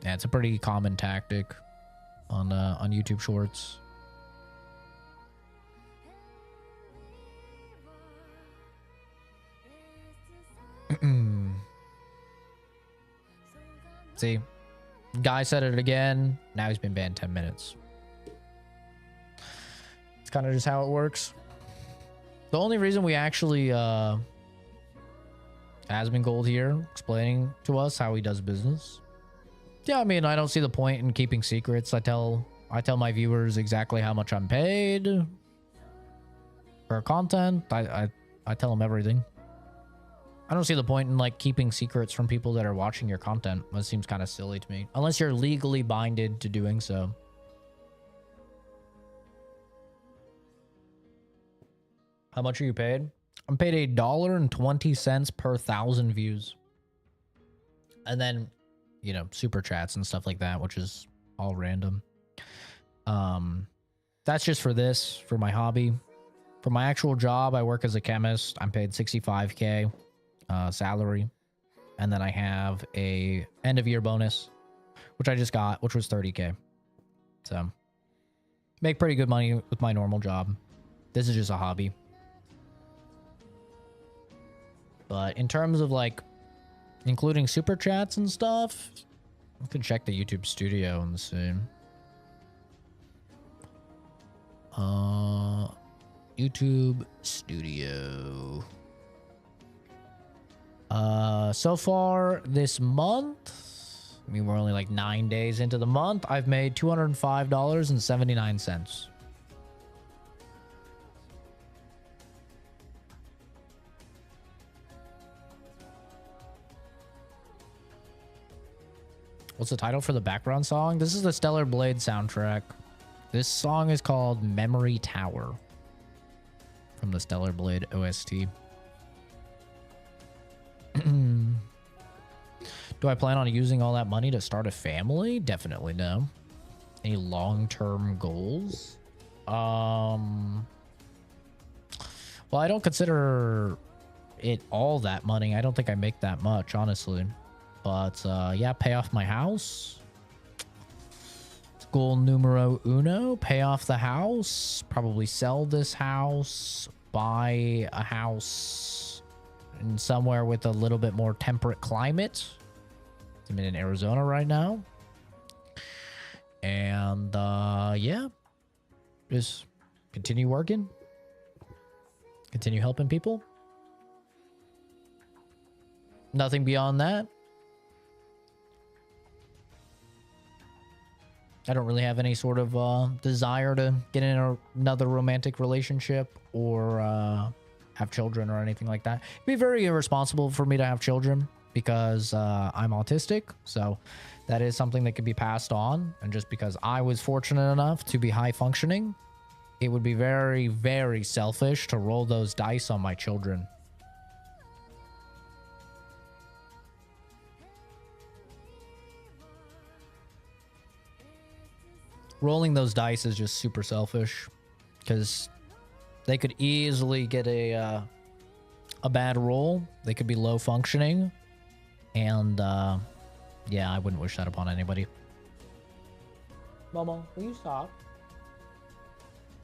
Yeah, it's a pretty common tactic on YouTube Shorts. See, guy said it again. Now he's been banned 10 minutes. It's kind of just how it works. The only reason we actually Asmongold Gold here explaining to us how he does business. Yeah, I mean, I don't see the point in keeping secrets. I tell my viewers exactly how much I'm paid for content. I tell them everything. I don't see the point in like keeping secrets from people that are watching your content. That seems kind of silly to me. Unless you're legally binded to doing so. How much are you paid? I'm paid $1.20 per 1,000 views. And then, you know, super chats and stuff like that, which is all random. That's just for this, for my hobby. For my actual job, I work as a chemist. I'm paid $65K. Salary, and then I have a end of year bonus, which I just got, which was $30K. So make pretty good money with my normal job. This is just a hobby. But in terms of like including super chats and stuff, you can check the YouTube Studio and see. YouTube Studio. So far this month, I mean, we're only like 9 days into the month. I've made $205.79. What's the title for the background song? This is the Stellar Blade soundtrack. This song is called Memory Tower from the Stellar Blade OST. Do I plan on using all that money to start a family? Definitely no. Any long-term goals? Well, I don't consider it all that money. I don't think I make that much, honestly. But yeah, pay off my house. Goal numero uno, pay off the house. Probably sell this house. Buy a house in somewhere with a little bit more temperate climate. I'm in Arizona right now. And yeah, just continue working. Continue helping people. Nothing beyond that. I don't really have any sort of desire to get in another romantic relationship or have children or anything like that. It'd be very irresponsible for me to have children because I'm autistic. So that is something that could be passed on. And just because I was fortunate enough to be high functioning, it would be very, very selfish to roll those dice on my children. Rolling those dice is just super selfish because they could easily get a bad roll. They could be low functioning. And yeah, I wouldn't wish that upon anybody. Momo, will you stop?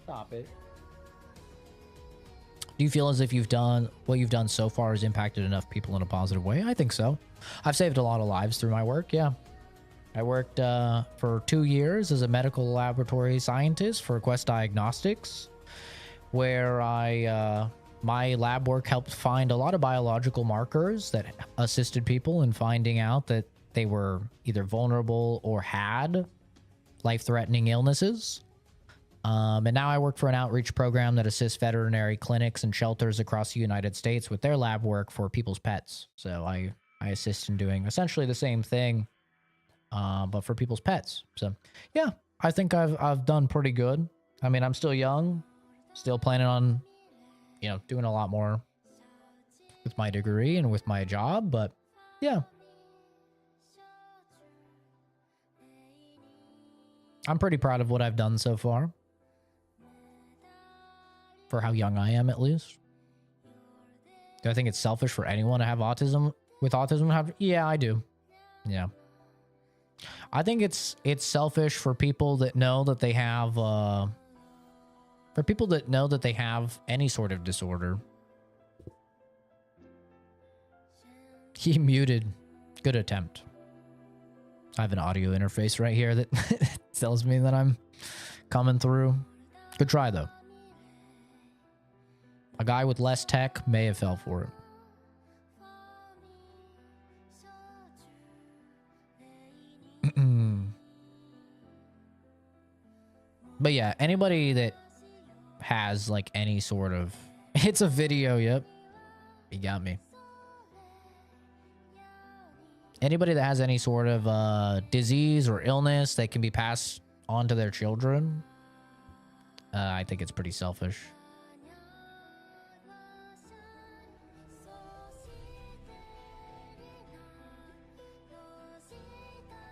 Stop it. Do you feel as if what you've done so far has impacted enough people in a positive way? I think so. I've saved a lot of lives through my work, yeah. I worked for 2 years as a medical laboratory scientist for Quest Diagnostics, where my lab work helped find a lot of biological markers that assisted people in finding out that they were either vulnerable or had life-threatening illnesses. And now I work for an outreach program that assists veterinary clinics and shelters across the United States with their lab work for people's pets. So I assist in doing essentially the same thing, but for people's pets. So yeah, I think I've done pretty good. I mean, I'm still young, still planning on, you know, doing a lot more with my degree and with my job, but yeah. I'm pretty proud of what I've done so far. For how young I am, at least. Do I think it's selfish for anyone to have autism? With autism? Yeah, I do. Yeah. I think it's selfish for people that know that they have for people that know that they have any sort of disorder. He muted. Good attempt. I have an audio interface right here that tells me that I'm coming through. Good try, though. A guy with less tech may have fell for it. But yeah, anybody that has like any sort of... It's a video, yep. You got me. Anybody that has any sort of disease or illness that can be passed on to their children, I think it's pretty selfish.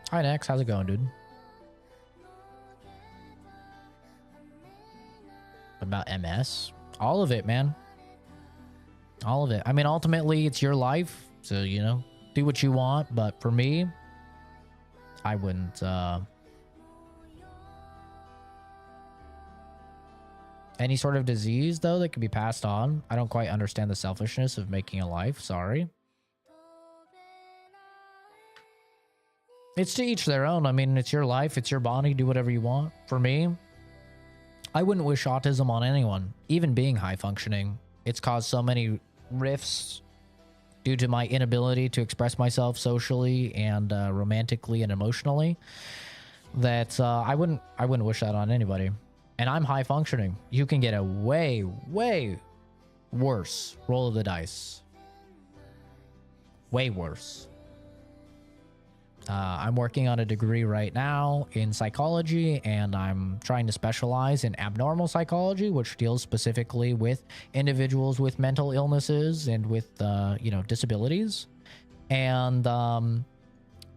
Hi, Nex. How's it going, dude? About MS? All of it, man. All of it. I mean, ultimately, it's your life. So, you know, do what you want. But for me, I wouldn't... Any sort of disease, though, that can be passed on. I don't quite understand the selfishness of making a life. Sorry. It's to each their own. I mean, it's your life. It's your body. Do whatever you want. For me, I wouldn't wish autism on anyone. Even being high functioning, it's caused so many rifts due to my inability to express myself socially and romantically and emotionally, that I wouldn't wish that on anybody. And I'm high functioning. You can get a way worse roll of the dice. Way worse. I'm working on a degree right now in psychology, and I'm trying to specialize in abnormal psychology, which deals specifically with individuals with mental illnesses and with, you know, disabilities. And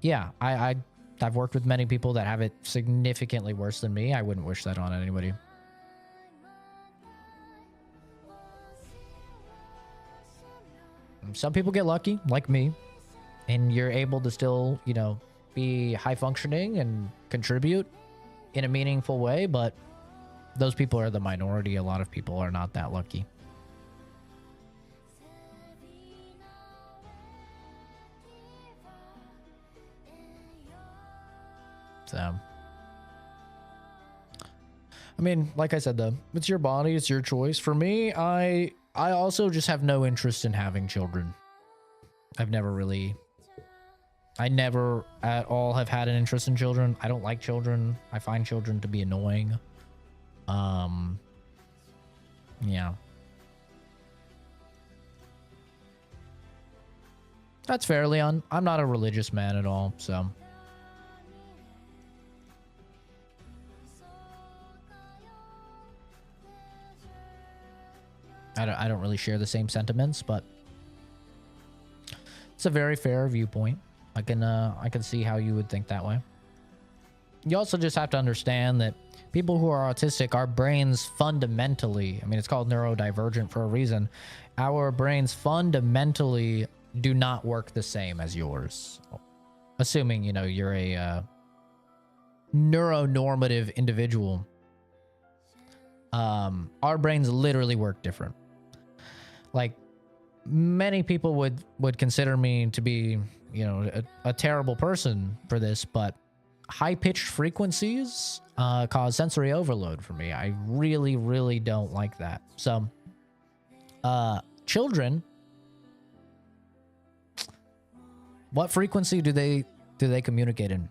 yeah, I've worked with many people that have it significantly worse than me. I wouldn't wish that on anybody. Some people get lucky, like me, and you're able to still, you know, be high functioning and contribute in a meaningful way, but those people are the minority. A lot of people are not that lucky. So, I mean, like I said, though, it's your body, it's your choice. For me, I also just have no interest in having children. I never at all have had an interest in children. I don't like children. I find children to be annoying. Yeah. That's fair, Leon. I'm not a religious man at all, so. I don't really share the same sentiments, but it's a very fair viewpoint. I can see how you would think that way. You also just have to understand that people who are autistic, our brains fundamentally, I mean, it's called neurodivergent for a reason. Our brains fundamentally do not work the same as yours. Assuming, you know, you're a neuronormative individual. Our brains literally work different. Like, many people would consider me to be, you know, a terrible person for this, but high-pitched frequencies cause sensory overload for me. I really don't like that. So, children, what frequency do they communicate in?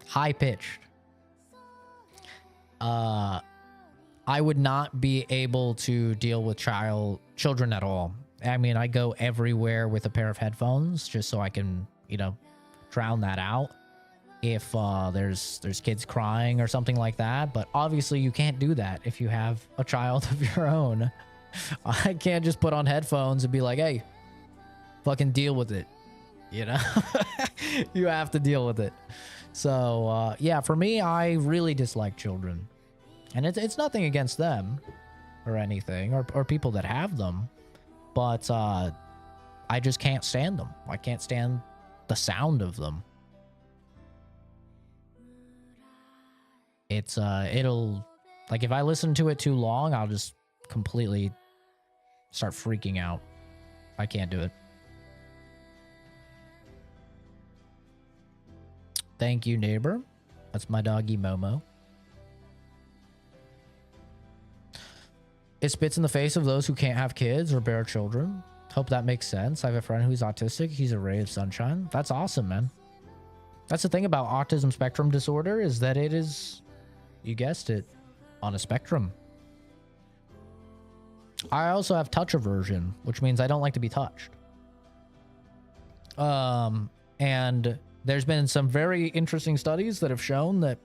High-pitched. I would not be able to deal with children at all. I mean, I go everywhere with a pair of headphones just so I can, you know, drown that out if there's kids crying or something like that. But obviously you can't do that if you have a child of your own. I can't just put on headphones and be like, hey, fucking deal with it. You know, you have to deal with it. So yeah, for me, I really dislike children. And it's nothing against them or anything, or people that have them, but I just can't stand them. I can't stand the sound of them. It's it'll, like, if I listen to it too long, I'll just completely start freaking out. I can't do it. Thank you, neighbor. That's my doggy Momo. It spits in the face of those who can't have kids or bear children. Hope that makes sense. I have a friend who's autistic. He's a ray of sunshine. That's awesome, man. That's the thing about autism spectrum disorder, is that it is, you guessed it, on a spectrum. I also have touch aversion, which means I don't like to be touched. And there's been some very interesting studies that have shown that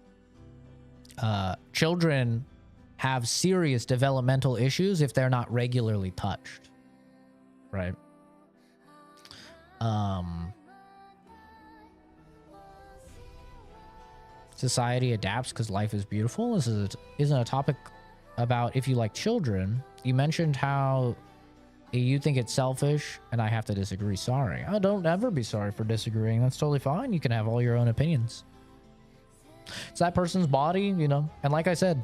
children have serious developmental issues if they're not regularly touched, right? Society adapts because life is beautiful. This isn't a topic about if you like children. You mentioned how you think it's selfish, and I have to disagree. Sorry. Oh, don't ever be sorry for disagreeing. That's totally fine. You can have all your own opinions. It's that person's body, you know. And like I said,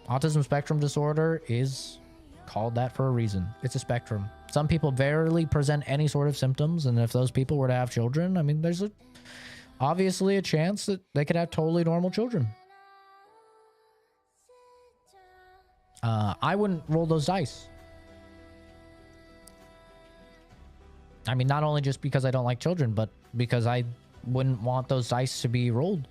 autism spectrum disorder is called that for a reason. It's a spectrum. Some people barely present any sort of symptoms, and if those people were to have children, I mean, there's obviously a chance that they could have totally normal children. I wouldn't roll those dice. I mean, not only just because I don't like children, but because I wouldn't want those dice to be rolled.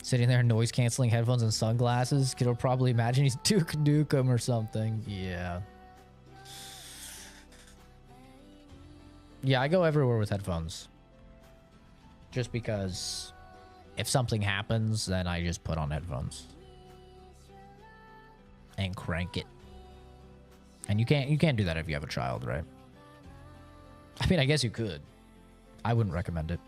Sitting there, noise canceling headphones and sunglasses. Kid will probably imagine he's Duke Nukem or something. Yeah. Yeah, I go everywhere with headphones. Just because if something happens, then I just put on headphones. And crank it. And you can't do that if you have a child, right? I mean, I guess you could. I wouldn't recommend it.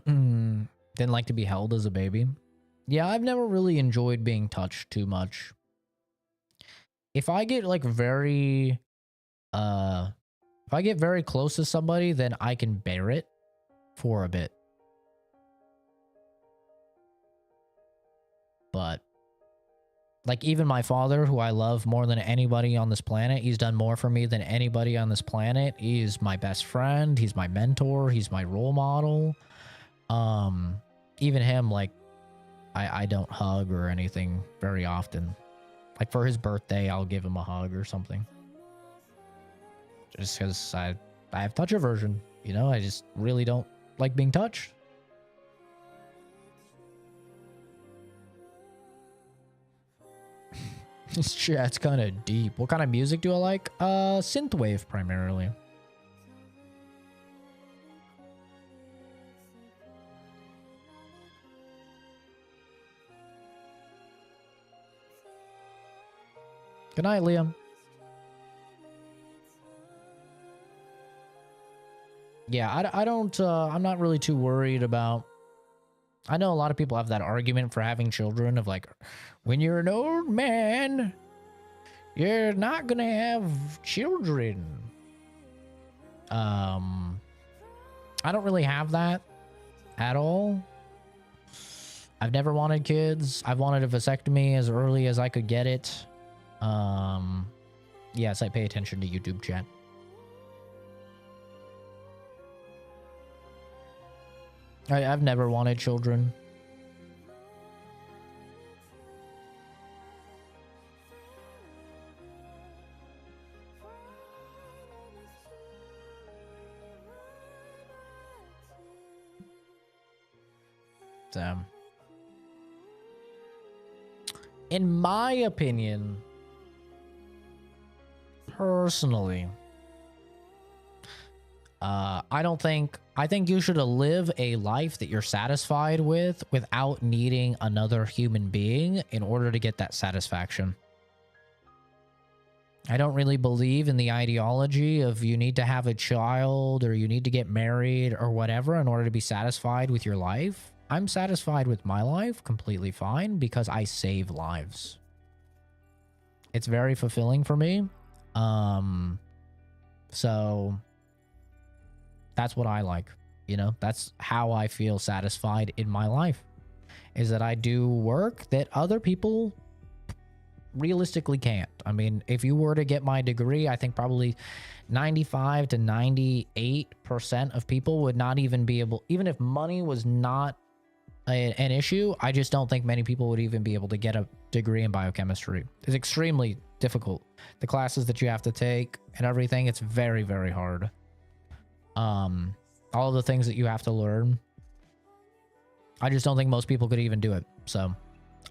Didn't like to be held as a baby. Yeah, I've never really enjoyed being touched too much. If I get like very if I get very close to somebody, then I can bear it for a bit. But like even my father, who I love more than anybody on this planet, he's done more for me than anybody on this planet. He's my best friend, he's my mentor, he's my role model. Even him, like, I don't hug or anything very often. Like, for his birthday, I'll give him a hug or something. Just because I have touch aversion, you know? I just really don't like being touched. This chat's kind of deep. What kind of music do I like? Synthwave, primarily. Good night, Liam. Yeah, I don't, I'm not really too worried about... I know a lot of people have that argument for having children of like, when you're an old man, you're not gonna have children. I don't really have that at all. I've never wanted kids. I've wanted a vasectomy as early as I could get it. Yes, I pay attention to YouTube chat. I've never wanted children. Damn. In my opinion, personally, I think you should live a life that you're satisfied with without needing another human being in order to get that satisfaction. I don't really believe in the ideology of you need to have a child or you need to get married or whatever in order to be satisfied with your life. I'm satisfied with my life completely fine because I save lives. It's very fulfilling for me. So that's what I like, you know, that's how I feel satisfied in my life, is that I do work that other people realistically can't. I mean, if you were to get my degree, I think probably 95 to 98% of people would not even be able, even if money was not an issue, I just don't think many people would even be able to get a degree in biochemistry. It's extremely difficult. The classes that you have to take and everything, it's very, very hard. All of the things that you have to learn, I just don't think most people could even do it. So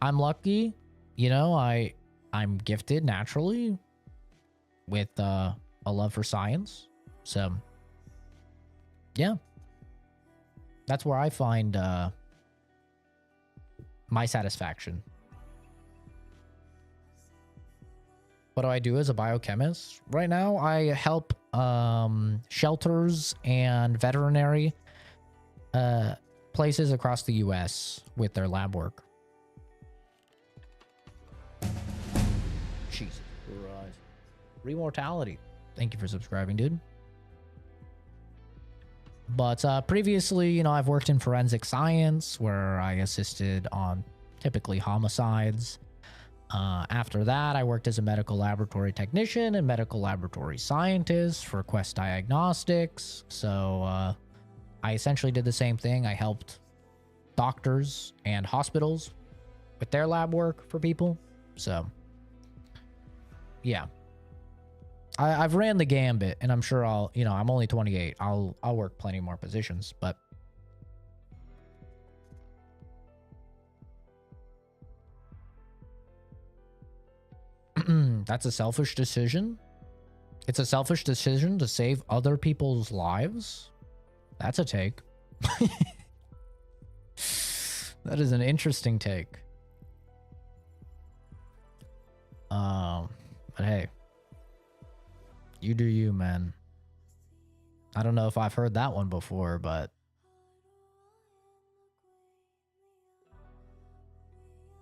I'm lucky, you know, I'm gifted naturally with a love for science. So yeah, that's where I find my satisfaction. What do I do as a biochemist? Right now, I help shelters and veterinary places across the US with their lab work. Jesus Christ. Remortality. Thank you for subscribing, dude. But previously, you know, I've worked in forensic science where I assisted on typically homicides. After that, I worked as a medical laboratory technician and medical laboratory scientist for Quest Diagnostics. So I essentially did the same thing. I helped doctors and hospitals with their lab work for people. So, yeah. I've ran the gambit, and I'm sure I'll, you know, I'm only 28. I'll work plenty more positions, but that's a selfish decision. It's a selfish decision to save other people's lives. That's a take. That is an interesting take. But hey, you do you, man. I don't know if I've heard that one before, but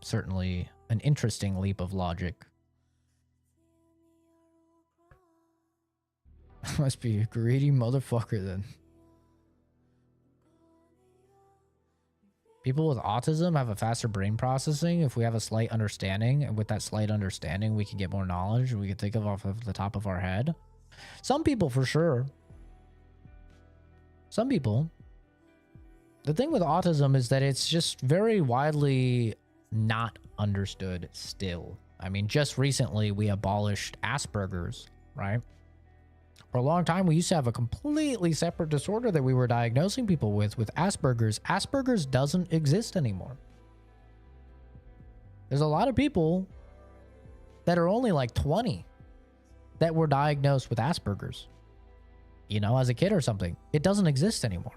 certainly an interesting leap of logic. Must be a greedy motherfucker then. People with autism have a faster brain processing. If we have a slight understanding, and with that slight understanding, we can get more knowledge we can think of off of the top of our head. Some people, for sure. Some people. The thing with autism is that it's just very widely not understood still. I mean, just recently we abolished Asperger's, right? For a long time, we used to have a completely separate disorder that we were diagnosing people with Asperger's. Asperger's doesn't exist anymore. There's a lot of people that are only like 20 that were diagnosed with Asperger's, you know, as a kid or something. It doesn't exist anymore.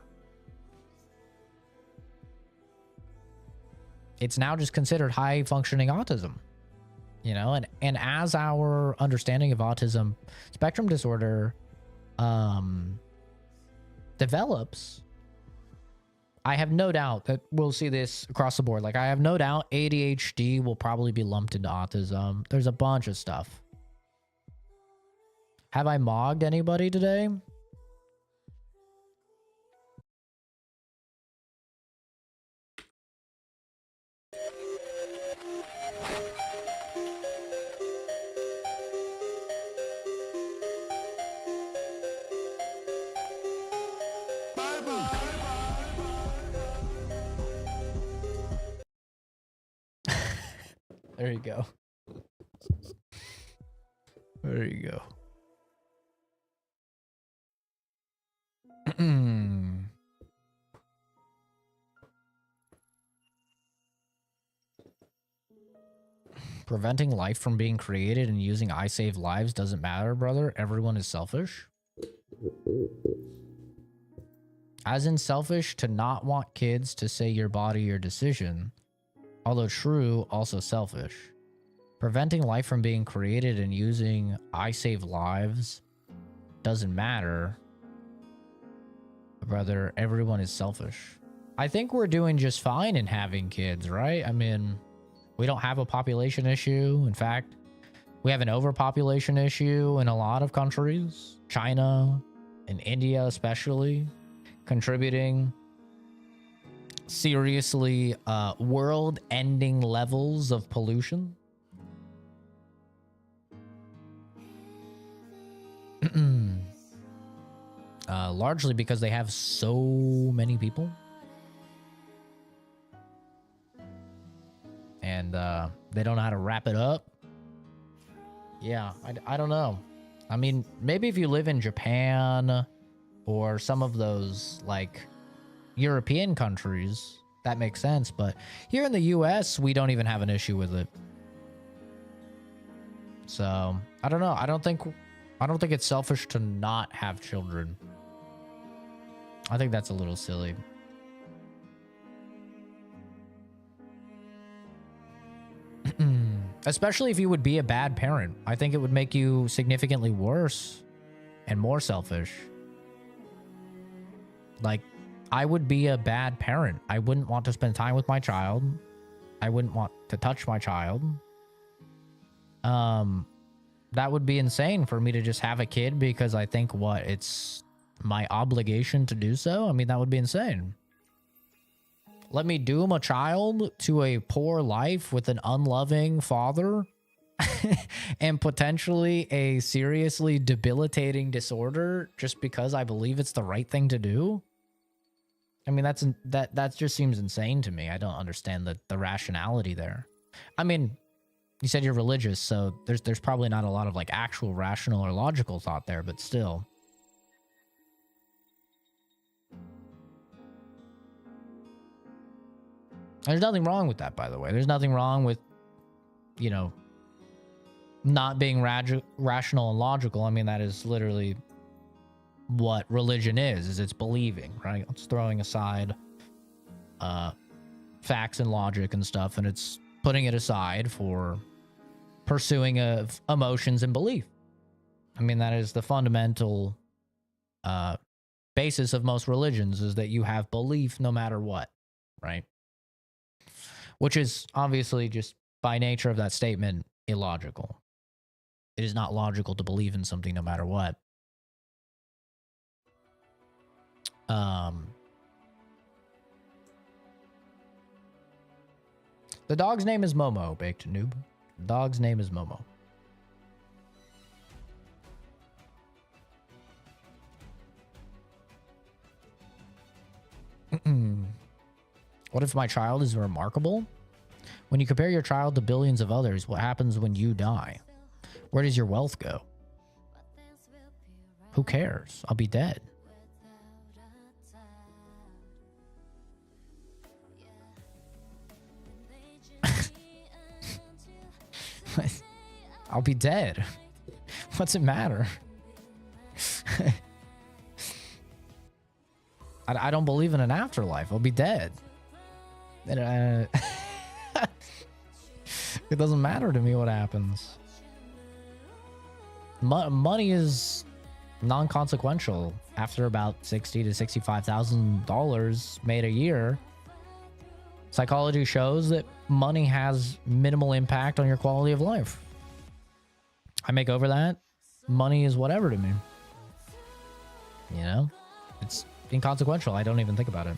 It's now just considered high functioning autism, you know, and as our understanding of autism spectrum disorder develops, I have no doubt that we'll see this across the board. Like, I have no doubt ADHD will probably be lumped into autism. There's a bunch of stuff. Have I mogged anybody today? There you go. There you go. Preventing life from being created and using I save lives doesn't matter, brother. Everyone is selfish. As in selfish to not want kids to say your body, your decision. Although true, also selfish. Preventing life from being created and using I save lives doesn't matter. Brother, everyone is selfish. I think we're doing just fine in having kids, right? I mean, we don't have a population issue. In fact, we have an overpopulation issue in a lot of countries. China and India especially, contributing seriously world-ending levels of pollution. Largely because they have so many people. And they don't know how to wrap it up. Yeah, I don't know. I mean, maybe if you live in Japan or some of those, like, European countries, that makes sense. But here in the US, we don't even have an issue with it. So, I don't know. I don't think it's selfish to not have children. I think that's a little silly. Especially if you would be a bad parent. I think it would make you significantly worse and more selfish. Like, I would be a bad parent. I wouldn't want to spend time with my child. I wouldn't want to touch my child. That would be insane for me to just have a kid because I think, what, it's my obligation to do so? I mean, that would be insane. Let me doom a child to a poor life with an unloving father and potentially a seriously debilitating disorder just because I believe it's the right thing to do? I mean, that just seems insane to me. I don't understand the rationality there. I mean, you said you're religious, so there's probably not a lot of like actual rational or logical thought there, but still. There's nothing wrong with that, by the way. There's nothing wrong with, you know, not being rational and logical. I mean, that is literally what religion is it's believing, right? It's throwing aside facts and logic and stuff, and it's putting it aside for pursuing of emotions and belief. I mean, that is the fundamental basis of most religions, is that you have belief no matter what, right? Which is obviously just by nature of that statement illogical. It is not logical to believe in something no matter what. The dog's name is Momo, Baked Noob. The dog's name is Momo. What if my child is remarkable? When you compare your child to billions of others, what happens when you die? Where does your wealth go? Who cares? I'll be dead. I'll be dead. What's it matter? I don't believe in an afterlife. I'll be dead. It doesn't matter to me what happens. Money is non-consequential. After about $60,000 to $65,000 made a year, psychology shows that money has minimal impact on your quality of life. I make over that, money is whatever to me. You know, it's inconsequential. I don't even think about it.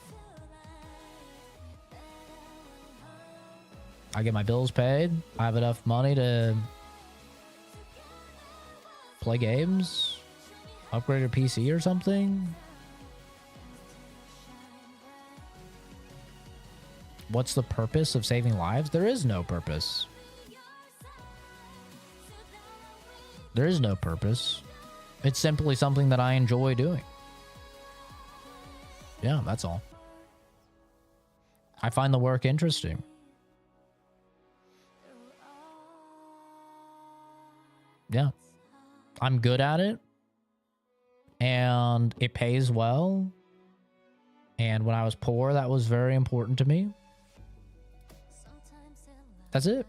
I get my bills paid. I have enough money to play games, upgrade a PC or something. What's the purpose of saving lives? There is no purpose. There is no purpose. It's simply something that I enjoy doing. Yeah, that's all. I find the work interesting. Yeah. I'm good at it. And it pays well. And when I was poor, that was very important to me. That's it.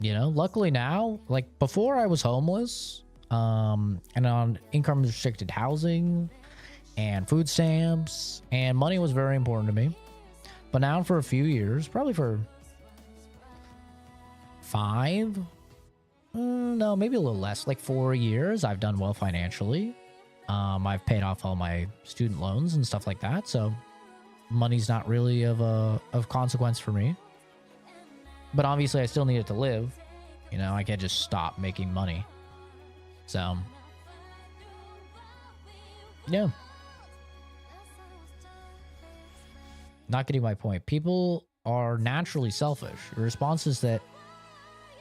You know, luckily now, like before I was homeless, and on income restricted housing and food stamps, and money was very important to me. But now for a few years, probably for 5, no, maybe a little less, like 4 years, I've done well financially. I've paid off all my student loans and stuff like that. So money's not really of consequence for me. But obviously I still need it to live. You know, I can't just stop making money. So, yeah. Not getting my point. People are naturally selfish. Your response is that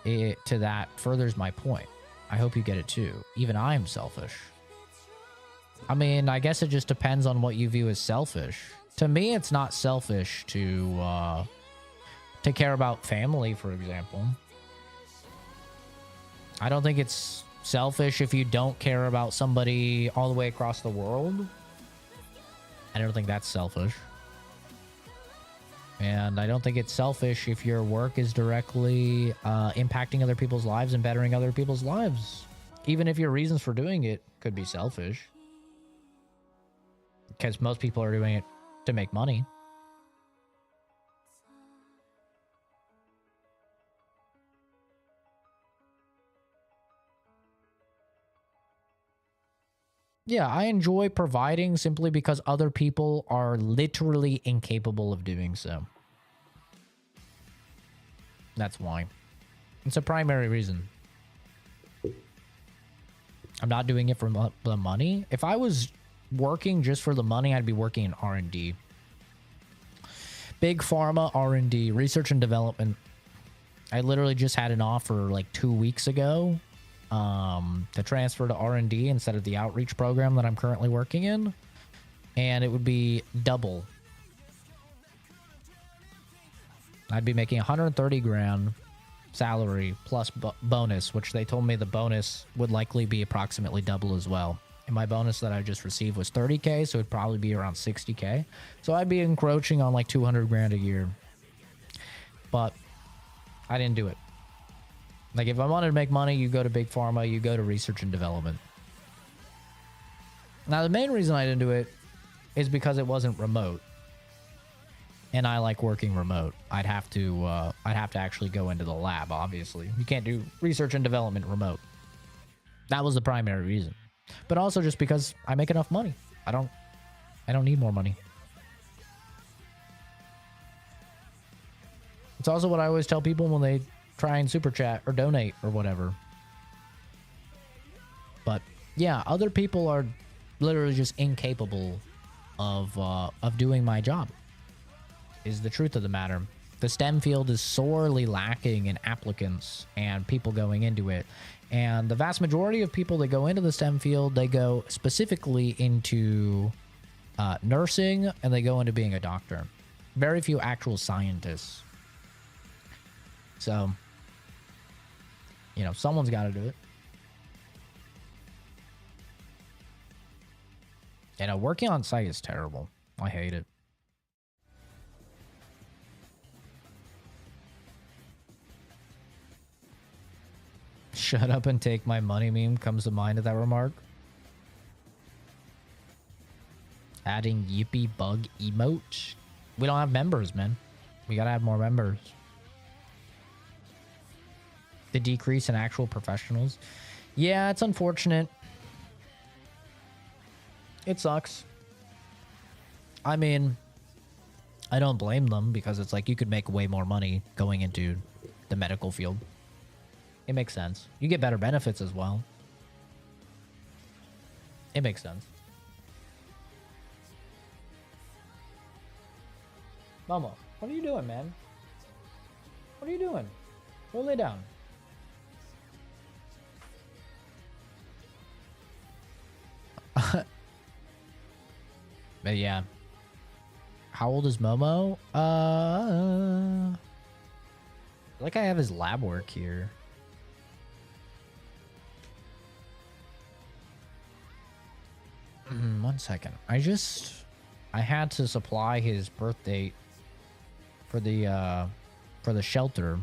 to that furthers my point. I hope you get it too. Even I am selfish. I mean, I guess it just depends on what you view as selfish. To me, it's not selfish to care about family, for example. I don't think it's selfish if you don't care about somebody all the way across the world. I don't think that's selfish. And I don't think it's selfish if your work is directly impacting other people's lives and bettering other people's lives. Even if your reasons for doing it could be selfish. Because most people are doing it to make money. Yeah, I enjoy providing simply because other people are literally incapable of doing so. That's why. It's a primary reason. I'm not doing it for the money. If I was working just for the money, I'd be working in R&D. Big pharma, R&D, research and development. I literally just had an offer like 2 weeks ago to transfer to R&D instead of the outreach program that I'm currently working in. And it would be double. I'd be making 130 grand salary plus bonus, which they told me the bonus would likely be approximately double as well. And my bonus that I just received was 30K, so it'd probably be around 60K. So I'd be encroaching on like 200 grand a year. But I didn't do it. Like, if I wanted to make money, you go to big pharma, you go to research and development. Now, the main reason I didn't do it is because it wasn't remote. And I like working remote. I'd have to actually go into the lab, obviously. You can't do research and development remote. That was the primary reason. But also just because I make enough money. I don't need more money. It's also what I always tell people when they try and super chat or donate or whatever. But yeah, other people are literally just incapable of doing my job, is the truth of the matter. The STEM field is sorely lacking in applicants and people going into it. And the vast majority of people that go into the STEM field, they go specifically into nursing, and they go into being a doctor. Very few actual scientists. So, you know, someone's got to do it. You know, working on site is terrible. I hate it. Shut up and take my money meme comes to mind at that remark. Adding yippee bug emote. We don't have members, man. We gotta have more members. The decrease in actual professionals. Yeah, it's unfortunate. It sucks. I mean, I don't blame them, because it's like you could make way more money going into the medical field. It makes sense. You get better benefits as well. It makes sense. Momo, what are you doing, man? What are you doing? Go lay down. But yeah. How old is Momo? Like, I have his lab work here. One second. I had to supply his birth date for the shelter.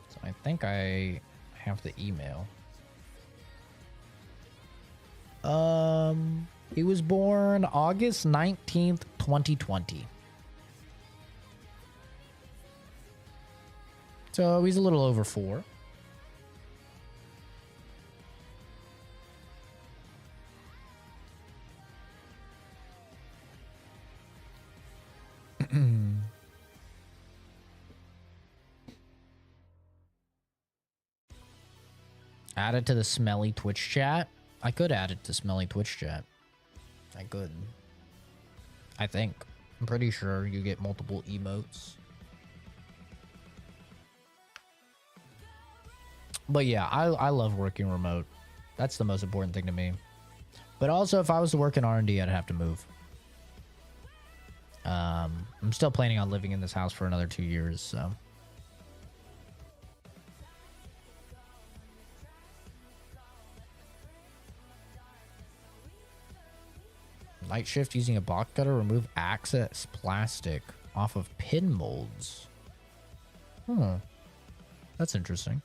So I think I have the email. He was born August 19th, 2020. So he's a little over 4. Add it to the smelly Twitch chat. I could add it to smelly Twitch chat. I could. I think. I'm pretty sure you get multiple emotes. But yeah, I love working remote. That's the most important thing to me. But also, if I was to work in R&D, I'd have to move. I'm still planning on living in this house for another 2 years, so. Light shift using a box cutter, remove excess plastic off of pin molds. That's interesting.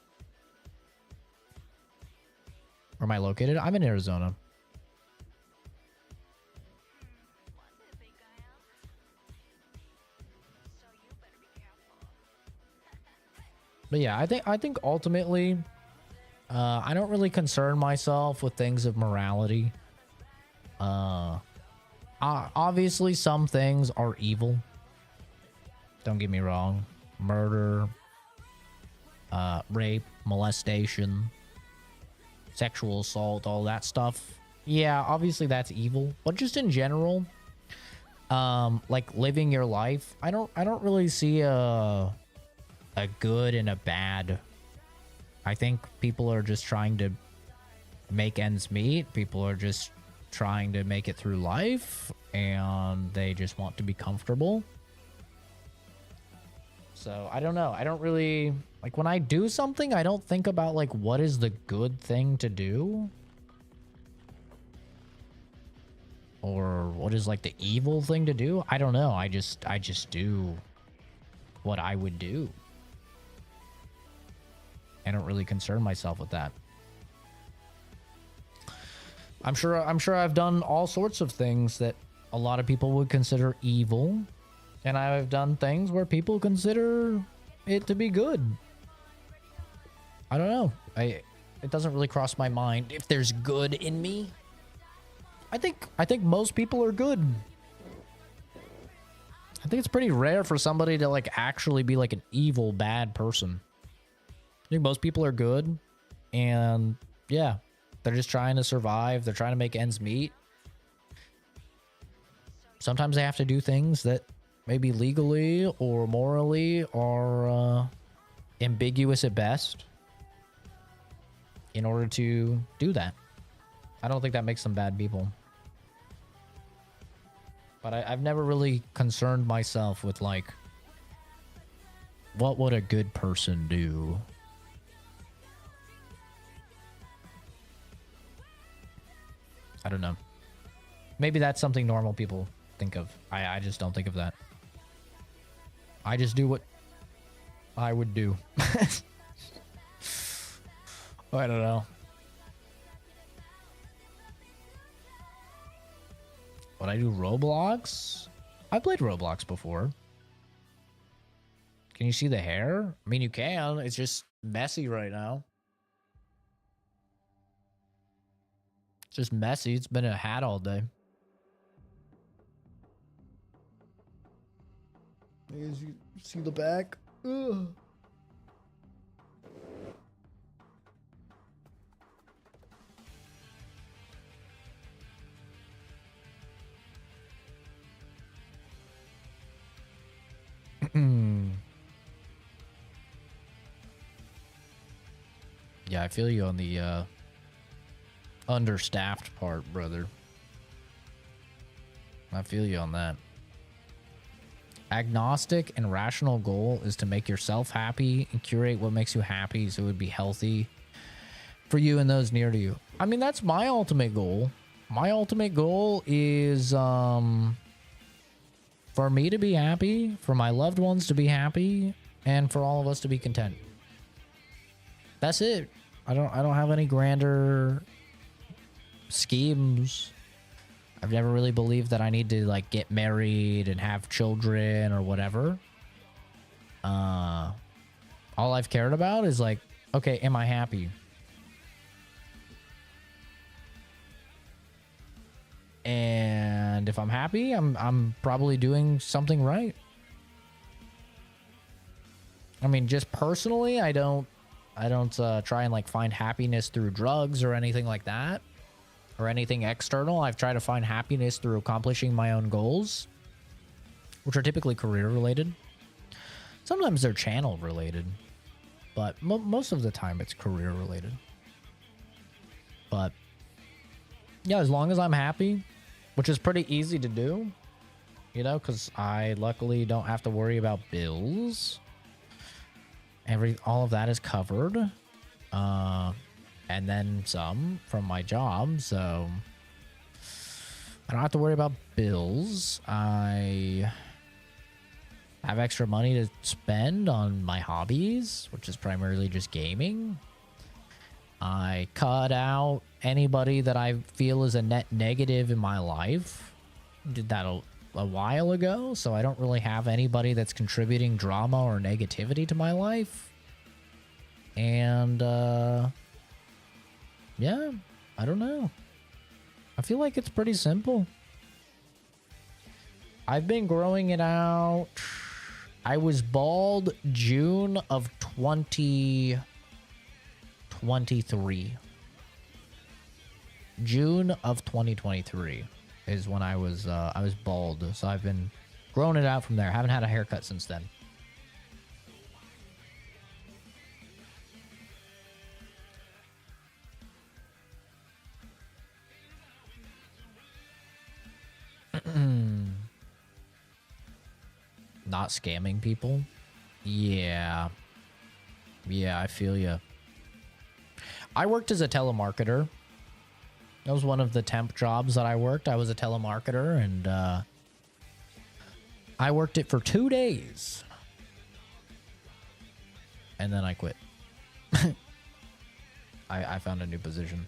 Where am I located? I'm in Arizona. But yeah, I think ultimately, I don't really concern myself with things of morality. Obviously, some things are evil. Don't get me wrong. Murder, rape, molestation, sexual assault, all that stuff. Yeah, obviously that's evil, but just in general, like living your life, I don't really see a good and a bad. I think people are just trying to make ends meet. People are just trying to make it through life, and they just want to be comfortable. So I don't know. I don't really, like, when I do something, I don't think about like what is the good thing to do, or what is like the evil thing to do. I don't know. I just do what I would do. I don't really concern myself with that. I'm sure I've done all sorts of things that a lot of people would consider evil, and I've done things where people consider it to be good. I don't know. It doesn't really cross my mind if there's good in me. I think most people are good. I think it's pretty rare for somebody to like actually be like an evil bad person. I think most people are good, and yeah, they're just trying to survive. They're trying to make ends meet. Sometimes they have to do things that maybe legally or morally are ambiguous at best in order to do that. I don't think that makes them bad people. But I've never really concerned myself with like, what would a good person do? I don't know. Maybe that's something normal people think of. I just don't think of that. I just do what I would do. I don't know. Would I do Roblox? I played Roblox before. Can you see the hair? I mean, you can. It's just messy right now. It's just messy. It's been a hat all day. You see the back? Ugh. Yeah, I feel you on the understaffed part, brother. I feel you on that. Agnostic and rational goal is to make yourself happy and curate what makes you happy so it would be healthy for you and those near to you. I mean, that's my ultimate goal. My ultimate goal is for me to be happy, for my loved ones to be happy, and for all of us to be content. That's it. I don't have any grander schemes. I've never really believed that I need to like get married and have children or whatever. All I've cared about is like, okay, am I happy? And if I'm happy, I'm probably doing something right. I mean, just personally, I don't try and like find happiness through drugs or anything like that, or anything external. I've tried to find happiness through accomplishing my own goals, which are typically career related. Sometimes they're channel related, but most of the time it's career related. But yeah, as long as I'm happy, which is pretty easy to do, you know, because I luckily don't have to worry about bills. All of that is covered, and then some from my job, so I don't have to worry about bills. I have extra money to spend on my hobbies, which is primarily just gaming. I cut out anybody that I feel is a net negative in my life. Did that a while ago, so I don't really have anybody that's contributing drama or negativity to my life. And yeah, I don't know. I feel like it's pretty simple. I've been growing it out. I was bald June of 2023. June of 2023 is when I was bald. So I've been growing it out from there. Haven't had a haircut since then. Not scamming people? Yeah. Yeah, I feel you. I worked as a telemarketer. That was one of the temp jobs that I worked. I was a telemarketer, and I worked it for 2 days. And then I quit. I found a new position.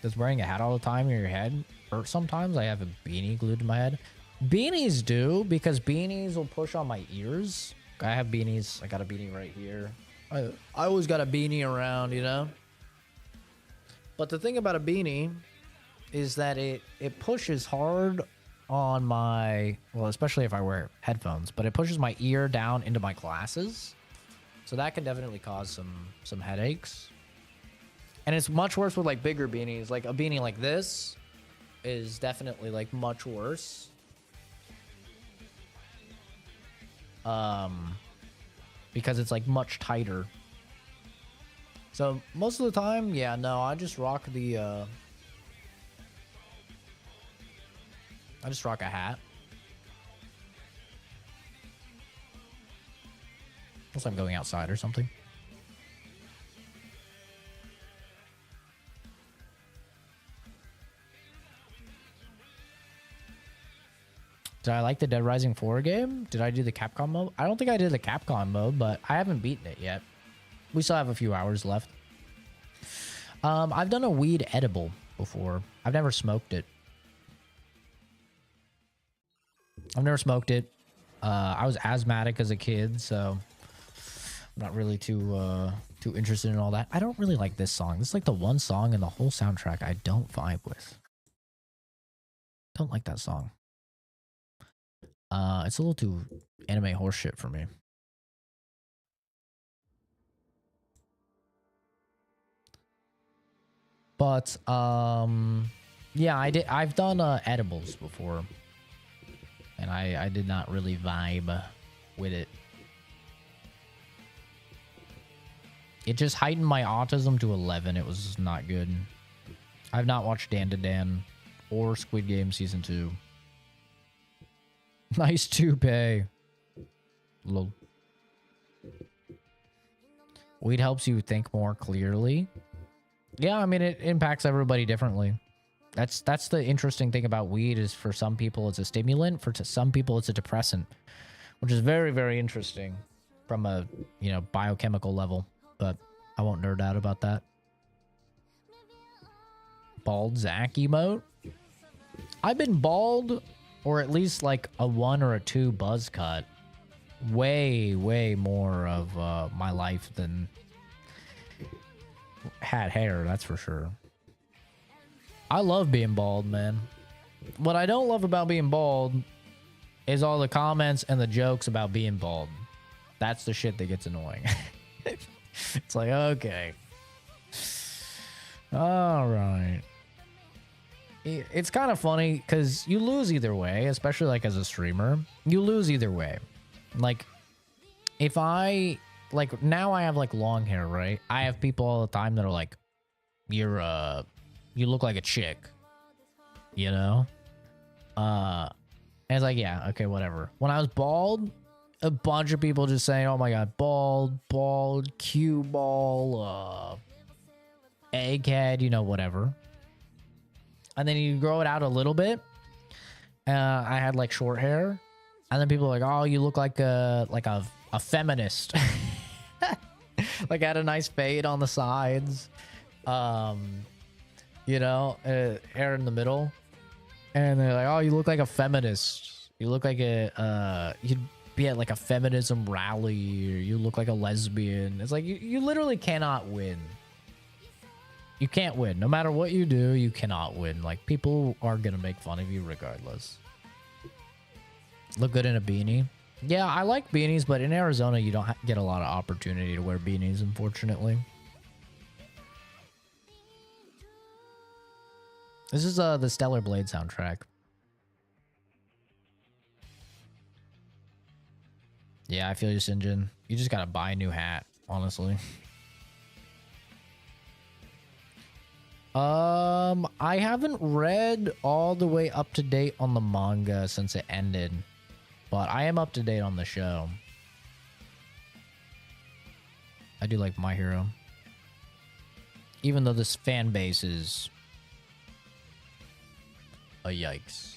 Does wearing a hat all the time in your head hurt sometimes? I have a beanie glued to my head. Beanies do, because beanies will push on my ears. I have beanies. I got a beanie right here. I always got a beanie around, you know? But the thing about a beanie is that it pushes hard on my, well, especially if I wear headphones, but it pushes my ear down into my glasses. So that can definitely cause some headaches. And it's much worse with like bigger beanies. Like a beanie like this is definitely like much worse. Because it's like much tighter. So most of the time, yeah, no, I just rock the I just rock a hat. Unless I'm going outside or something. Did I like the Dead Rising 4 game? Did I do the Capcom mode? I don't think I did the Capcom mode, but I haven't beaten it yet. We still have a few hours left. I've done a weed edible before. I've never smoked it. I've never smoked it. I was asthmatic as a kid, so I'm not really too interested in all that. I don't really like this song. This is like the one song in the whole soundtrack I don't vibe with. Don't like that song. It's a little too anime horseshit for me. But yeah, I've done edibles before, and I did not really vibe with it. It just heightened my autism to 11. It was not good. I've not watched Dan to Dan or Squid Game Season 2. Nice toupee. Lol. Weed helps you think more clearly. Yeah, I mean, it impacts everybody differently. That's the interesting thing about weed is for some people it's a stimulant, for some people it's a depressant, which is very, very interesting from a, you know, biochemical level, but I won't nerd out about that. Bald Zach emote? I've been bald, or at least like a 1 or a 2 buzz cut, way, way more of my life than had hair, that's for sure. I love being bald, man. What I don't love about being bald is all the comments and the jokes about being bald. That's the shit that gets annoying. It's like, okay. All right. It's kind of funny because you lose either way, especially like as a streamer. You lose either way. Like, if I, like, now I have like long hair, right? I have people all the time that are like, you look like a chick, you know? And it's like, yeah, okay, whatever. When I was bald, a bunch of people just saying, oh my God, bald, cue ball, egghead, you know, whatever. And then you grow it out a little bit. I had like short hair, and then people are like, "Oh, you look like a feminist." Like I had a nice fade on the sides, you know, hair in the middle, and they're like, "Oh, you look like a feminist. You look like you'd be at like a feminism rally, or you look like a lesbian." It's like you literally cannot win. You can't win. No matter what you do, you cannot win. Like, people are gonna make fun of you regardless. Look good in a beanie. Yeah, I like beanies, but in Arizona, you don't get a lot of opportunity to wear beanies, unfortunately. This is the Stellar Blade soundtrack. Yeah, I feel you, Sinjin. You just gotta buy a new hat, honestly. I haven't read all the way up to date on the manga since it ended, but I am up to date on the show. I do like My Hero. Even though this fan base is a yikes.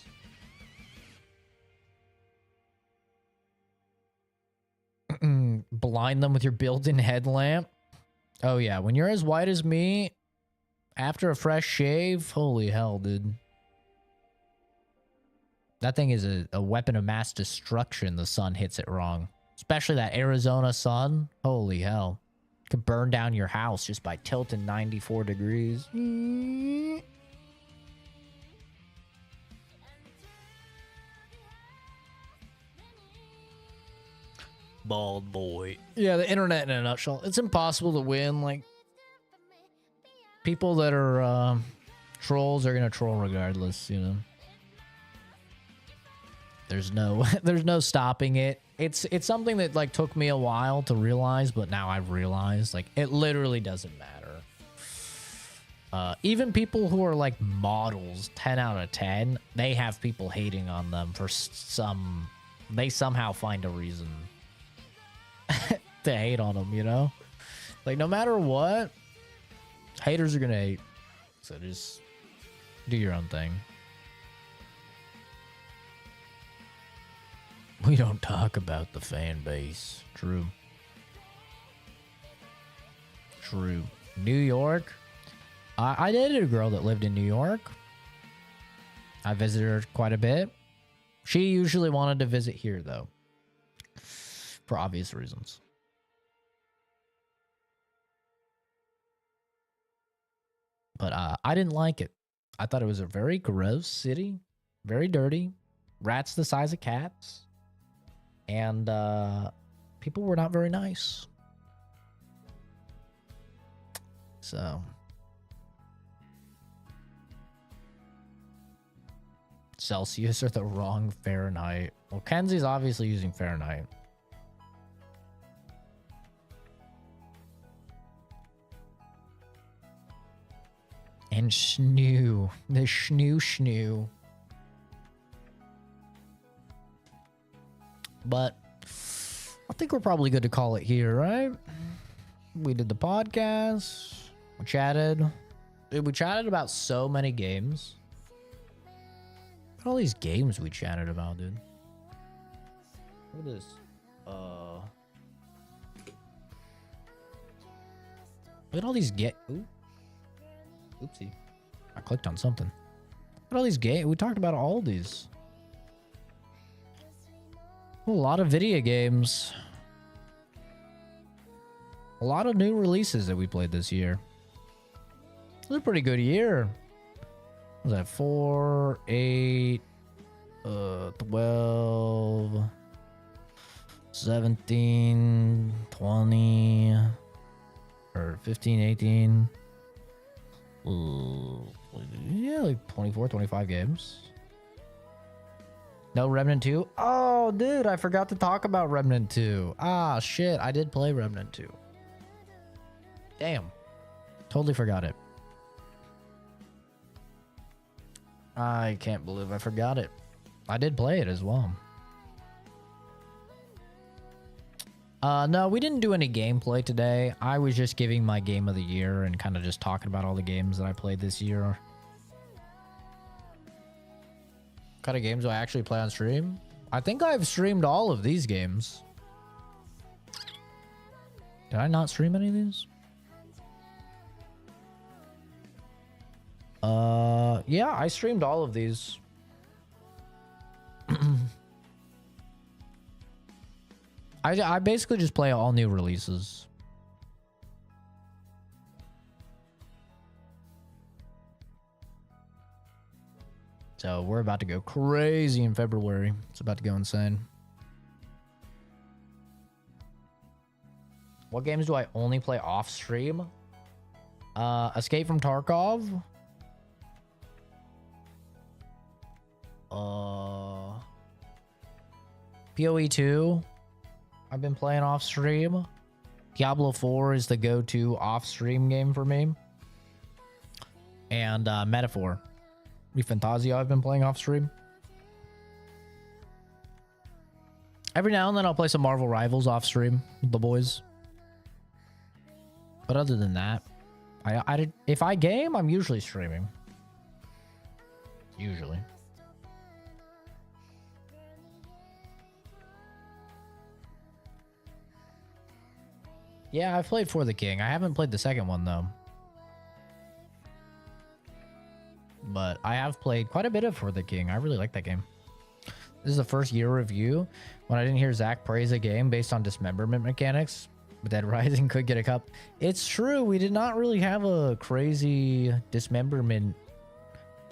Blind them with your built-in headlamp. Oh yeah, when you're as white as me, after a fresh shave, holy hell, dude. That thing is a weapon of mass destruction. The sun hits it wrong. Especially that Arizona sun. Holy hell. Could burn down your house just by tilting 94 degrees. Bald boy. Yeah, the internet in a nutshell. It's impossible to win. Like, people that are trolls are gonna troll regardless, you know. There's no stopping it. It's something that like took me a while to realize, but now I've realized like it literally doesn't matter. Even people who are like models, 10 out of 10, they have people hating on them for they somehow find a reason to hate on them, you know? Like no matter what, haters are gonna hate. So just do your own thing. We don't talk about the fan base. True. True. New York. I dated a girl that lived in New York. I visited her quite a bit. She usually wanted to visit here, though. For obvious reasons. But I didn't like it. I thought it was a very gross city. Very dirty. Rats the size of cats. And people were not very nice. So Celsius or the wrong Fahrenheit. Well, Kenzie's obviously using Fahrenheit. And Schnoo. The Schnoo. But I think we're probably good to call it here, right? We did the podcast. We chatted. Dude, we chatted about so many games. Look at all these games we chatted about, dude. Look at this. Look at all these Oopsie. I clicked on something. Look at all these games. We talked about all these. A lot of video games. A lot of new releases that we played this year. It was a pretty good year. What was that 4, 8, 12, 17, 20, or 15, 18. Yeah, like 24, 25 games. No Remnant 2? Oh, dude, I forgot to talk about Remnant 2. Ah, shit, I did play Remnant 2. Damn. Totally forgot it. I can't believe I forgot it. I did play it as well. No, we didn't do any gameplay today. I was just giving my game of the year and kind of just talking about all the games that I played this year. What kind of games do I actually play on stream? I think I've streamed all of these games. Did I not stream any of these? Yeah, I streamed all of these. I basically just play all new releases. So we're about to go crazy in February. It's about to go insane. What games do I only play off stream? Escape from Tarkov. PoE 2. I've been playing off stream. Diablo 4 is the go-to off stream game for me. And Metaphor. Fantasio I've been playing off stream. Every now and then I'll play some Marvel Rivals off stream with the boys. But other than that, if I game, I'm usually streaming. Usually. Yeah, I've played For the King. I haven't played the second one, though. But I have played quite a bit of For the King. I really like that game. This is the first year review when I didn't hear Zach praise a game based on dismemberment mechanics. But Dead Rising could get a cup. It's true. We did not really have a crazy dismemberment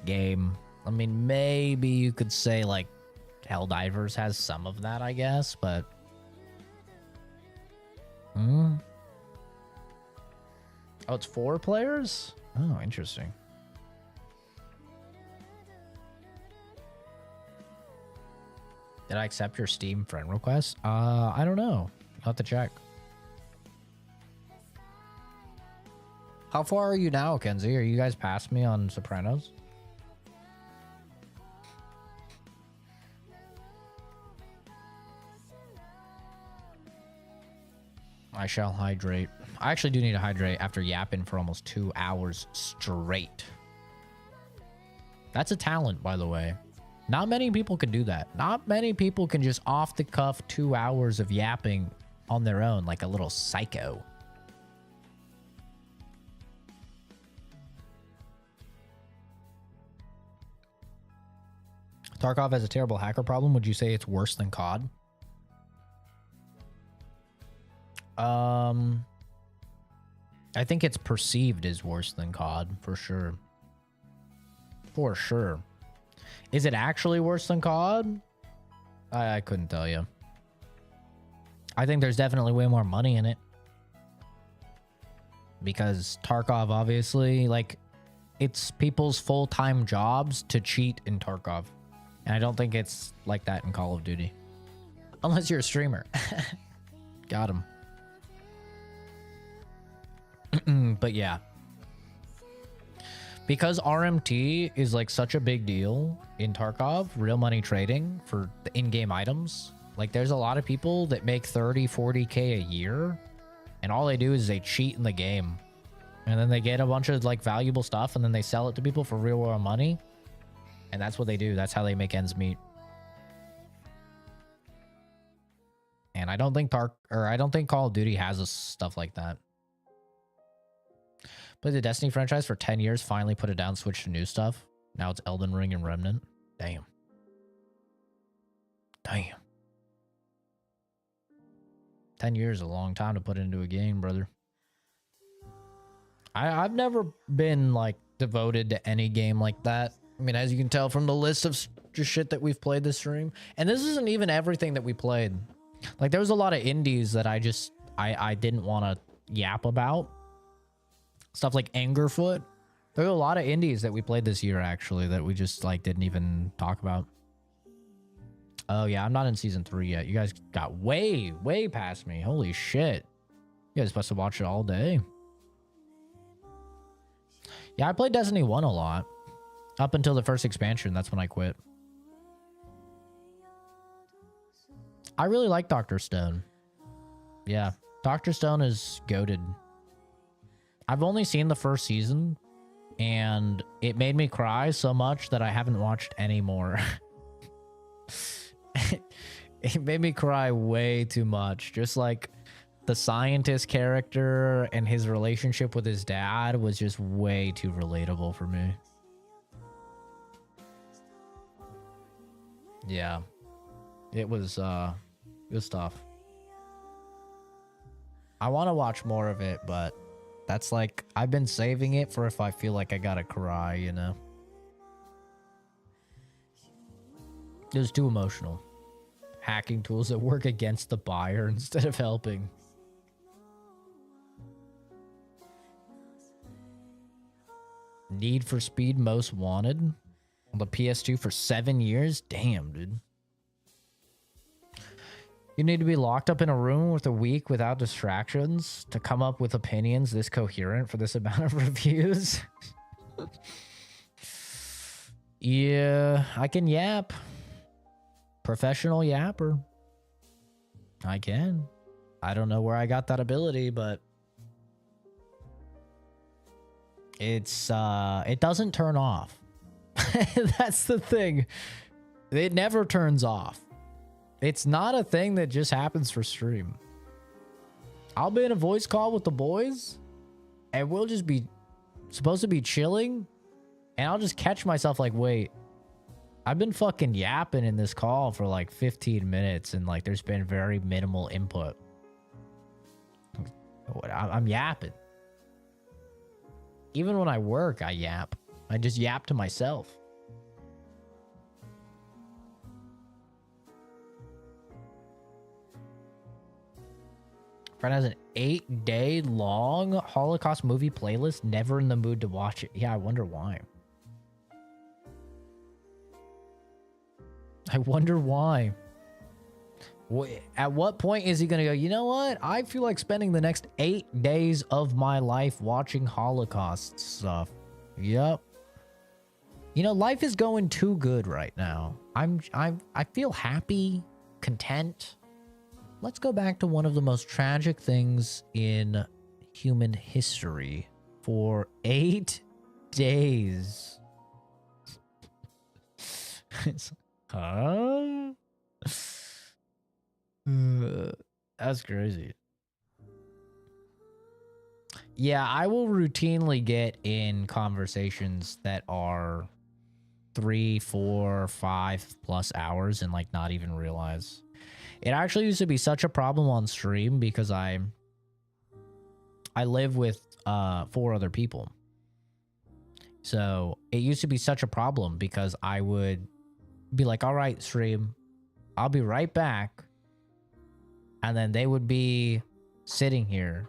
game. I mean, maybe you could say, like, Helldivers has some of that, I guess, but... Oh, it's 4 players? Oh, interesting. Did I accept your Steam friend request? I don't know. I'll have to check. How far are you now, Kenzie? Are you guys past me on Sopranos? I shall hydrate. I actually do need to hydrate after yapping for almost 2 hours straight. That's a talent, by the way. Not many people can do that. Not many people can just off the cuff 2 hours of yapping on their own like a little psycho. Tarkov has a terrible hacker problem. Would you say it's worse than COD? I think it's perceived as worse than COD, for sure. For sure. Is it actually worse than COD? I couldn't tell you. I think there's definitely way more money in it. Because Tarkov, obviously, like, it's people's full-time jobs to cheat in Tarkov. And I don't think it's like that in Call of Duty. Unless you're a streamer. Got him. But yeah. Because RMT is like such a big deal in Tarkov, real money trading for the in-game items. Like there's a lot of people that make 30, 40K a year. And all they do is they cheat in the game. And then they get a bunch of like valuable stuff and then they sell it to people for real world money. And that's what they do. That's how they make ends meet. And I don't think Call of Duty has stuff like that. Played the Destiny franchise for 10 years, finally put it down, switched to new stuff. Now it's Elden Ring and Remnant. Damn. Damn. 10 years is a long time to put into a game, brother. I've never been, like, devoted to any game like that. I mean, as you can tell from the list of just shit that we've played this stream. And this isn't even everything that we played. Like, there was a lot of indies that I didn't want to yap about. Stuff like Angerfoot. There were a lot of indies that we played this year, actually, that we just, like, didn't even talk about. Oh, yeah, I'm not in Season 3 yet. You guys got way, way past me. Holy shit. You guys supposed to watch it all day. Yeah, I played Destiny 1 a lot. Up until the first expansion. That's when I quit. I really like Dr. Stone. Yeah, Dr. Stone is goated. I've only seen the first season, and it made me cry so much that I haven't watched any more. It made me cry way too much. Just like the scientist character and his relationship with his dad was just way too relatable for me. Yeah, it was tough. I want to watch more of it, but that's like, I've been saving it for if I feel like I gotta cry, you know? It was too emotional. Hacking tools that work against the buyer instead of helping. Need for Speed Most Wanted on the PS2 for 7 years? Damn, dude. You need to be locked up in a room with a week without distractions to come up with opinions this coherent for this amount of reviews. Yeah, I can yap. Professional yapper. I can. I don't know where I got that ability, but it's it doesn't turn off. That's the thing. It never turns off. It's not a thing that just happens for stream. I'll be in a voice call with the boys, and we'll just be supposed to be chilling, and I'll just catch myself like, wait, I've been fucking yapping in this call for like 15 minutes, and like there's been very minimal input. I'm yapping. Even when I work, I yap. I just yap to myself. Friend has an 8-day long Holocaust movie playlist. Never in the mood to watch it. Yeah, I wonder why. I wonder why. At what point is he going to go, you know what? I feel like spending the next 8 days of my life watching Holocaust stuff. Yep. You know, life is going too good right now. I feel happy, content. Let's go back to one of the most tragic things in human history for 8 days. Huh? That's crazy. Yeah, I will routinely get in conversations that are 3, 4, 5 plus hours and like not even realize. It actually used to be such a problem on stream because I live with 4 other people. So it used to be such a problem because I would be like, all right, stream, I'll be right back. And then they would be sitting here.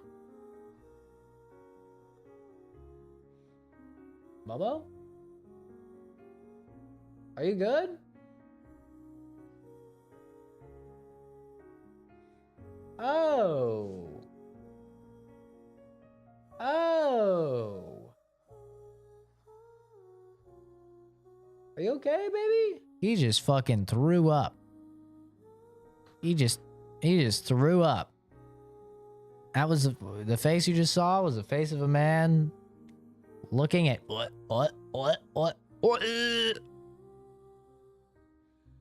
Bubbo? Are you good? Oh. Oh. Are you okay, baby? He just fucking threw up. He just threw up. That was the face you just saw was the face of a man looking at what?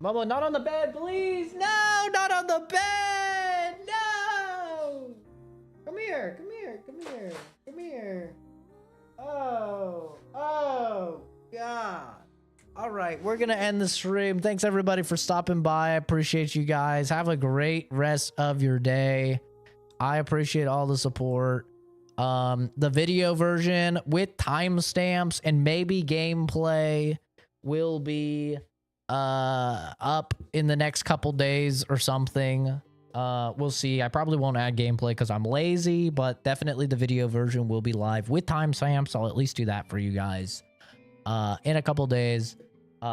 Mama, not on the bed, please. No, not on the bed. No. Come here. Oh, God. All right, we're going to end the stream. Thanks, everybody, for stopping by. I appreciate you guys. Have a great rest of your day. I appreciate all the support. The video version with timestamps and maybe gameplay will be up in the next couple days or something. We'll see. I probably won't add gameplay because I'm lazy, but definitely the video version will be live with timestamps. I'll at least do that for you guys in a couple days.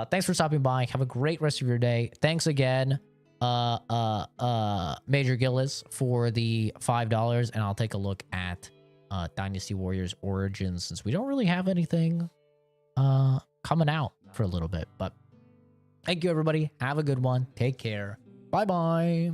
Thanks for stopping by. Have a great rest of your day. Thanks again, Major Gillis, for the $5, and I'll take a look at Dynasty Warriors Origins since we don't really have anything coming out for a little bit. But thank you, everybody. Have a good one. Take care. Bye-bye.